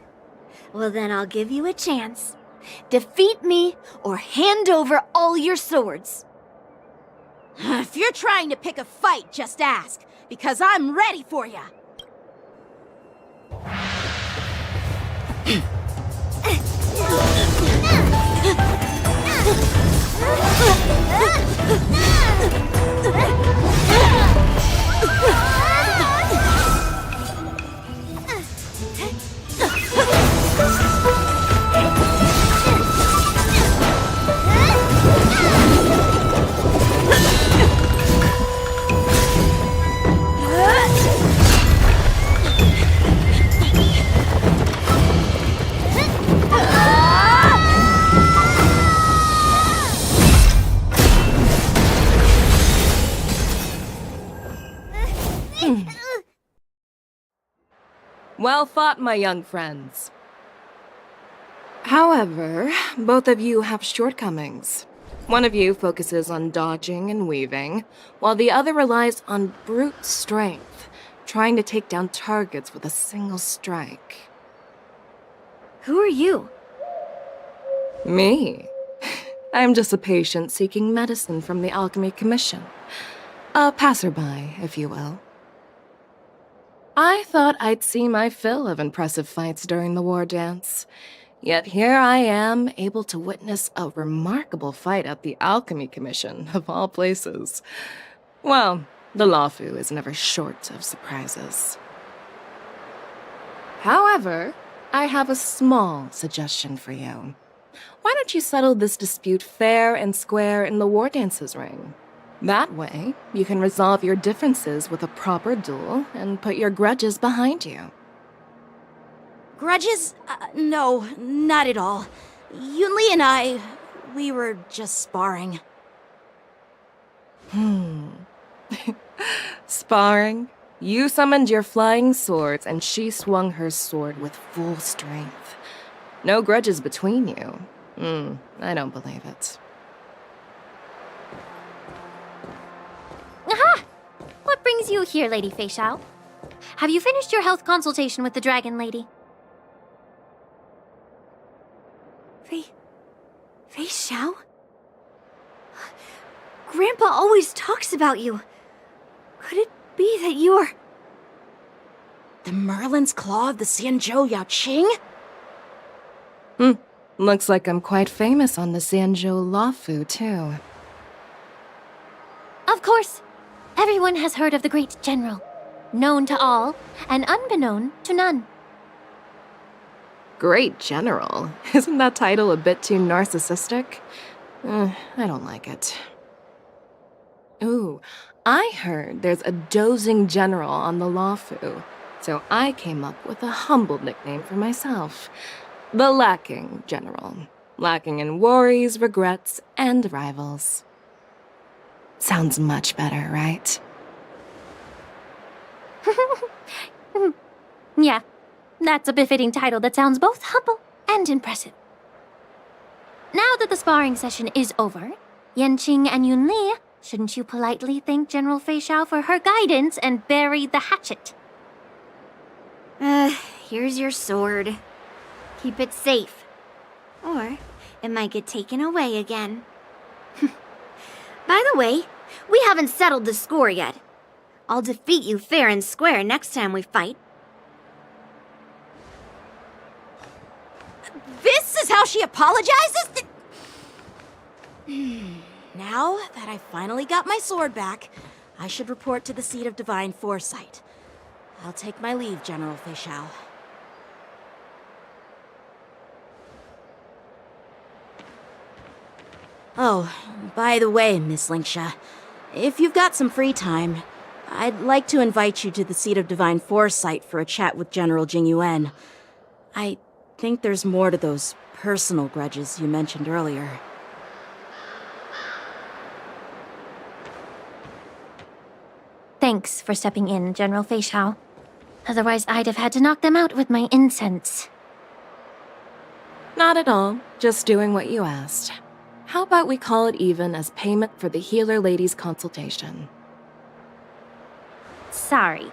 well then I'll give you a chance. Defeat me or hand over all your swords. If you're trying to pick a fight, just ask, because I'm ready for ya. Well fought, my young friends. However, both of you have shortcomings. One of you focuses on dodging and weaving, while the other relies on brute strength, trying to take down targets with a single strike. Who are you? Me? I'm just a patient seeking medicine from the Alchemy Commission. A passerby, if you will. I thought I'd see my fill of impressive fights during the war dance. Yet here I am, able to witness a remarkable fight at the Alchemy Commission, of all places. Well, the Lawfu is never short of surprises. However, I have a small suggestion for you. Why don't you settle this dispute fair and square in the war dance's ring? That way, you can resolve your differences with a proper duel and put your grudges behind you. Grudges? No, not at all. Yunli and I, we were just sparring. Sparring? You summoned your flying swords and she swung her sword with full strength. No grudges between you. I don't believe it. Aha! What brings you here, Lady Fei Xiao? Have you finished your health consultation with the Dragon Lady? Fei Xiao? Grandpa always talks about you. Could it be that you're... The Merlin's Claw of the Xianzhou Yaoqing? Looks like I'm quite famous on the Xianzhou Lawfu, too. Of course. Everyone has heard of the great general. Known to all, and unbeknown to none. Great General? Isn't that title a bit too narcissistic? I don't like it. Ooh, I heard there's a dozing general on the Lawfu, so I came up with a humble nickname for myself. The Lacking General. Lacking in worries, regrets, and rivals. Sounds much better, right? Yeah, that's a befitting title that sounds both humble and impressive. Now that the sparring session is over, Yanqing and Yunli, shouldn't you politely thank General Fei Xiao for her guidance and bury the hatchet? Here's your sword. Keep it safe. Or it might get taken away again. By the way, we haven't settled the score yet. I'll defeat you fair and square next time we fight. This is how she apologizes? Now that I finally got my sword back, I should report to the seat of divine foresight. I'll take my leave, General Feixiao. Oh, by the way, Miss Linksha, if you've got some free time, I'd like to invite you to the seat of divine foresight for a chat with General Jingyuan. I think there's more to those personal grudges you mentioned earlier. Thanks for stepping in, General Feixiao. Otherwise, I'd have had to knock them out with my incense. Not at all. Just doing what you asked. How about we call it even as payment for the healer lady's consultation? Sorry,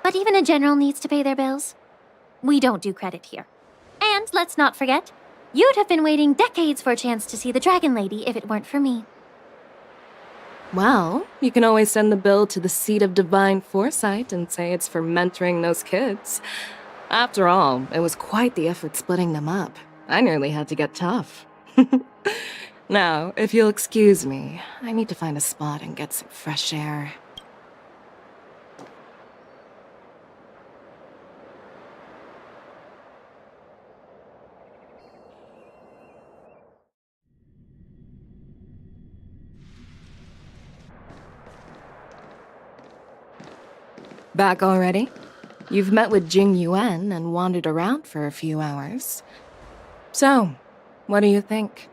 but even a general needs to pay their bills. We don't do credit here. And let's not forget, you'd have been waiting decades for a chance to see the Dragon Lady if it weren't for me. Well, you can always send the bill to the seat of divine foresight and say it's for mentoring those kids. After all, it was quite the effort splitting them up. I nearly had to get tough. Now, if you'll excuse me, I need to find a spot and get some fresh air. Back already? You've met with Jingyuan and wandered around for a few hours. So, what do you think?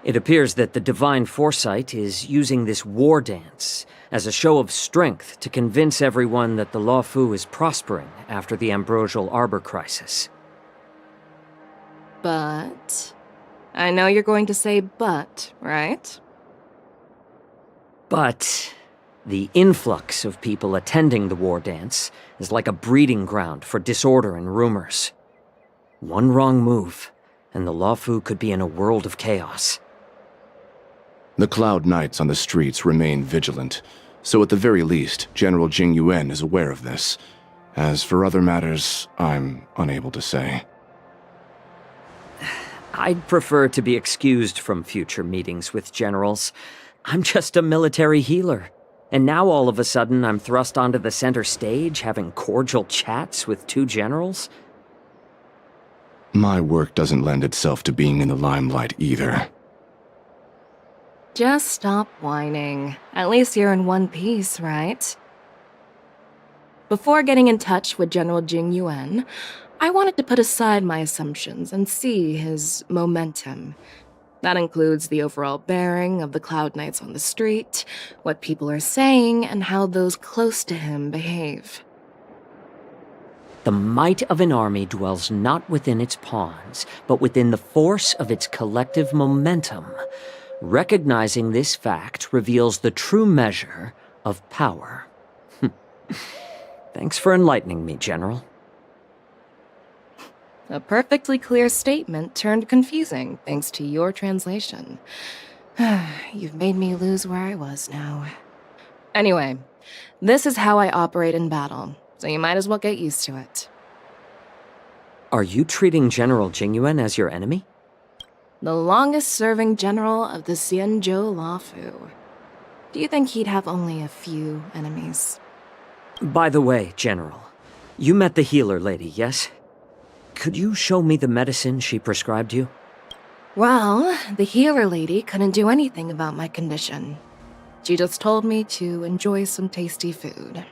It appears that the Divine Foresight is using this war dance as a show of strength to convince everyone that the Luofu is prospering after the Ambrosial Arbor crisis. But... I know you're going to say but, right? But the influx of people attending the war dance is like a breeding ground for disorder and rumors. One wrong move, and the Luofu could be in a world of chaos. The Cloud Knights on the streets remain vigilant, so at the very least, General Jingyuan is aware of this. As for other matters, I'm unable to say. I'd prefer to be excused from future meetings with generals. I'm just a military healer. And now all of a sudden I'm thrust onto the center stage having cordial chats with two generals? My work doesn't lend itself to being in the limelight either. Just stop whining. At least you're in one piece, right? Before getting in touch with General Jingyuan, I wanted to put aside my assumptions and see his momentum. That includes the overall bearing of the Cloud Knights on the street, what people are saying, and how those close to him behave. The might of an army dwells not within its pawns, but within the force of its collective momentum. Recognizing this fact reveals the true measure of power. Thanks for enlightening me, General. A perfectly clear statement turned confusing thanks to your translation. You've made me lose where I was now. Anyway, this is how I operate in battle, so you might as well get used to it. Are you treating General Jingyuan as your enemy? The longest-serving general of the Xianzhou Luofu. Do you think he'd have only a few enemies? By the way, General, you met the healer lady, yes? Could you show me the medicine she prescribed you? Well, the healer lady couldn't do anything about my condition. She just told me to enjoy some tasty food.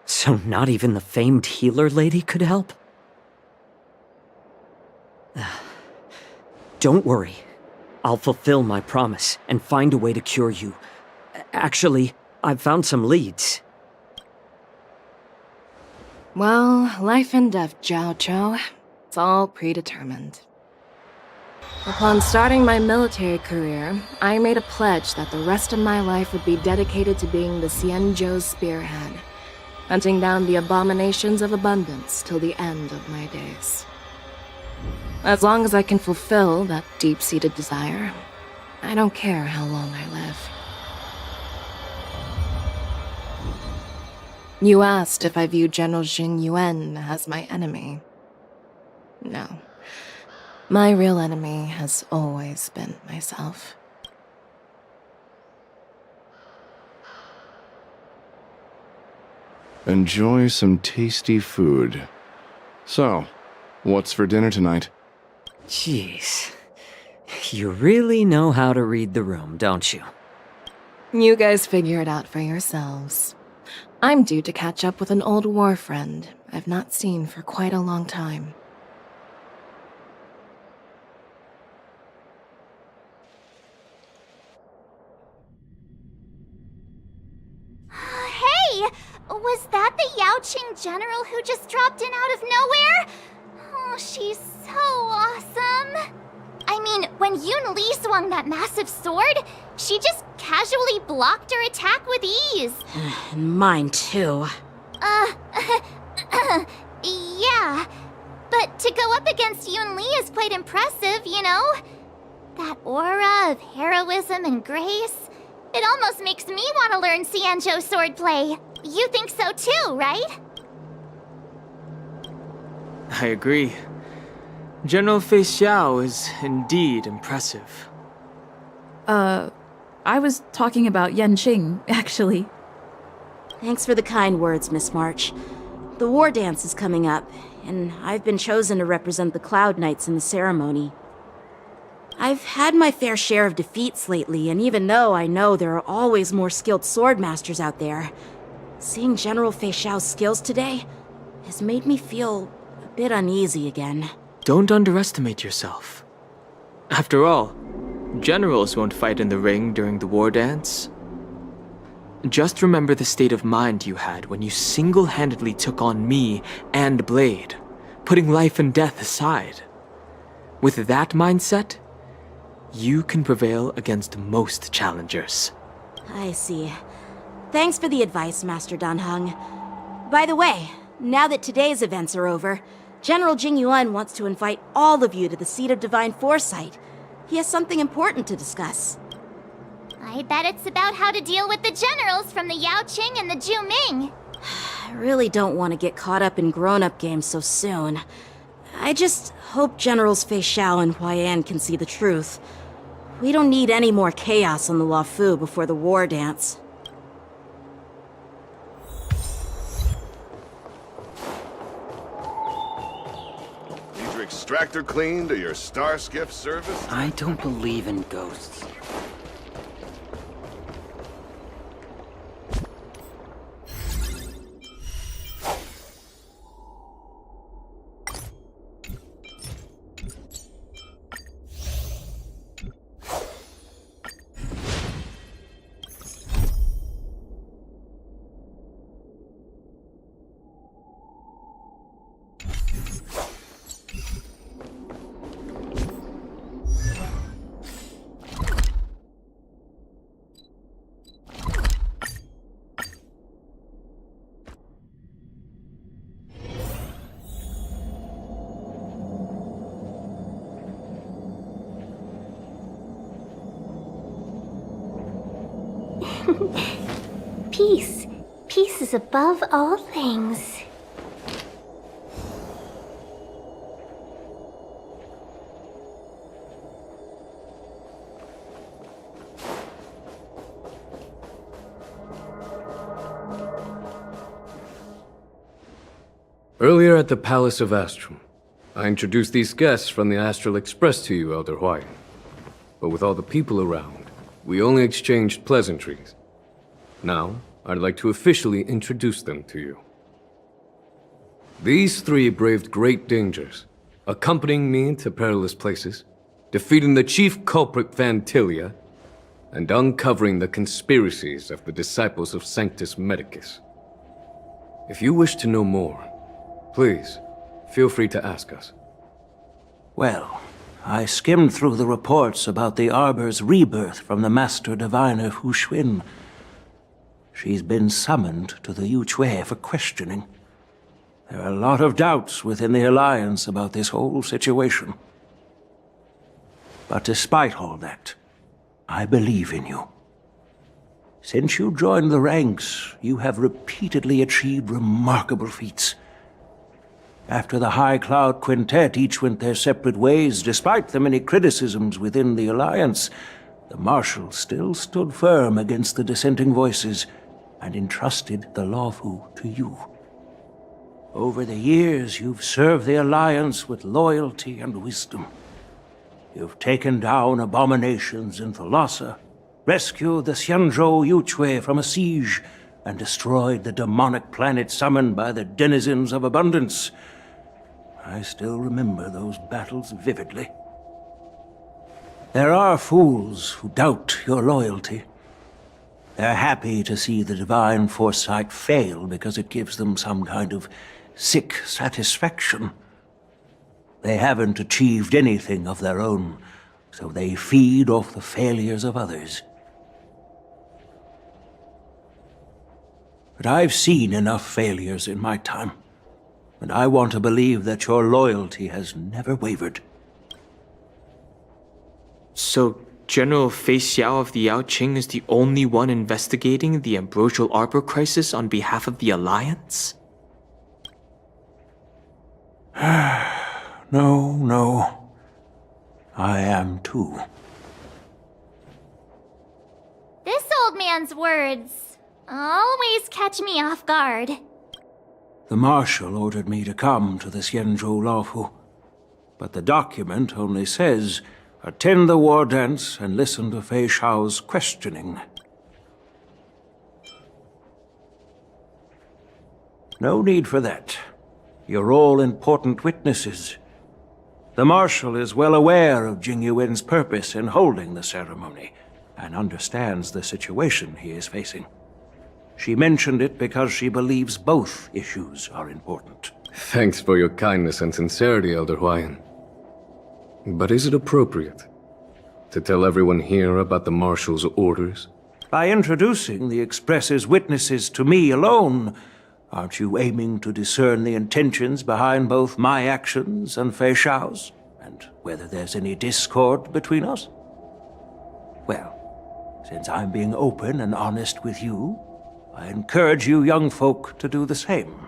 So not even the famed healer lady could help? Don't worry. I'll fulfill my promise and find a way to cure you. Actually, I've found some leads. Well, life and death, Zhao Chou. It's all predetermined. Upon starting my military career, I made a pledge that the rest of my life would be dedicated to being the Xianzhou's spearhead, hunting down the abominations of abundance till the end of my days. As long as I can fulfill that deep-seated desire, I don't care how long I live. You asked if I view General Jing Yuan as my enemy. No. My real enemy has always been myself. Enjoy some tasty food. So, what's for dinner tonight? Jeez. You really know how to read the room, don't you? You guys figure it out for yourselves. I'm due to catch up with an old war friend I've not seen for quite a long time. Hey! Was that the Yaoqing general who just dropped in out of nowhere? Oh, she's so awesome. I mean, when Yun Li swung that massive sword, she just casually blocked her attack with ease. And mine too. Yeah. But to go up against Yun Li is quite impressive, you know? That aura of heroism and grace. It almost makes me want to learn Xianzhou swordplay. You think so too, right? I agree. General Fei Xiao is indeed impressive. I was talking about Yanqing, actually. Thanks for the kind words, Miss March. The war dance is coming up, and I've been chosen to represent the Cloud Knights in the ceremony. I've had my fair share of defeats lately, and even though I know there are always more skilled swordmasters out there, seeing General Fei Xiao's skills today has made me feel a bit uneasy again. Don't underestimate yourself. After all, generals won't fight in the ring during the war dance. Just remember the state of mind you had when you single-handedly took on me and Blade, putting life and death aside. With that mindset, you can prevail against most challengers. I see. Thanks for the advice, Master Dan Heng. By the way, now that today's events are over, General Jing Yuan wants to invite all of you to the Seat of Divine Foresight. He has something important to discuss. I bet it's about how to deal with the generals from the Yaoqing and the Zhuming. I really don't want to get caught up in grown-up games so soon. I just hope Generals Fei Xiao and Huaiyan can see the truth. We don't need any more chaos on the Luofu before the war dance. Need your extractor cleaned or your star skiff serviced? I don't believe in ghosts. Peace. Peace is above all things. Earlier at the Palace of Astrum, I introduced these guests from the Astral Express to you, Elder Huaiyan. But with all the people around, we only exchanged pleasantries. Now, I'd like to officially introduce them to you. These three braved great dangers, accompanying me to perilous places, defeating the chief culprit Vantilia, and uncovering the conspiracies of the disciples of Sanctus Medicus. If you wish to know more, please, feel free to ask us. Well, I skimmed through the reports about the Arbor's rebirth from the Master Diviner Hu Xuan. She's been summoned to the Yuchui for questioning. There are a lot of doubts within the Alliance about this whole situation. But despite all that, I believe in you. Since you joined the ranks, you have repeatedly achieved remarkable feats. After the High Cloud Quintet each went their separate ways, despite the many criticisms within the Alliance, the Marshal still stood firm against the dissenting voices and entrusted the Lawfu to you. Over the years, you've served the Alliance with loyalty and wisdom. You've taken down abominations in Thalassa, rescued the Xianzhou Yuchue from a siege, and destroyed the demonic planet summoned by the denizens of abundance. I still remember those battles vividly. There are fools who doubt your loyalty. They're happy to see the divine foresight fail because it gives them some kind of sick satisfaction. They haven't achieved anything of their own, so they feed off the failures of others. But I've seen enough failures in my time, and I want to believe that your loyalty has never wavered. So, General Fei Xiao of the Yaoqing is the only one investigating the Ambrosial Arbor crisis on behalf of the Alliance? No. I am too. This old man's words always catch me off guard. The Marshal ordered me to come to the Xianzhou Lawfu, but the document only says, attend the war dance and listen to Fei Xiao's questioning. No need for that. You're all important witnesses. The Marshal is well aware of Jing Yuan's purpose in holding the ceremony, and understands the situation he is facing. She mentioned it because she believes both issues are important. Thanks for your kindness and sincerity, Elder Huayan. But is it appropriate to tell everyone here about the Marshal's orders? By introducing the Express's witnesses to me alone, aren't you aiming to discern the intentions behind both my actions and Fei Xiao's, and whether there's any discord between us? Well, since I'm being open and honest with you, I encourage you young folk to do the same.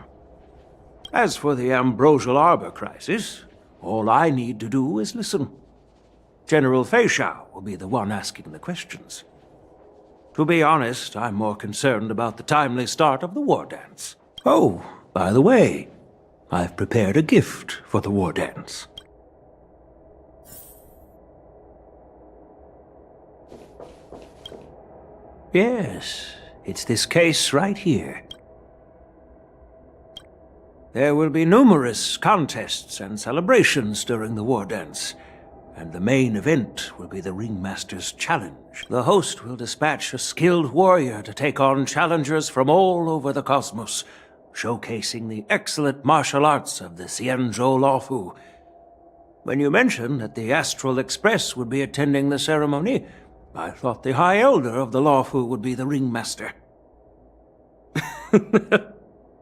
As for the Ambrosial Arbor crisis, all I need to do is listen. General Fei Xiao will be the one asking the questions. To be honest, I'm more concerned about the timely start of the war dance. Oh, by the way, I've prepared a gift for the war dance. Yes, it's this case right here. There will be numerous contests and celebrations during the war dance, and the main event will be the Ringmaster's Challenge. The host will dispatch a skilled warrior to take on challengers from all over the cosmos, showcasing the excellent martial arts of the Xianzhou Lawfu. When you mentioned that the Astral Express would be attending the ceremony, I thought the High Elder of the Lawfu would be the Ringmaster.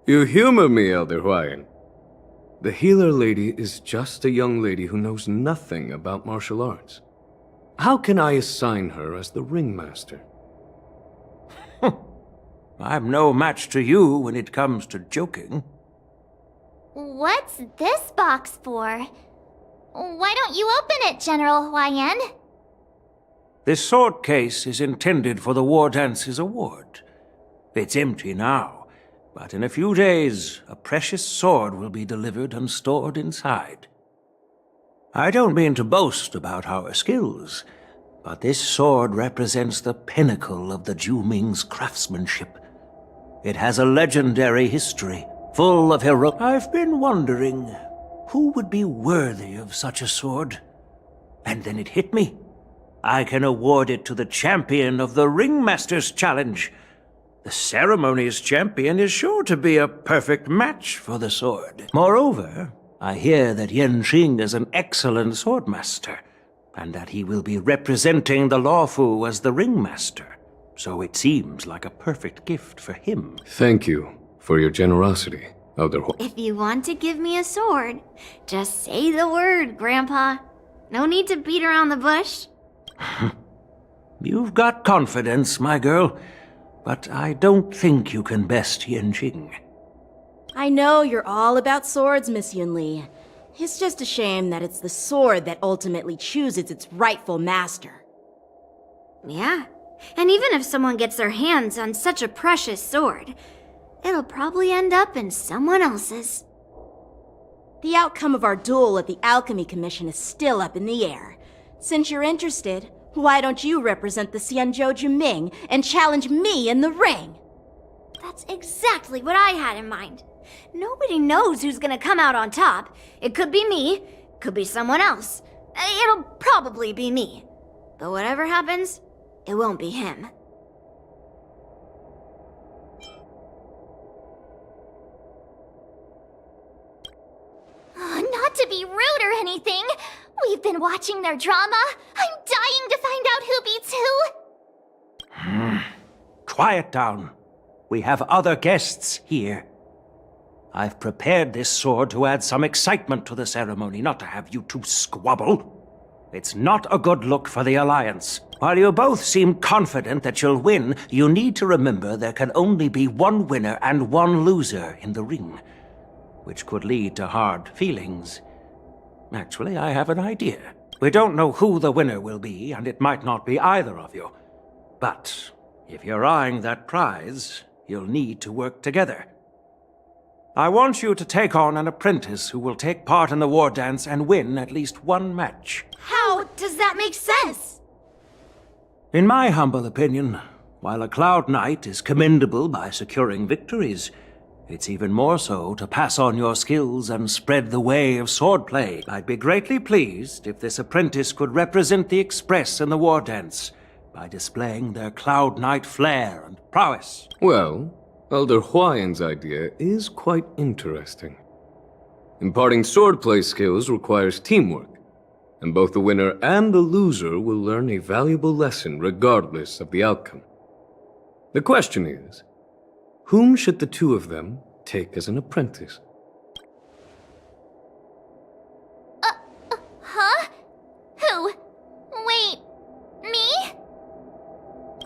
You humor me, Elder Huayan. The healer lady is just a young lady who knows nothing about martial arts. How can I assign her as the ringmaster? I'm no match to you when it comes to joking. What's this box for? Why don't you open it, General Huayan? This sword case is intended for the War Dance's award. It's empty now, but in a few days, a precious sword will be delivered and stored inside. I don't mean to boast about our skills, but this sword represents the pinnacle of the Zhu-Ming's craftsmanship. It has a legendary history, full of heroic... I've been wondering, who would be worthy of such a sword? And then it hit me. I can award it to the champion of the Ringmaster's Challenge. The ceremony's champion is sure to be a perfect match for the sword. Moreover, I hear that Yen Xing is an excellent swordmaster, and that he will be representing the Lawfu as the Ringmaster. So it seems like a perfect gift for him. Thank you for your generosity, Elder Huayan. If you want to give me a sword, just say the word, Grandpa. No need to beat around the bush. You've got confidence, my girl. but I don't think you can best Yanqing. I know you're all about swords, Miss Yunli. It's just a shame that it's the sword that ultimately chooses its rightful master. Yeah, and even if someone gets their hands on such a precious sword, it'll probably end up in someone else's. The outcome of our duel at the Alchemy Commission is still up in the air. Since you're interested, why don't you represent the Xianzhou Juming and challenge me in the ring? That's exactly what I had in mind. Nobody knows who's gonna come out on top. It could be me, could be someone else. It'll probably be me. But whatever happens, it won't be him. Not to be rude or anything, we've been watching their drama. I'm dying to find out who beats who. Quiet down. We have other guests here. I've prepared this sword to add some excitement to the ceremony, not to have you two squabble. It's not a good look for the Alliance. While you both seem confident that you'll win, you need to remember there can only be one winner and one loser in the ring, which could lead to hard feelings. Actually, I have an idea. We don't know who the winner will be, and it might not be either of you. But if you're eyeing that prize, you'll need to work together. I want you to take on an apprentice who will take part in the war dance and win at least one match. How does that make sense? In my humble opinion, while a Cloud Knight is commendable by securing victories, it's even more so to pass on your skills and spread the way of swordplay. I'd be greatly pleased if this apprentice could represent the Express in the war dance by displaying their Cloud Knight flair and prowess. Well, Elder Huayan's idea is quite interesting. Imparting swordplay skills requires teamwork, and both the winner and the loser will learn a valuable lesson regardless of the outcome. The question is, whom should the two of them take as an apprentice? Huh? Who? Wait, me?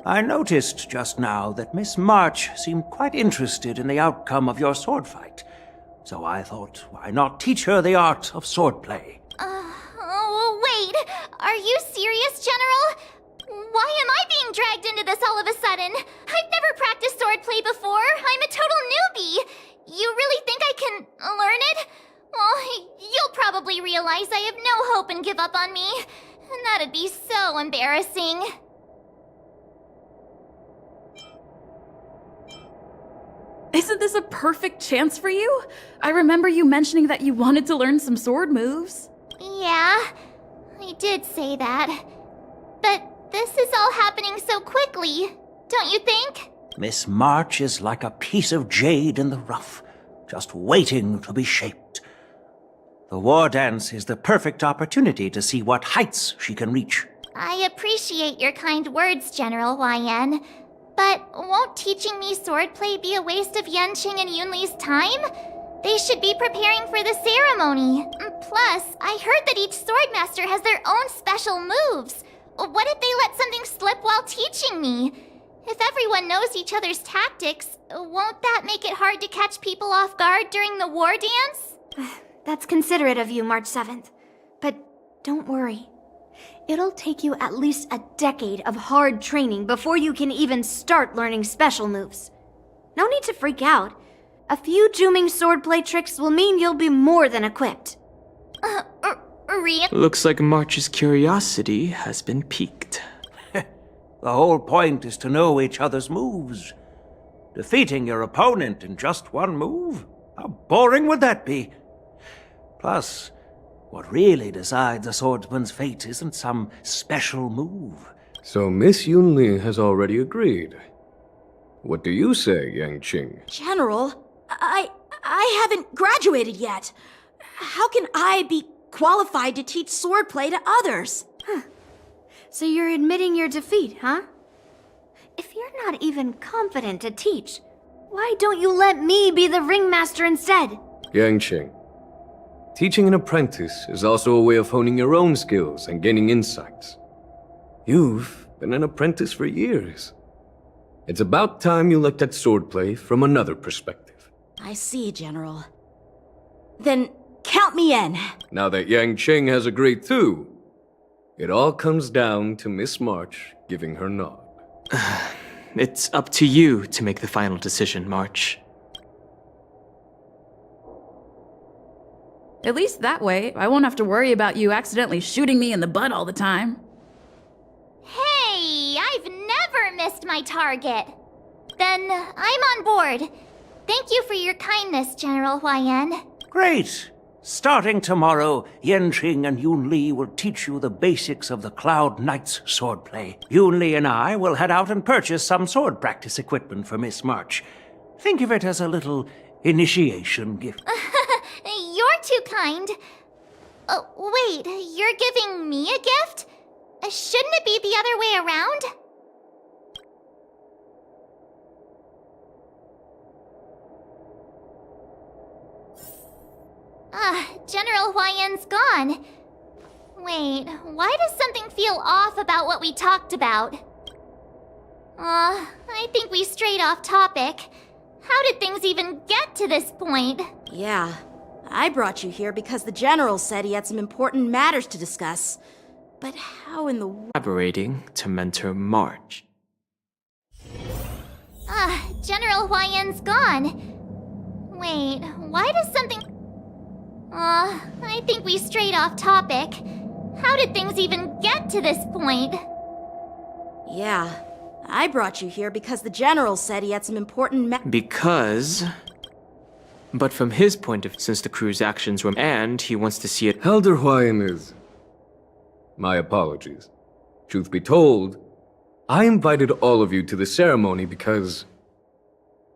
I noticed just now that Miss March seemed quite interested in the outcome of your sword fight, so I thought, why not teach her the art of swordplay? Wait, are you serious, General? Why am I being dragged into this all of a sudden? I've never practiced swordplay before. I'm a total newbie. You really think I can learn it? Well, you'll probably realize I have no hope and give up on me. And that'd be so embarrassing. Isn't this a perfect chance for you? I remember you mentioning that you wanted to learn some sword moves. Yeah, I did say that. But this is all happening so quickly, don't you think? Miss March is like a piece of jade in the rough, just waiting to be shaped. The war dance is the perfect opportunity to see what heights she can reach. I appreciate your kind words, General YN. But won't teaching me swordplay be a waste of Yanqing and Yunli's time? They should be preparing for the ceremony. Plus, I heard that each swordmaster has their own special moves. What if they let something slip while teaching me? If everyone knows each other's tactics, won't that make it hard to catch people off guard during the war dance? That's considerate of you, March 7th. But don't worry. It'll take you at least a decade of hard training before you can even start learning special moves. No need to freak out. A few Juming swordplay tricks will mean you'll be more than equipped. Looks like March's curiosity has been piqued. The whole point is to know each other's moves. Defeating your opponent in just one move? How boring would that be? Plus, what really decides a swordsman's fate isn't some special move. So Miss Yunli has already agreed. What do you say, Yanqing? General, I haven't graduated yet. How can I be qualified to teach swordplay to others? So you're admitting your defeat, huh? If you're not even confident to teach, why don't you let me be the ringmaster instead? Yanqing, teaching an apprentice is also a way of honing your own skills and gaining insights. You've been an apprentice for years. It's about time you looked at swordplay from another perspective. I see, General. Then count me in. Now that Yang Qing has agreed too, it all comes down to Miss March giving her nod. It's up to you to make the final decision, March. At least that way, I won't have to worry about you accidentally shooting me in the butt all the time. Hey, I've never missed my target. Then I'm on board. Thank you for your kindness, General Huayan. Great. Starting tomorrow, Yenqing and Yunli will teach you the basics of the Cloud Knight's swordplay. Yunli and I will head out and purchase some sword practice equipment for Miss March. Think of it as a little initiation gift. You're too kind. Wait, you're giving me a gift? Shouldn't it be the other way around? General Huayan's gone. Wait, why does something feel off about what we talked about? I think we strayed off topic. How did things even get to this point? Yeah, I brought you here because the General said he had some important matters to discuss. But how in the... Collaborating to mentor March. General Huayan's gone. Wait, why does something... I think we strayed off topic. How did things even get to this point? Yeah, I brought you here because the General said he had some important But from his point of view, since the crew's actions were... And he wants to see it... Elder Huayan is... My apologies. Truth be told, I invited all of you to the ceremony because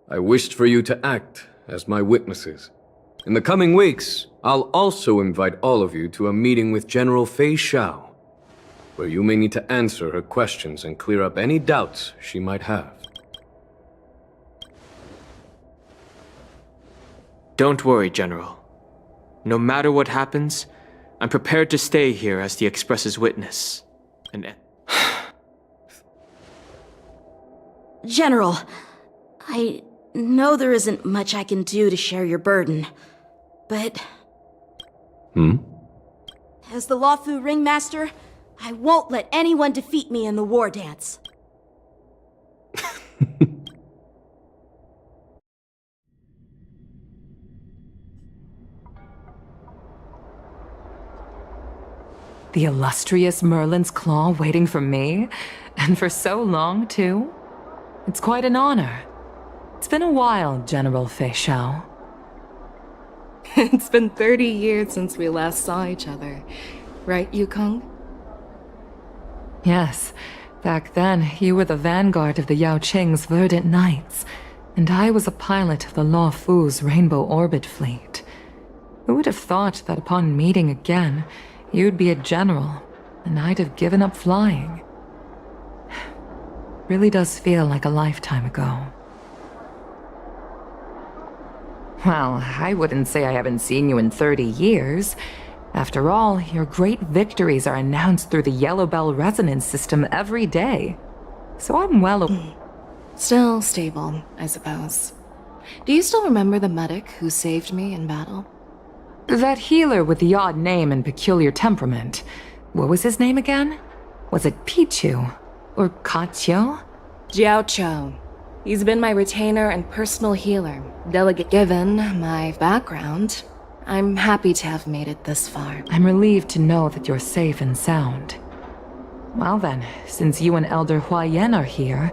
I wished for you to act as my witnesses. In the coming weeks, I'll also invite all of you to a meeting with General Fei Xiao, where you may need to answer her questions and clear up any doubts she might have. Don't worry, General. No matter what happens, I'm prepared to stay here as the Express's witness. General, I know there isn't much I can do to share your burden, but... As the Luofu Ringmaster, I won't let anyone defeat me in the war dance. The illustrious Merlin's Claw waiting for me? And for so long, too? It's quite an honor. It's been a while, General Fei Xiao. It's been 30 years since we last saw each other. Right, Yukong? Yes. Back then, you were the vanguard of the Yao Qing's Verdant Knights, and I was a pilot of the Luofu's Rainbow Orbit fleet. Who would have thought that upon meeting again, you'd be a general, and I'd have given up flying? Really does feel like a lifetime ago. Well, I wouldn't say I haven't seen you in 30 years. After all, your great victories are announced through the Yellow Bell resonance system every day. So I'm well... Still stable, I suppose. Do you still remember the medic who saved me in battle? That healer with the odd name and peculiar temperament. What was his name again? Was it Pichu? Or Kachio? Jiao Cho. He's been my retainer and personal healer. Delegate. Given my background, I'm happy to have made it this far. I'm relieved to know that you're safe and sound. Well then, since you and Elder Huayan are here,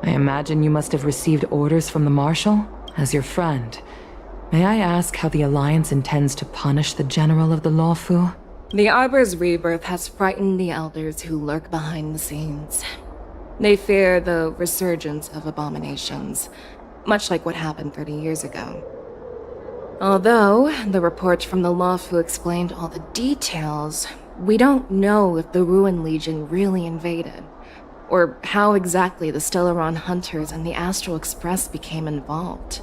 I imagine you must have received orders from the Marshal? As your friend, may I ask how the Alliance intends to punish the General of the Luofu? The Arbor's rebirth has frightened the elders who lurk behind the scenes. They fear the resurgence of abominations, much like what happened 30 years ago. Although the report from the Luofu explained all the details, we don't know if the Ruin Legion really invaded, or how exactly the Stellaron Hunters and the Astral Express became involved.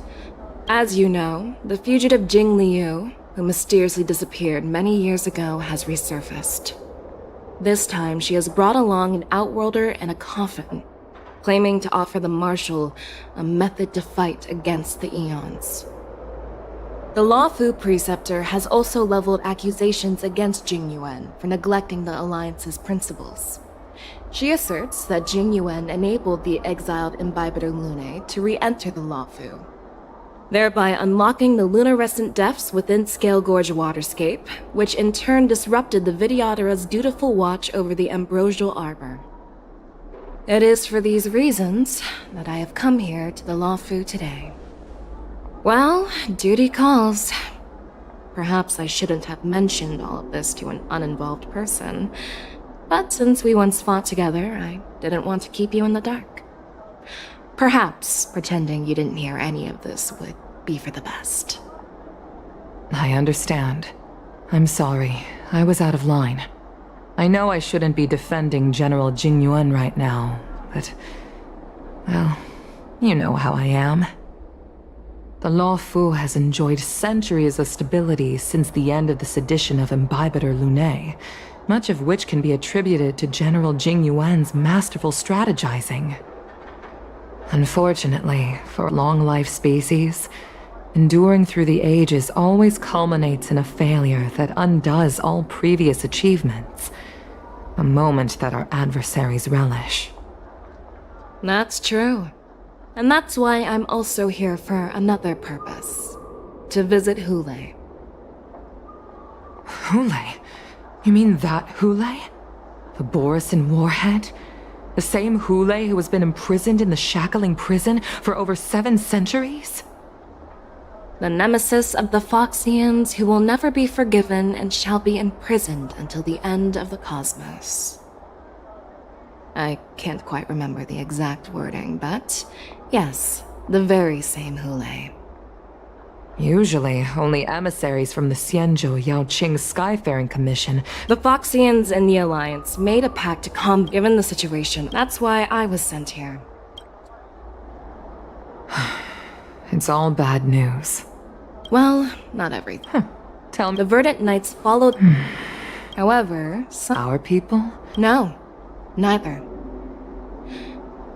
As you know, the fugitive Jing Liu, who mysteriously disappeared many years ago, has resurfaced. This time, she has brought along an Outworlder and a coffin. claiming to offer the Marshal a method to fight against the Eons. The Lawfu Preceptor has also leveled accusations against Jing Yuan for neglecting the Alliance's principles. She asserts that Jing Yuan enabled the exiled Imbibitor Lunae to re-enter the Lawfu, thereby unlocking the lunarescent depths within Scale Gorge waterscape, which in turn disrupted the Vidyadhara's dutiful watch over the Ambrosial Arbor. It is for these reasons that I have come here to the Lawfu today. Well, duty calls. Perhaps I shouldn't have mentioned all of this to an uninvolved person, but since we once fought together, I didn't want to keep you in the dark. Perhaps pretending you didn't hear any of this would be for the best. I understand. I'm sorry. I was out of line. I know I shouldn't be defending General Jing Yuan right now, but... well, you know how I am. The Lawfu has enjoyed centuries of stability since the end of the sedition of Imbibitor Lunae, much of which can be attributed to General Jing Yuan's masterful strategizing. Unfortunately, for long-life species, enduring through the ages always culminates in a failure that undoes all previous achievements, a moment that our adversaries relish. That's true. And that's why I'm also here for another purpose. To visit Hule. Hule? You mean that Hule? The Borisin warhead? The same Hule who has been imprisoned in the Shackling prison for over 7 centuries? The nemesis of the Foxians who will never be forgiven and shall be imprisoned until the end of the cosmos. I can't quite remember the exact wording, but yes, the very same Hule. Usually, only emissaries from the Xianzhou Yaoqing Skyfaring Commission. The Foxians and the Alliance made a pact to come given the situation. That's why I was sent here. It's all bad news. Well, not everything. Tell me. The Verdant Knights followed... However, some... Our people? No, neither.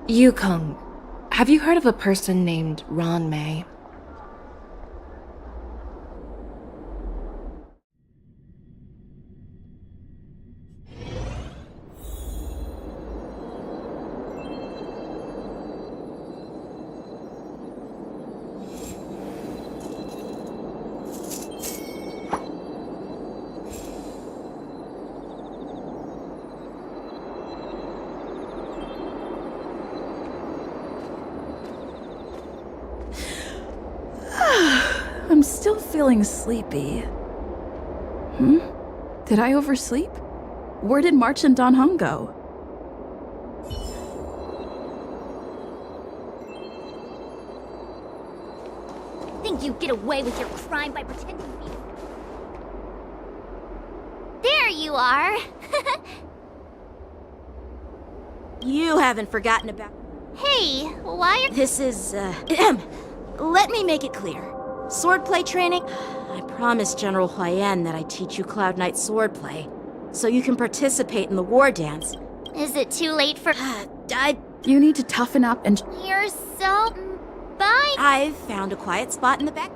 Yukong, have you heard of a person named Ron May? I'm still feeling sleepy. Did I oversleep? Where did March and Dan Heng go? Think you get away with your crime by pretending to be... There you are! You haven't forgotten about... Hey, why are... This is, let me make it clear. Swordplay training? I promised General Huayan that I'd teach you Cloud Knight swordplay, so you can participate in the war dance. Is it too late for... You need to toughen up and... You're so... Bye! I've found a quiet spot in the back.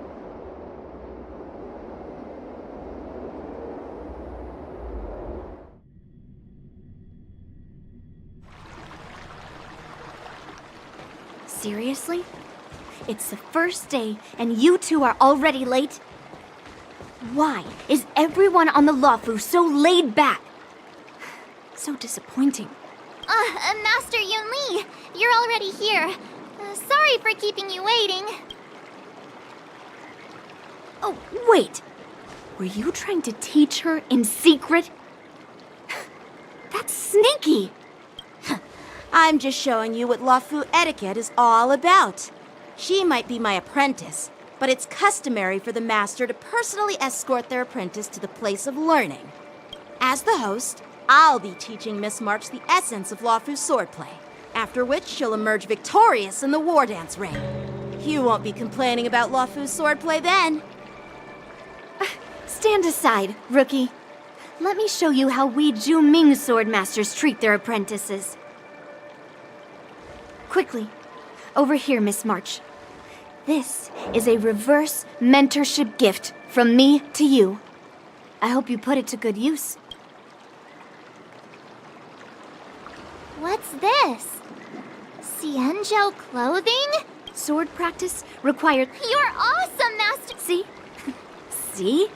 Seriously? It's the first day, and you two are already late? Why is everyone on the Lawfu so laid back? So disappointing. Master Yunli, you're already here. Sorry for keeping you waiting. Oh, wait. Were you trying to teach her in secret? That's sneaky. I'm just showing you what Lawfu etiquette is all about. She might be my apprentice, but it's customary for the master to personally escort their apprentice to the place of learning. As the host, I'll be teaching Miss March the essence of Lawfu swordplay, after which she'll emerge victorious in the war dance ring. You won't be complaining about Lawfu swordplay then. Stand aside, rookie. Let me show you how we Ju Ming sword masters treat their apprentices. Quickly. Over here, Miss March. This is a reverse mentorship gift from me to you. I hope you put it to good use. What's this? Xianzhou clothing? Sword practice required. You're awesome, Master! See? See?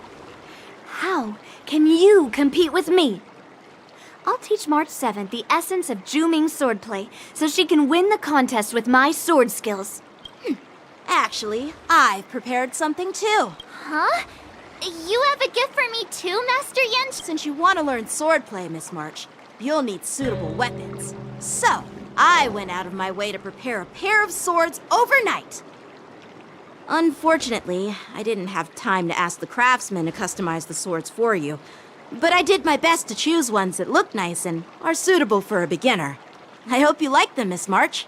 How can you compete with me? I'll teach March 7th the essence of Juming swordplay so she can win the contest with my sword skills. Actually, I've prepared something too. Huh? You have a gift for me too, Master Yen? Since you want to learn swordplay, Miss March, you'll need suitable weapons. So, I went out of my way to prepare a pair of swords overnight. Unfortunately, I didn't have time to ask the craftsman to customize the swords for you, but I did my best to choose ones that look nice and are suitable for a beginner. I hope you like them, Miss March.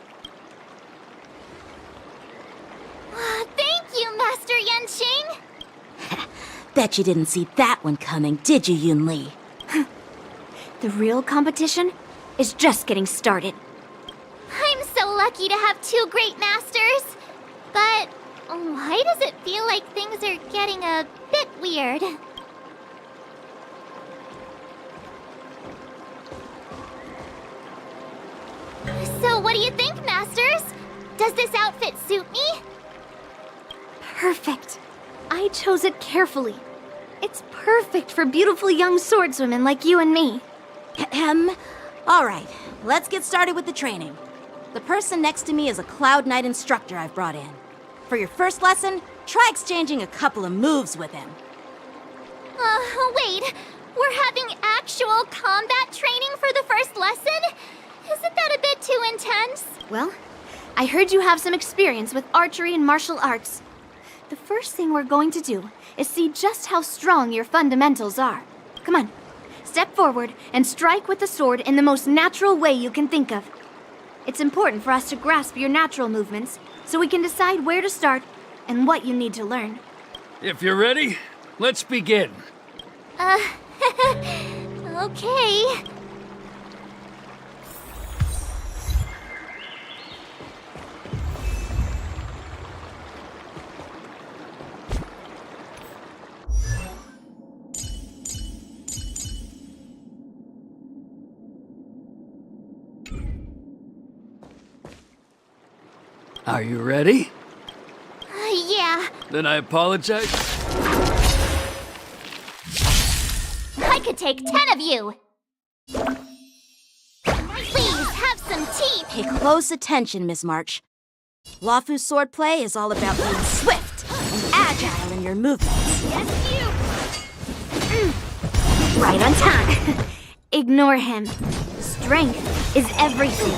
Thank you, Master Yenqing! Bet you didn't see that one coming, did you, Yun Li? The real competition is just getting started. I'm so lucky to have two great masters. But why does it feel like things are getting a bit weird? So what do you think, Masters? Does this outfit suit me? Perfect. I chose it carefully. It's perfect for beautiful young swordswomen like you and me. All right, let's get started with the training. The person next to me is a Cloud Knight instructor I've brought in. For your first lesson, try exchanging a couple of moves with him. Wait. We're having actual combat training for the first lesson? Isn't that a bit too intense? Well, I heard you have some experience with archery and martial arts. The first thing we're going to do is see just how strong your fundamentals are. Come on, step forward and strike with the sword in the most natural way you can think of. It's important for us to grasp your natural movements so we can decide where to start and what you need to learn. If you're ready, let's begin. Okay. Are you ready? Yeah. Then I apologize. I could take 10 of you. Please have some tea. Pay close attention, Miss March. Luofu's swordplay is all about being swift and agile in your movements. Yes, you. Right on time. Ignore him. Strength is everything.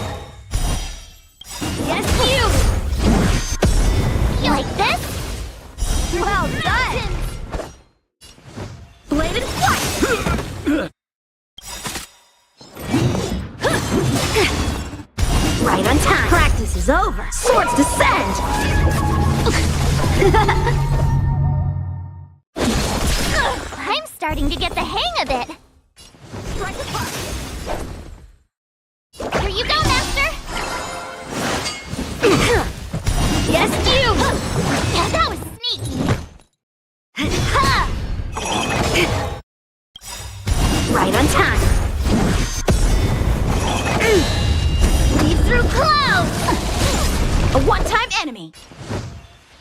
Yes, you. You like this? Well done. Bladed flight. Right on time. Practice is over. Swords descend. I'm starting to get the hang of it. Here you go, Master. Yes, you. That was sneaky. Right on time. Leave through clouds. A one-time enemy.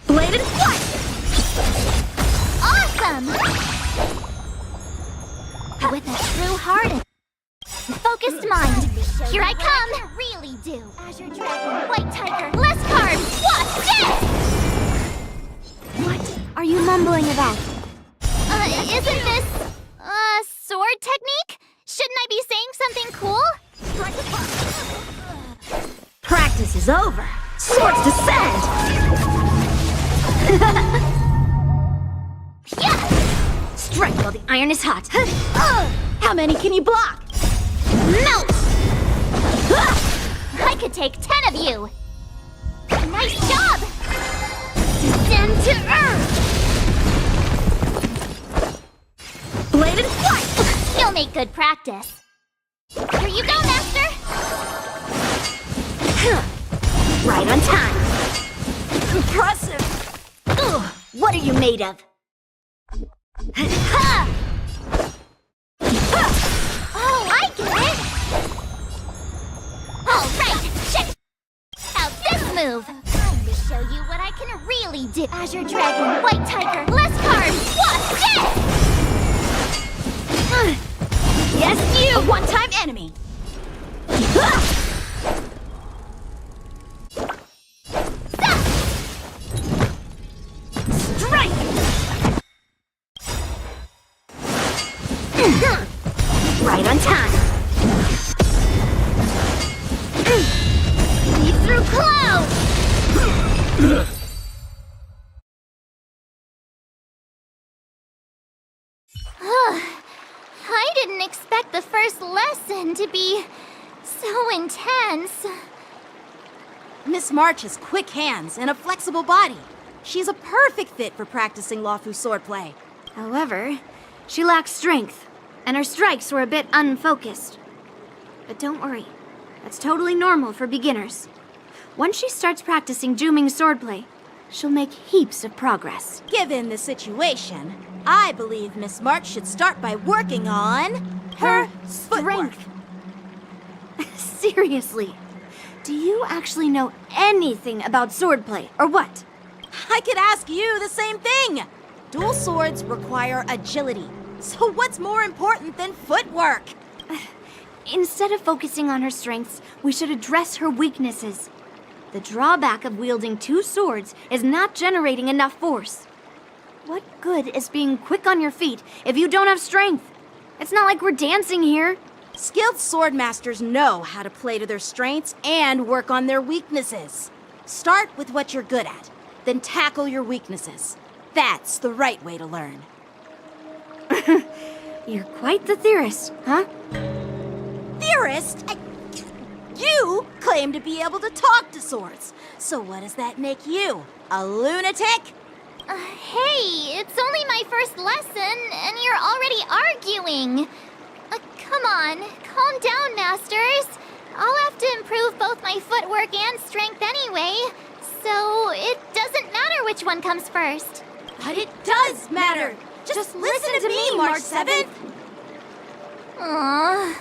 Bladed flight. Awesome. With a true heart and focused mind. Here I come. Really do. Azure Dragon, White Tiger, less carbs. Watch this. What are you mumbling about? Isn't this sword technique? Shouldn't I be saying something cool? Practice is over. Swords descend. Yeah. Strike while the iron is hot. How many can you block? Melt. I could take 10 of you. Nice job. Descend to earth. Bladed flight. You'll make good practice. Here you go, Master. Right on time. Impressive. Ugh, what are you made of? Ha! Oh, I get it! Alright, check out this move! Time to show you what I can really do. Azure Dragon, White Tiger, less cards, what's this? Yes, you! A one-time enemy! Strike! Right on time! Leap through clouds! I didn't expect the first lesson to be so intense. Miss March has quick hands and a flexible body. She's a perfect fit for practicing Lawfu swordplay. However, she lacks strength, and her strikes were a bit unfocused. But don't worry, that's totally normal for beginners. Once she starts practicing Juming swordplay, she'll make heaps of progress. Given the situation, I believe Miss March should start by working on her strength. Seriously, do you actually know anything about swordplay, or what? I could ask you the same thing. Dual swords require agility, so what's more important than footwork? Instead of focusing on her strengths, we should address her weaknesses. The drawback of wielding two swords is not generating enough force. What good is being quick on your feet if you don't have strength? It's not like we're dancing here. Skilled sword masters know how to play to their strengths and work on their weaknesses. Start with what you're good at, then tackle your weaknesses. That's the right way to learn. You're quite the theorist, huh? Theorist? You claim to be able to talk to swords. So what does that make you? A lunatic? Hey, it's only my first lesson, and you're already arguing. Come on, calm down, masters. I'll have to improve both my footwork and strength anyway, so it doesn't matter which one comes first. But it does matter. Just listen to me, March 7th. Aww.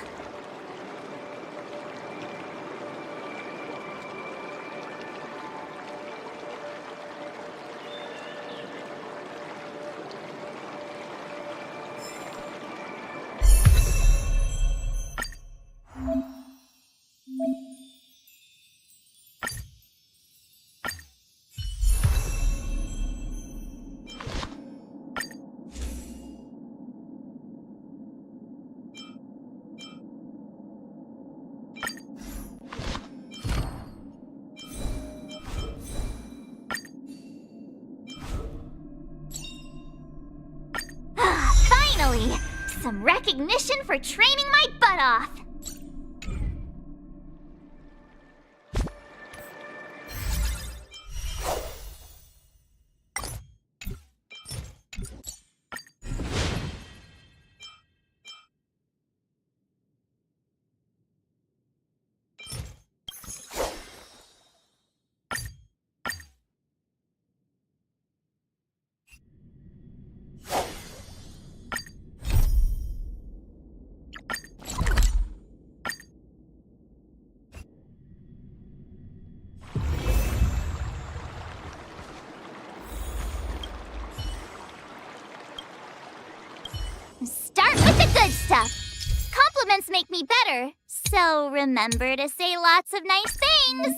Finally! Some recognition for training my butt off! Start with the good stuff. Compliments make me better, so remember to say lots of nice things.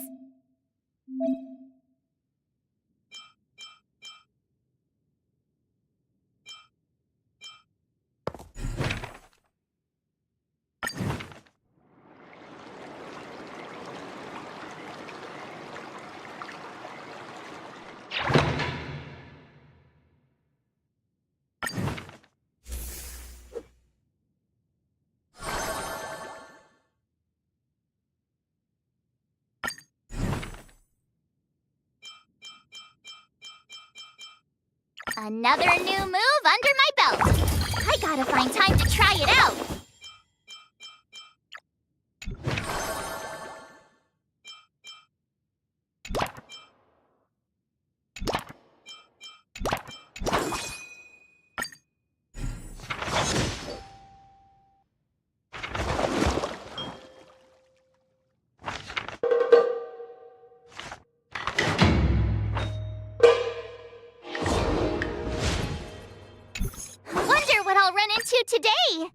Another new move under my belt. I gotta find time to try it out. I'll run into today.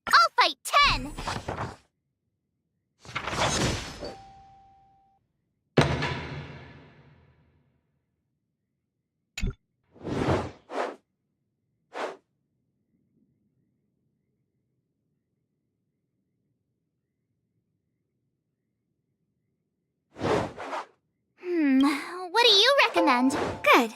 I'll fight 10! What do you recommend? Good.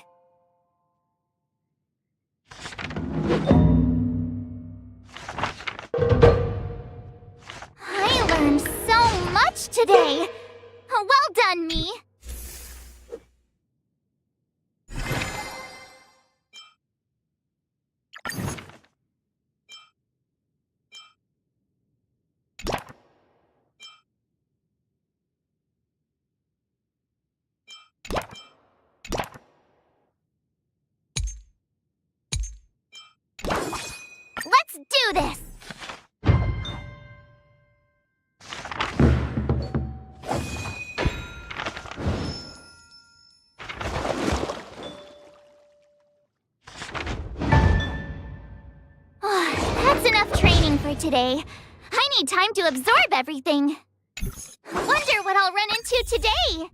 I learned so much today. Well done, me. Let's do this! That's enough training for today. I need time to absorb everything. Wonder what I'll run into today.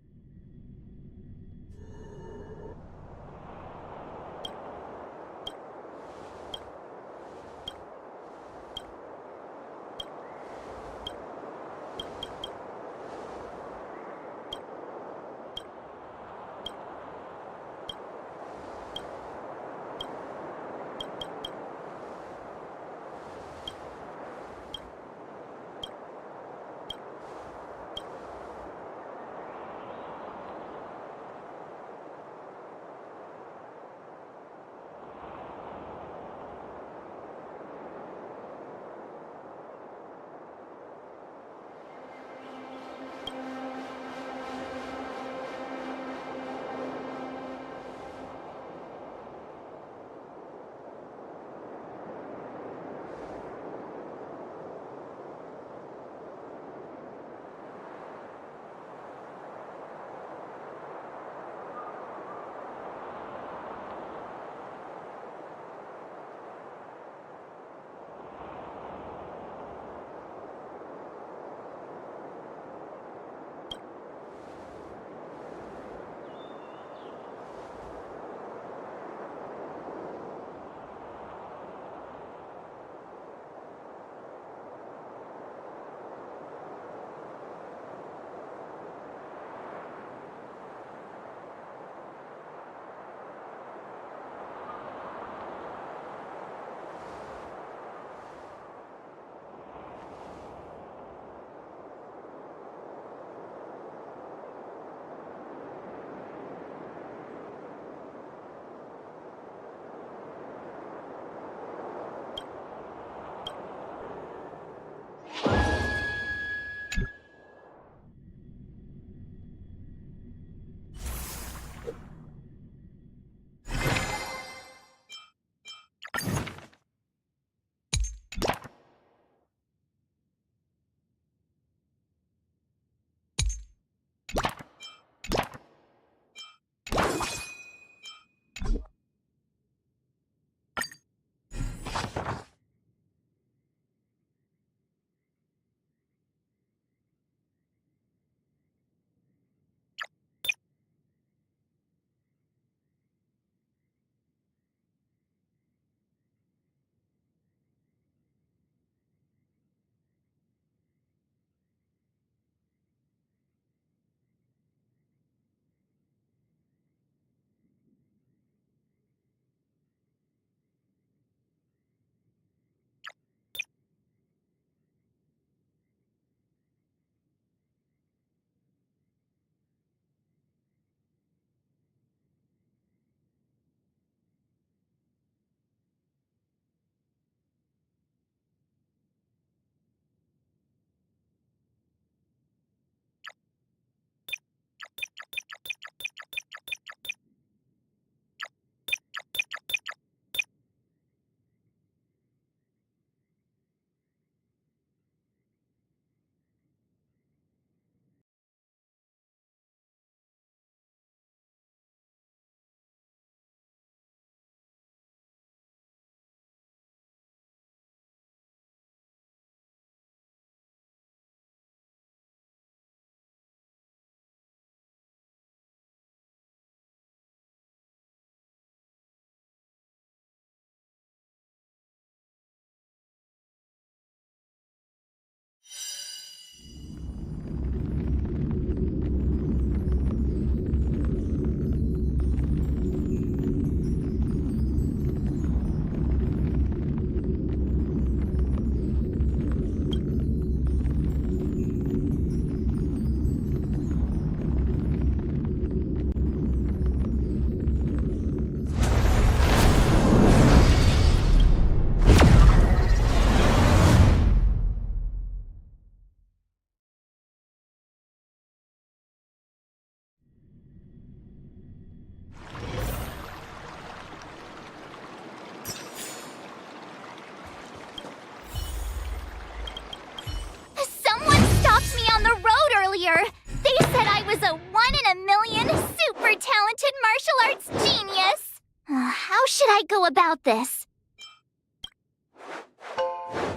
should I go about this?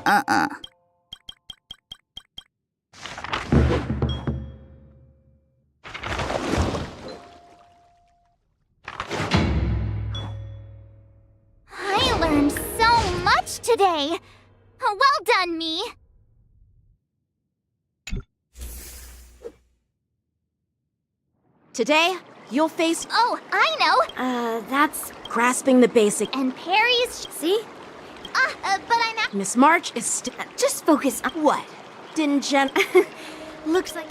I learned so much today. Well done, me. Today, you'll face... Oh, I know. That's... grasping the basic... And parries... See? But I'm not... Miss March is Just focus on... What? Didn't Jen... Looks like...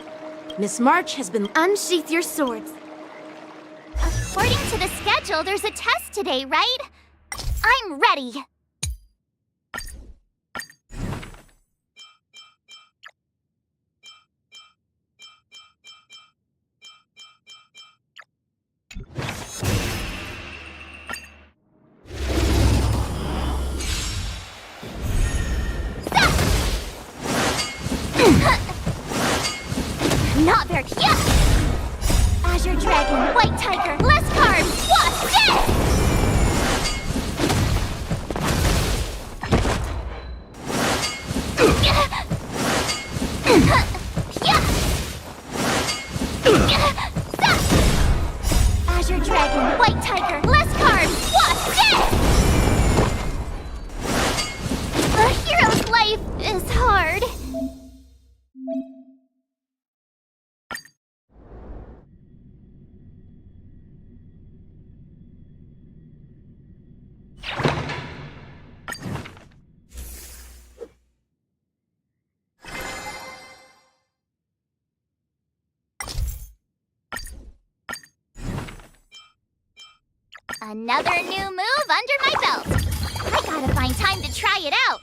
Miss March has been... Unsheath your swords. According to the schedule, there's a test today, right? I'm ready. Not very cute. Azure Dragon, White Tiger, less cards. What's this? Azure Dragon, White Tiger, less cards. What's this? A hero's life is hard. Another new move under my belt. I gotta find time to try it out.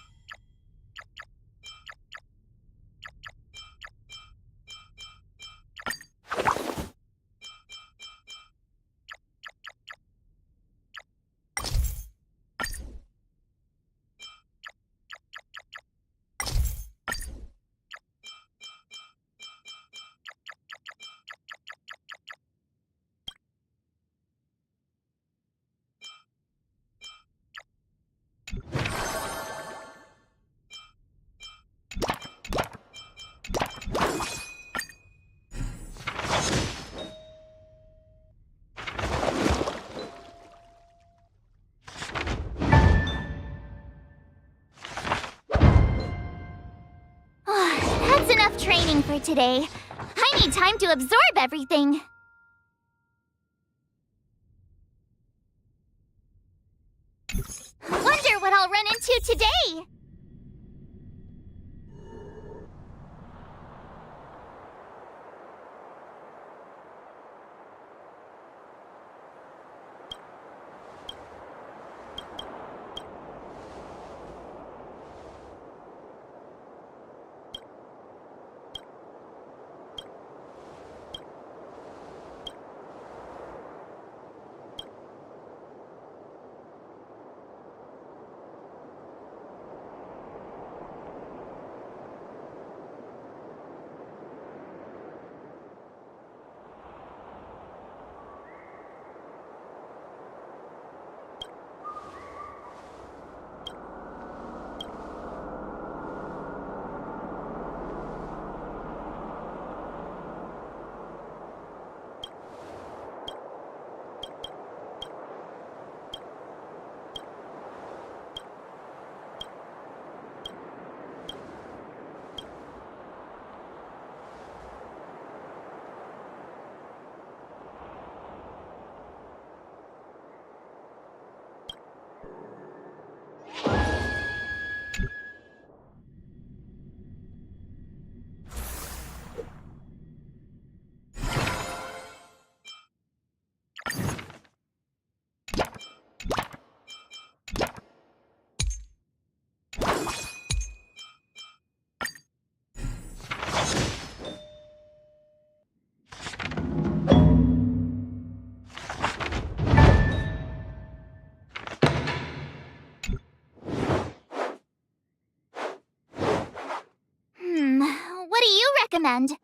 That's enough training for today. I need time to absorb everything. Wonder what I'll run into today. What do you recommend?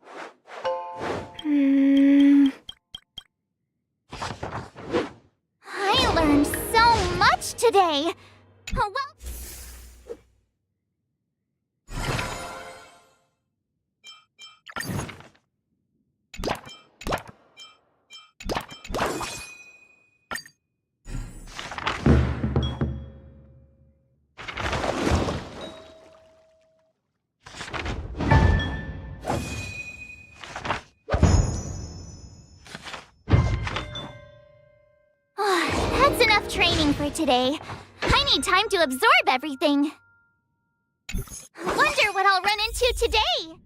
I learned so much much today. Oh, well... That's enough training for today. I need time to absorb everything. Wonder what I'll run into today.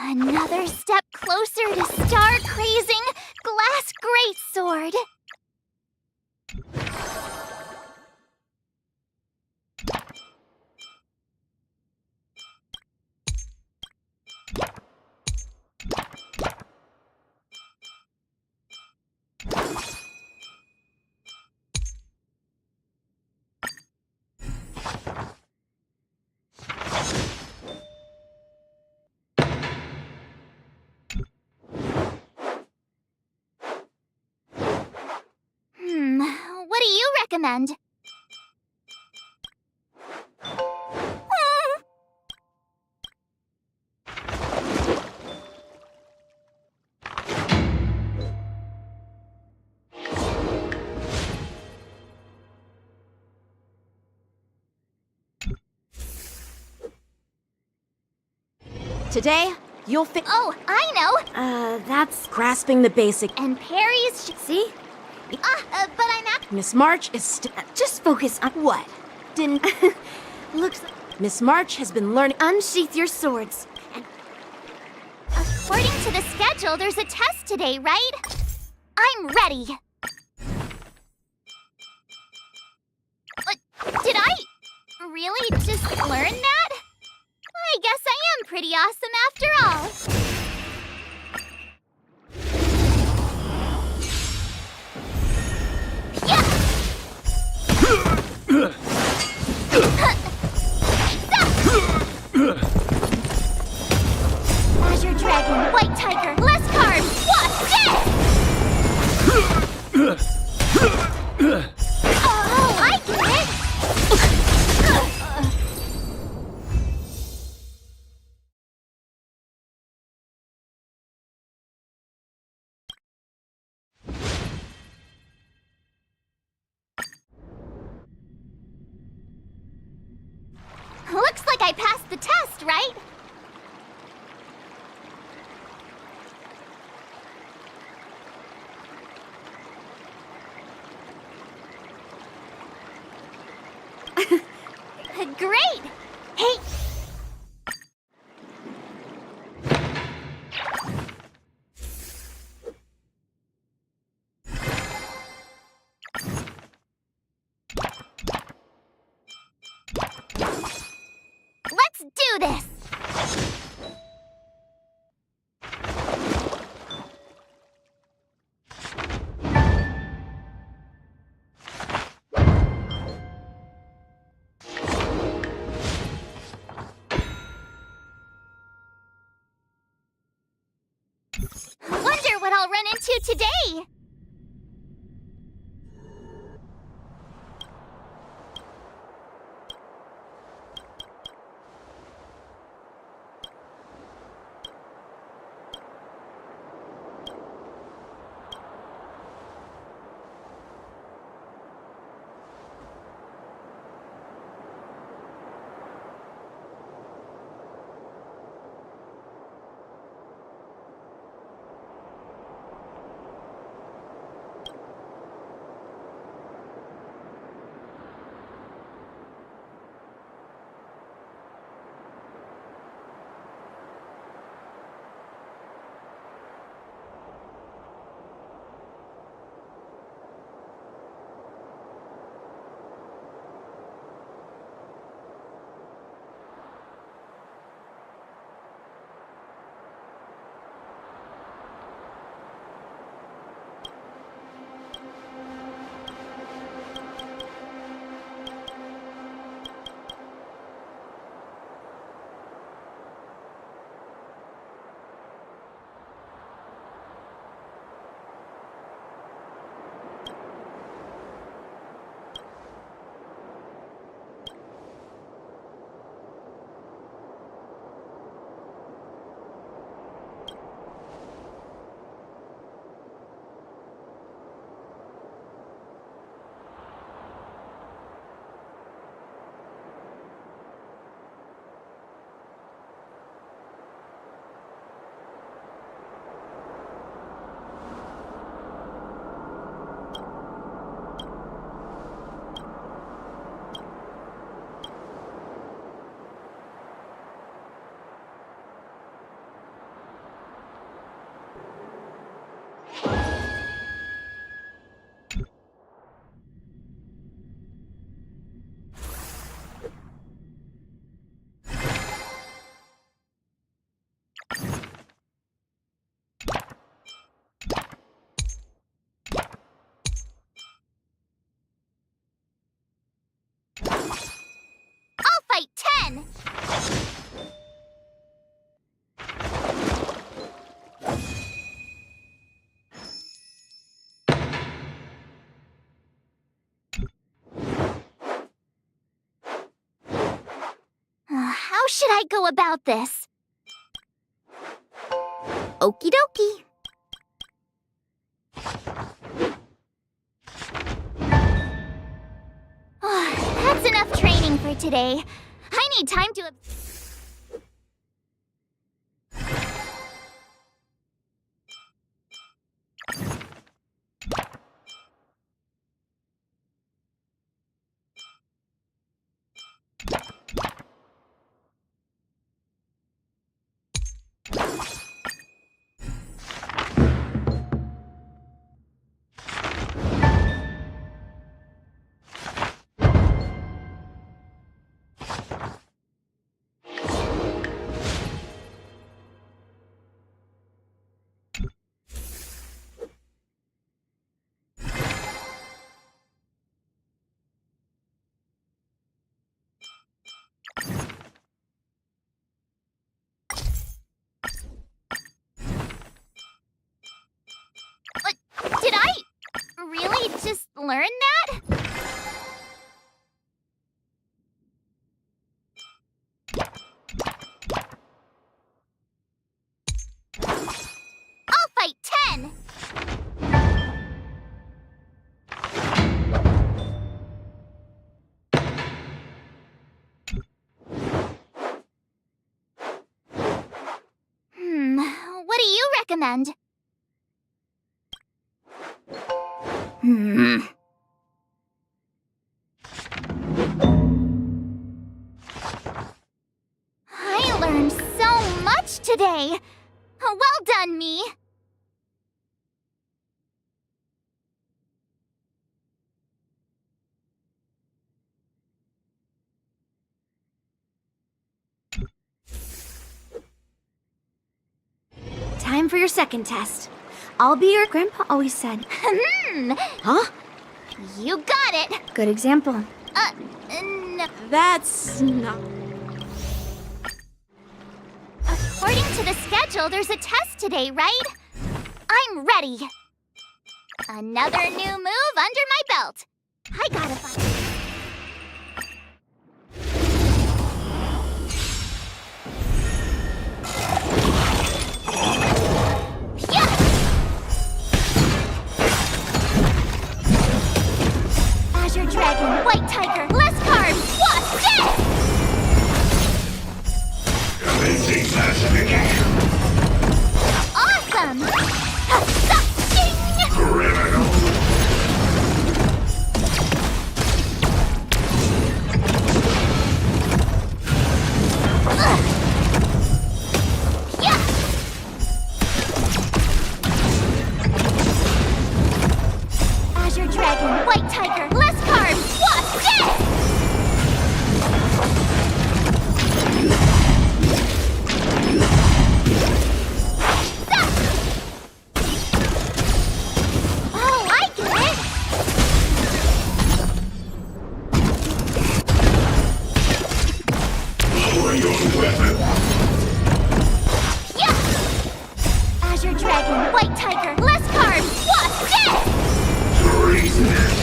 Another step closer to star-crazing glass greatsword. What do you recommend? Today, you'll Oh, I know! That's grasping the basic. And parries see? But I'm not... Miss March is just focus on... What? Didn't... Looks like... Miss March has been learning... Unsheath your swords. And... According to the schedule, there's a test today, right? I'm ready. Did I really just learn that? I guess I am pretty awesome after all. Azure Dragon, White Tiger, less cards, what's this? Oh, I get it! Looks like I passed the test, right? Great! Hey! Let's do this! you today? I'll fight 10! How should I go about this? Okie dokie. That's enough training for today. I need time to... Did I really just learn that? I'll fight 10! What do you recommend? I learned so much today. Well done, me. Time for your second test. I'll be your grandpa always said. Huh? You got it. Good example. No. That's not... According to the schedule, there's a test today, right? I'm ready. Another new move under my belt. I gotta find... Azure Dragon, White Tiger, less carbs, what's this? Commencing classification. Awesome! Criminal. Azure Dragon, White Tiger, less carbs, what's this? Oh, I get it! Lower your weapon. Azure Dragon, White Tiger, less carbs, what's this? Treasonous.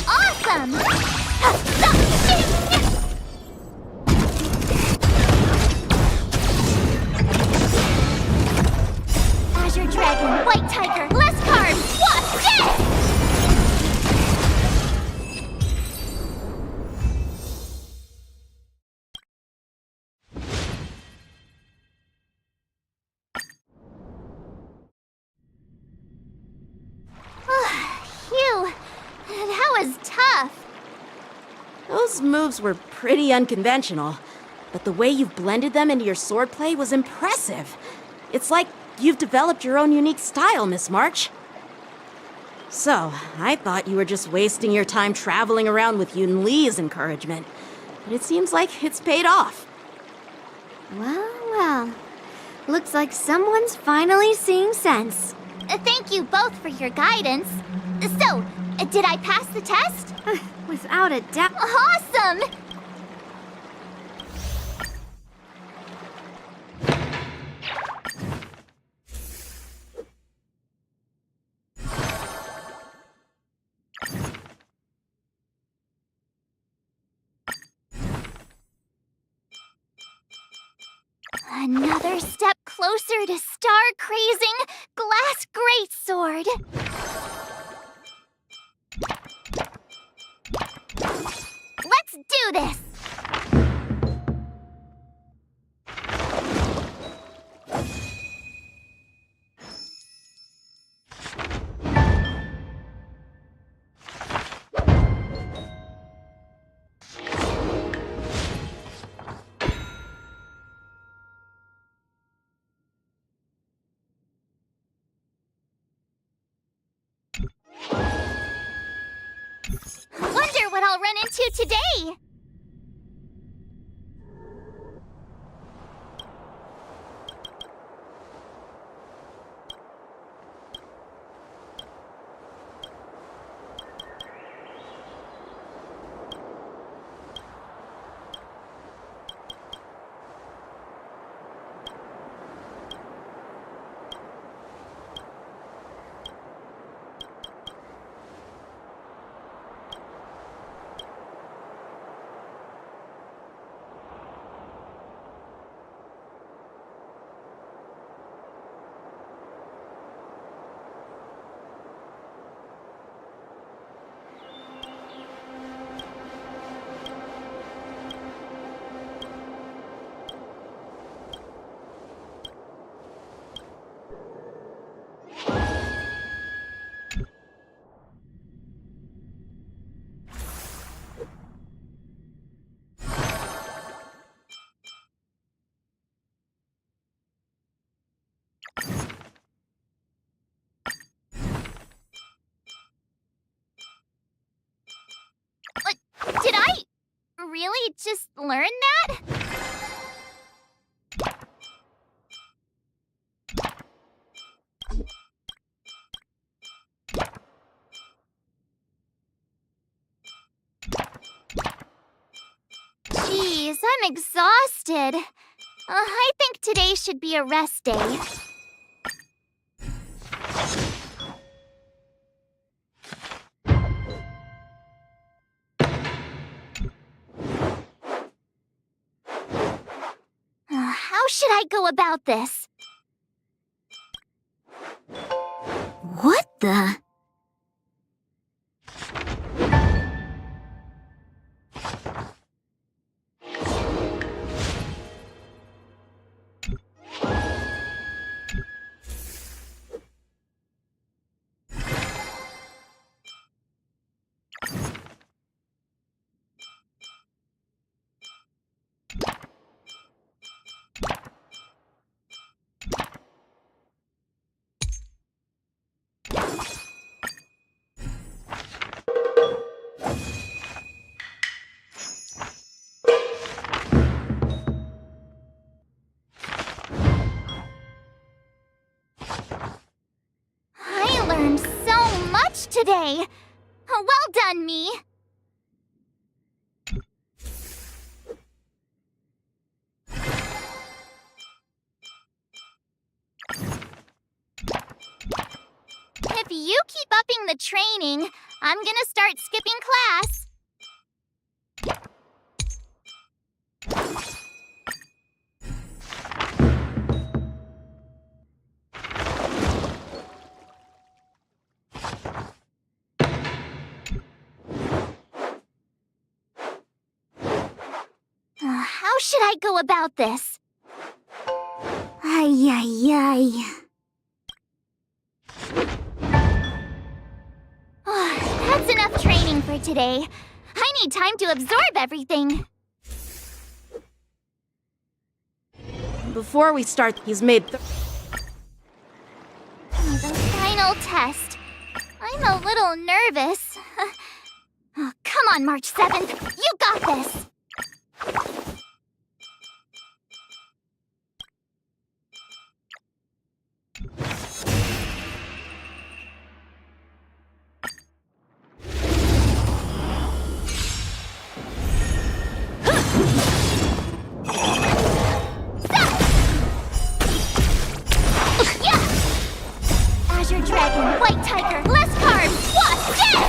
Awesome! Azure Dragon, White Tiger, less carbs, what's this? Phew, that was tough. Those moves were pretty unconventional, but the way you've blended them into your swordplay was impressive. It's like you've developed your own unique style, Miss March. So, I thought you were just wasting your time traveling around with Yun Li's encouragement, but it seems like it's paid off. Well, well. Looks like someone's finally seeing sense. Thank you both for your guidance. So, did I pass the test? Without a doubt. Awesome! Another step closer to star-crazing glass greatsword. Let's do this! Wonder what I'll run into today! Did I really just learn that? Goodness, I'm exhausted. I think today should be a rest day. How should I go about this? What the? I learned so much today. Well done, me. If you keep upping the training, I'm gonna start skipping class. How should I go about this? Ay, ay, ay. That's enough training for today. I need time to absorb everything. Before we start, he's made The final test. I'm a little nervous. Oh, come on, March 7th. You got this. Azure Dragon, White Tiger, less carbs, what's this?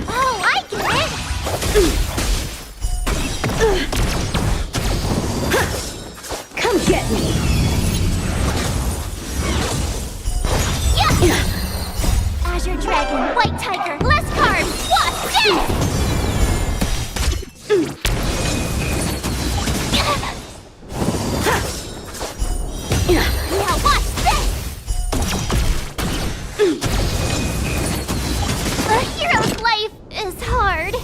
Oh, I get it! Come get me! Yeah! Azure Dragon, White Tiger, less carbs, what's this? Yeah, watch this! A hero's life is hard.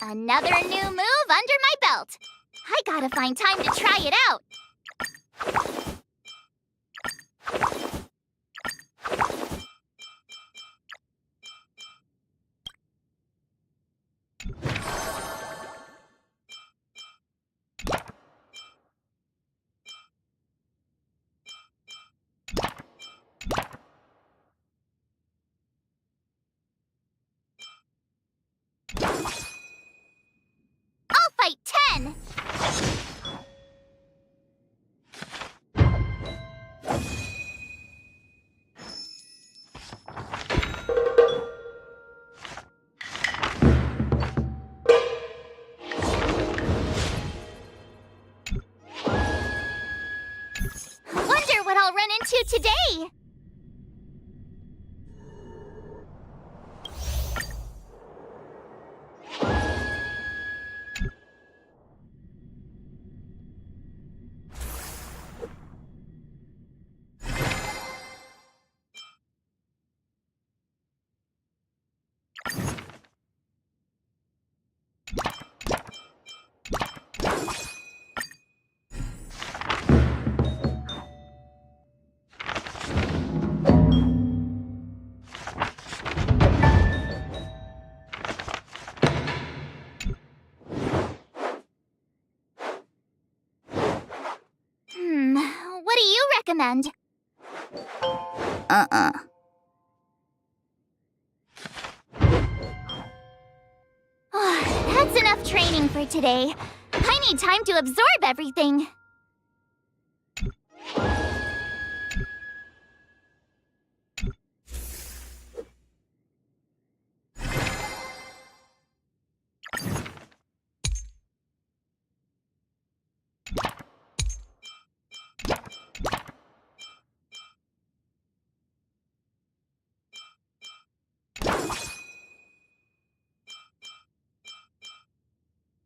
Another new move under my belt. I gotta find time to try it out. I'll fight 10! Wonder what I'll run into today! recommend? That's enough training for today. I need time to absorb everything.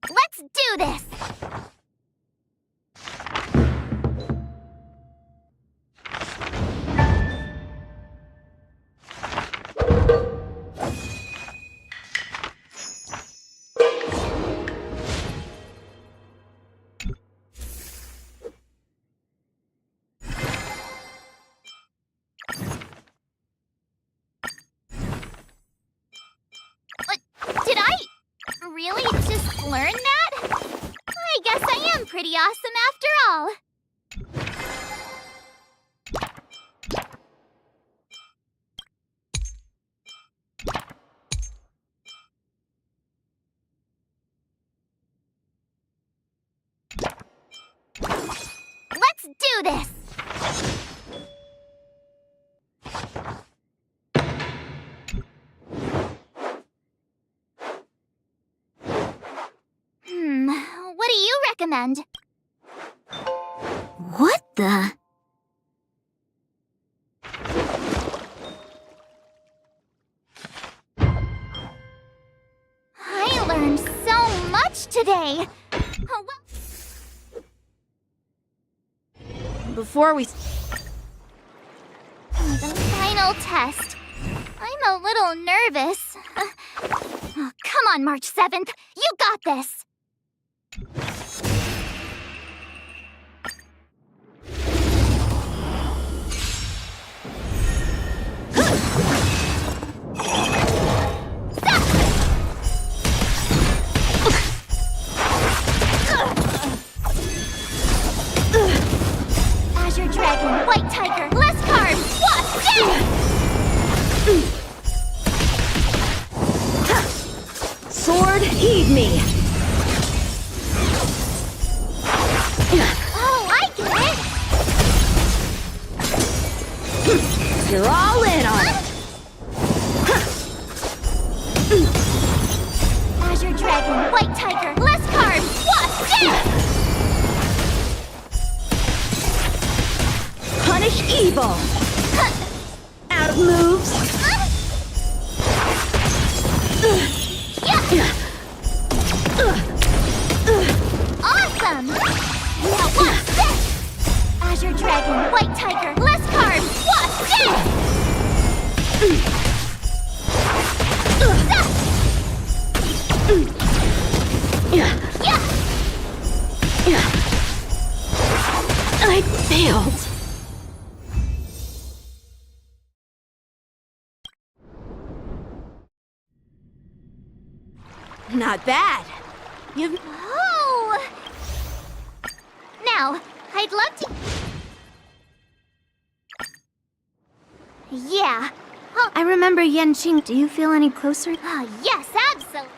Let's do this! Did I really just learn that? I guess I am pretty awesome after all. Let's do this! What do you recommend? What the? I learned so much today! Before we... The final test. I'm a little nervous. Oh, come on, March 7th. You got this! Azure Dragon, White Tiger, less cards, Wasp, Sword, heed me! Oh, I get it! You're all in on it! Azure Dragon, White Tiger, less cards, Wasp, Punish evil! Out of moves! Awesome! Now what's this? Azure Dragon, White Tiger, less cards, Wasp, I failed! Not bad. You've... Oh! Now, I'd love to... Yeah. I remember Genshin. Do you feel any closer? Yes, absolutely.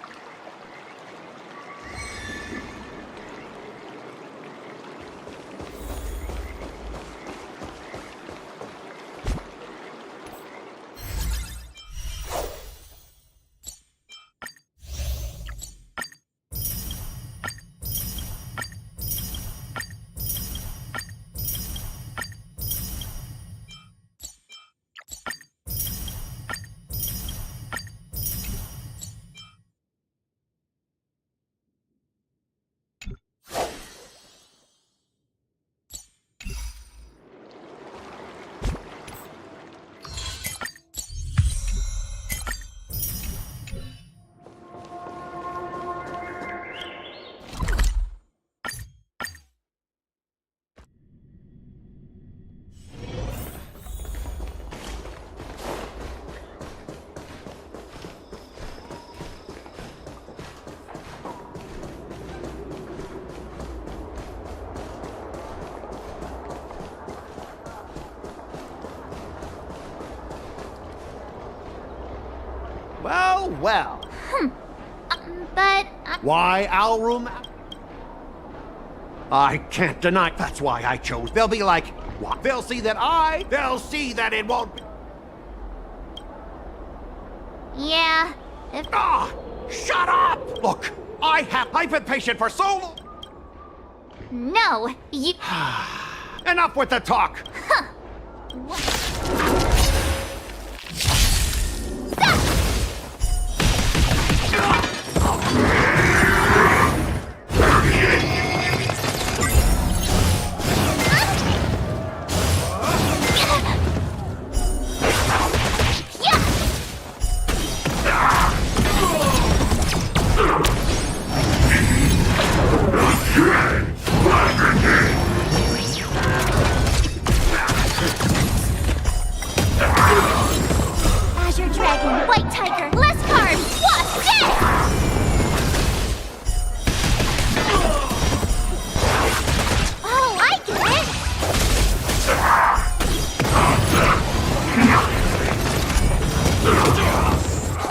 Well, well. But... Why Alrum? I can't deny that's why I chose. They'll be like, what? They'll see that it won't be. Yeah, if... Ah! Shut up! Look, I've been patient for so long. No, you... Enough with the talk! Huh. Azure Dragon, White Tiger, less cards! What? Death! Oh, I get it!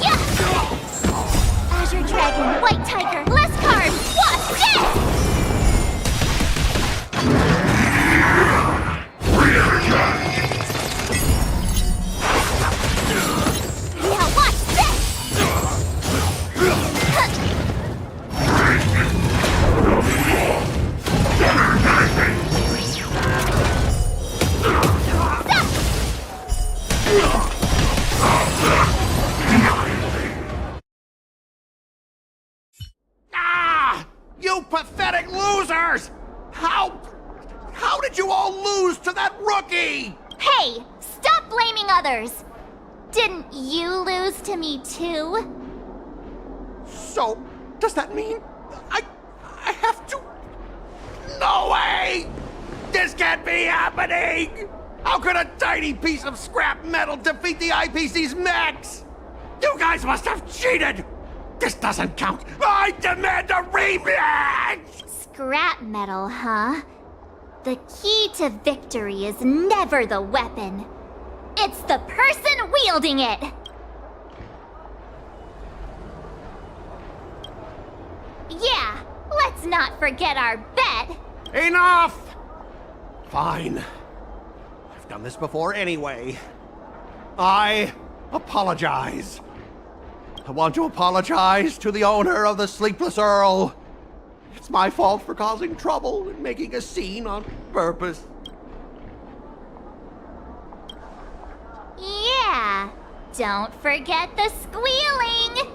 Yeah! Azure Dragon, White Tiger, less cards! What? Death! Yeah, watch this! Ah! You pathetic losers! How did you all lose to that rookie? Hey, stop blaming others! Didn't you lose to me too? So, does that mean I have to? No way! This can't be happening! How could a tiny piece of scrap metal defeat the IPC's mechs? You guys must have cheated! This doesn't count! I demand a rematch! Scrap metal, huh? The key to victory is never the weapon. It's the person wielding it! Yeah, let's not forget our bet! Enough! Fine. I've done this before anyway. I apologize. I want to apologize to the owner of the Sleepless Earl. It's my fault for causing trouble and making a scene on purpose. Yeah, don't forget the squealing!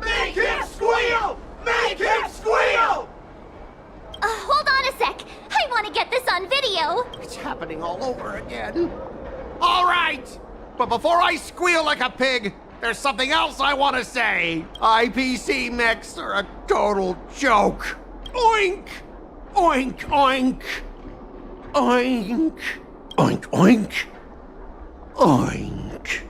Make him squeal! Make him squeal! Hold on a sec. I want to get this on video. It's happening all over again. All right! But before I squeal like a pig, there's something else I want to say. IPC mechs are a total joke. Oink! Oink, oink. Oink. Oink, oink. Oink.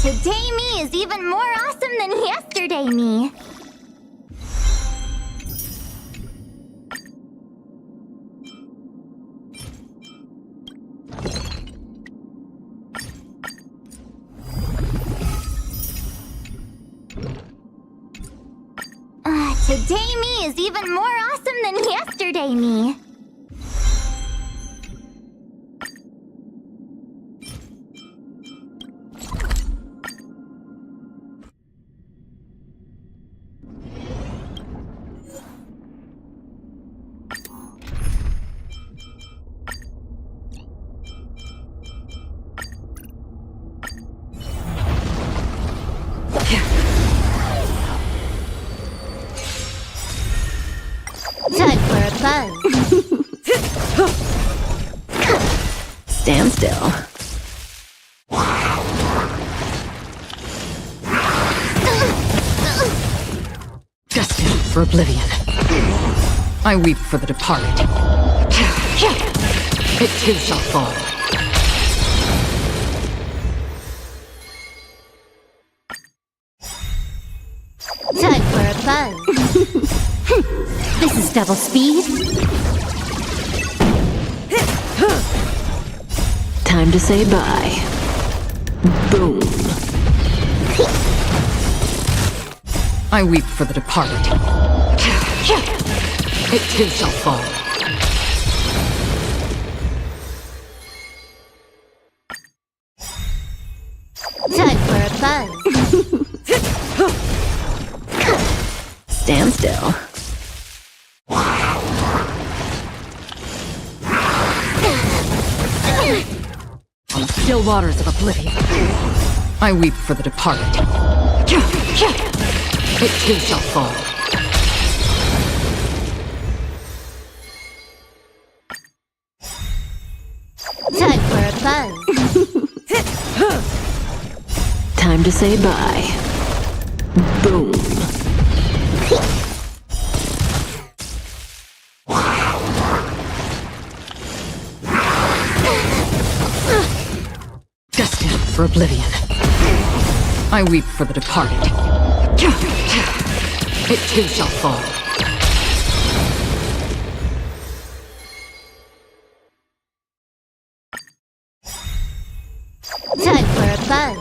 Today me is even more awesome than yesterday me. Today me is even more awesome than yesterday me. Time for a buzz. Stand still. Destined for oblivion. I weep for the departed. It too shall fall. Time for a buzz. This is double speed. Time to say bye. Boom. I weep for the departed. It too shall fall. Time for a buzz. Stand still. On the still waters of oblivion, I weep for the departed. It too shall fall. Time for a buzz. Time to say bye. Boom. Destined for oblivion, I weep for the departed. It too shall fall. Time for a buzz.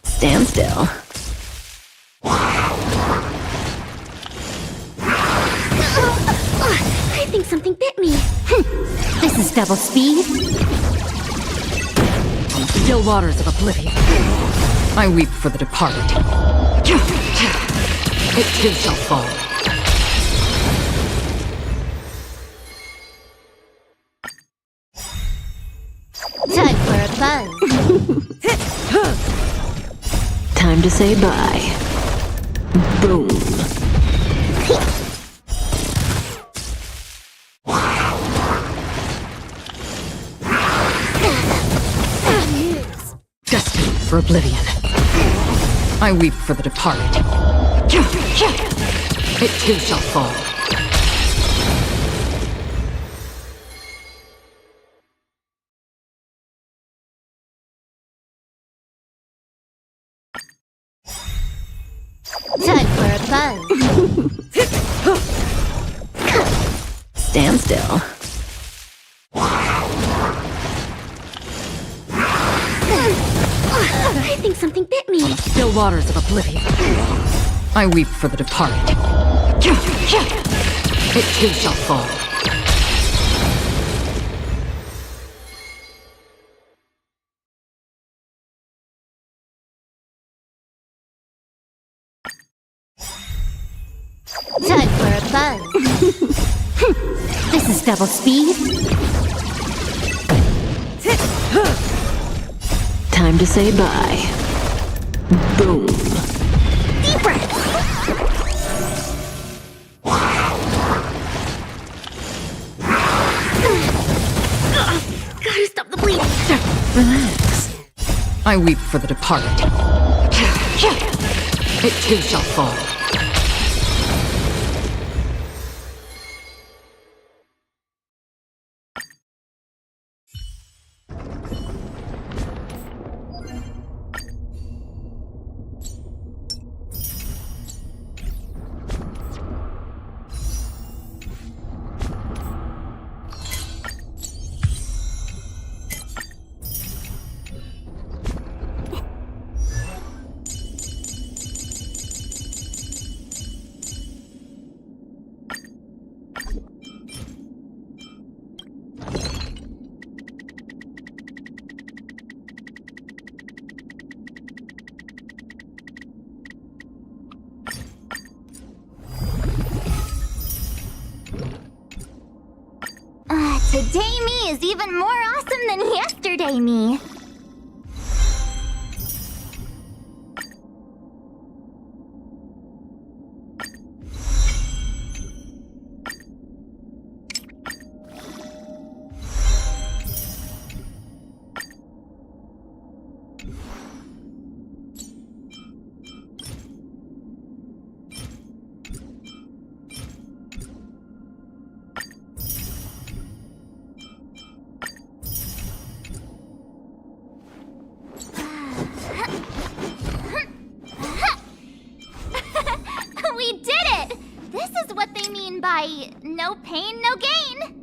Stand still. I think something bit me. This is double speed. On the still waters of oblivion, I weep for the departed. It too shall fall. Time for a buzz. Time to say bye. Boom. Destined for oblivion, I weep for the departed. It too shall fall. Time for a buzz. Stand still. I think something bit me. On the still waters of oblivion, I weep for the departed. It too shall fall. Time for a buzz. This is double speed. Time to say bye. Boom. Deep breath. Gotta stop the bleeding. Relax. I weep for the departed. It too shall fall. Today me is even more awesome than yesterday me. We did it! This is what they mean by no pain, no gain.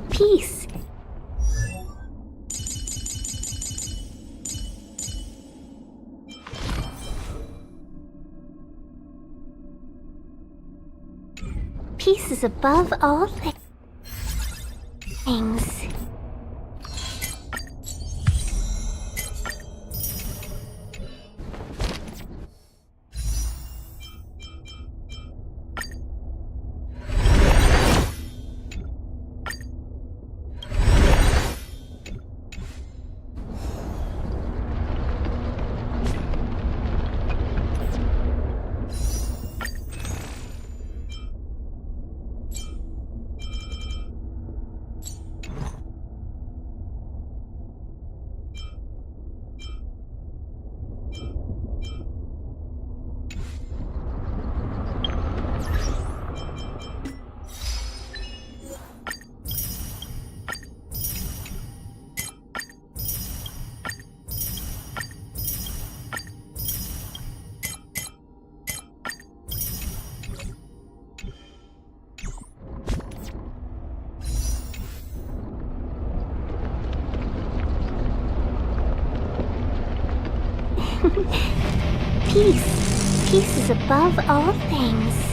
Peace. Peace is above all things. Peace. Peace is above all things.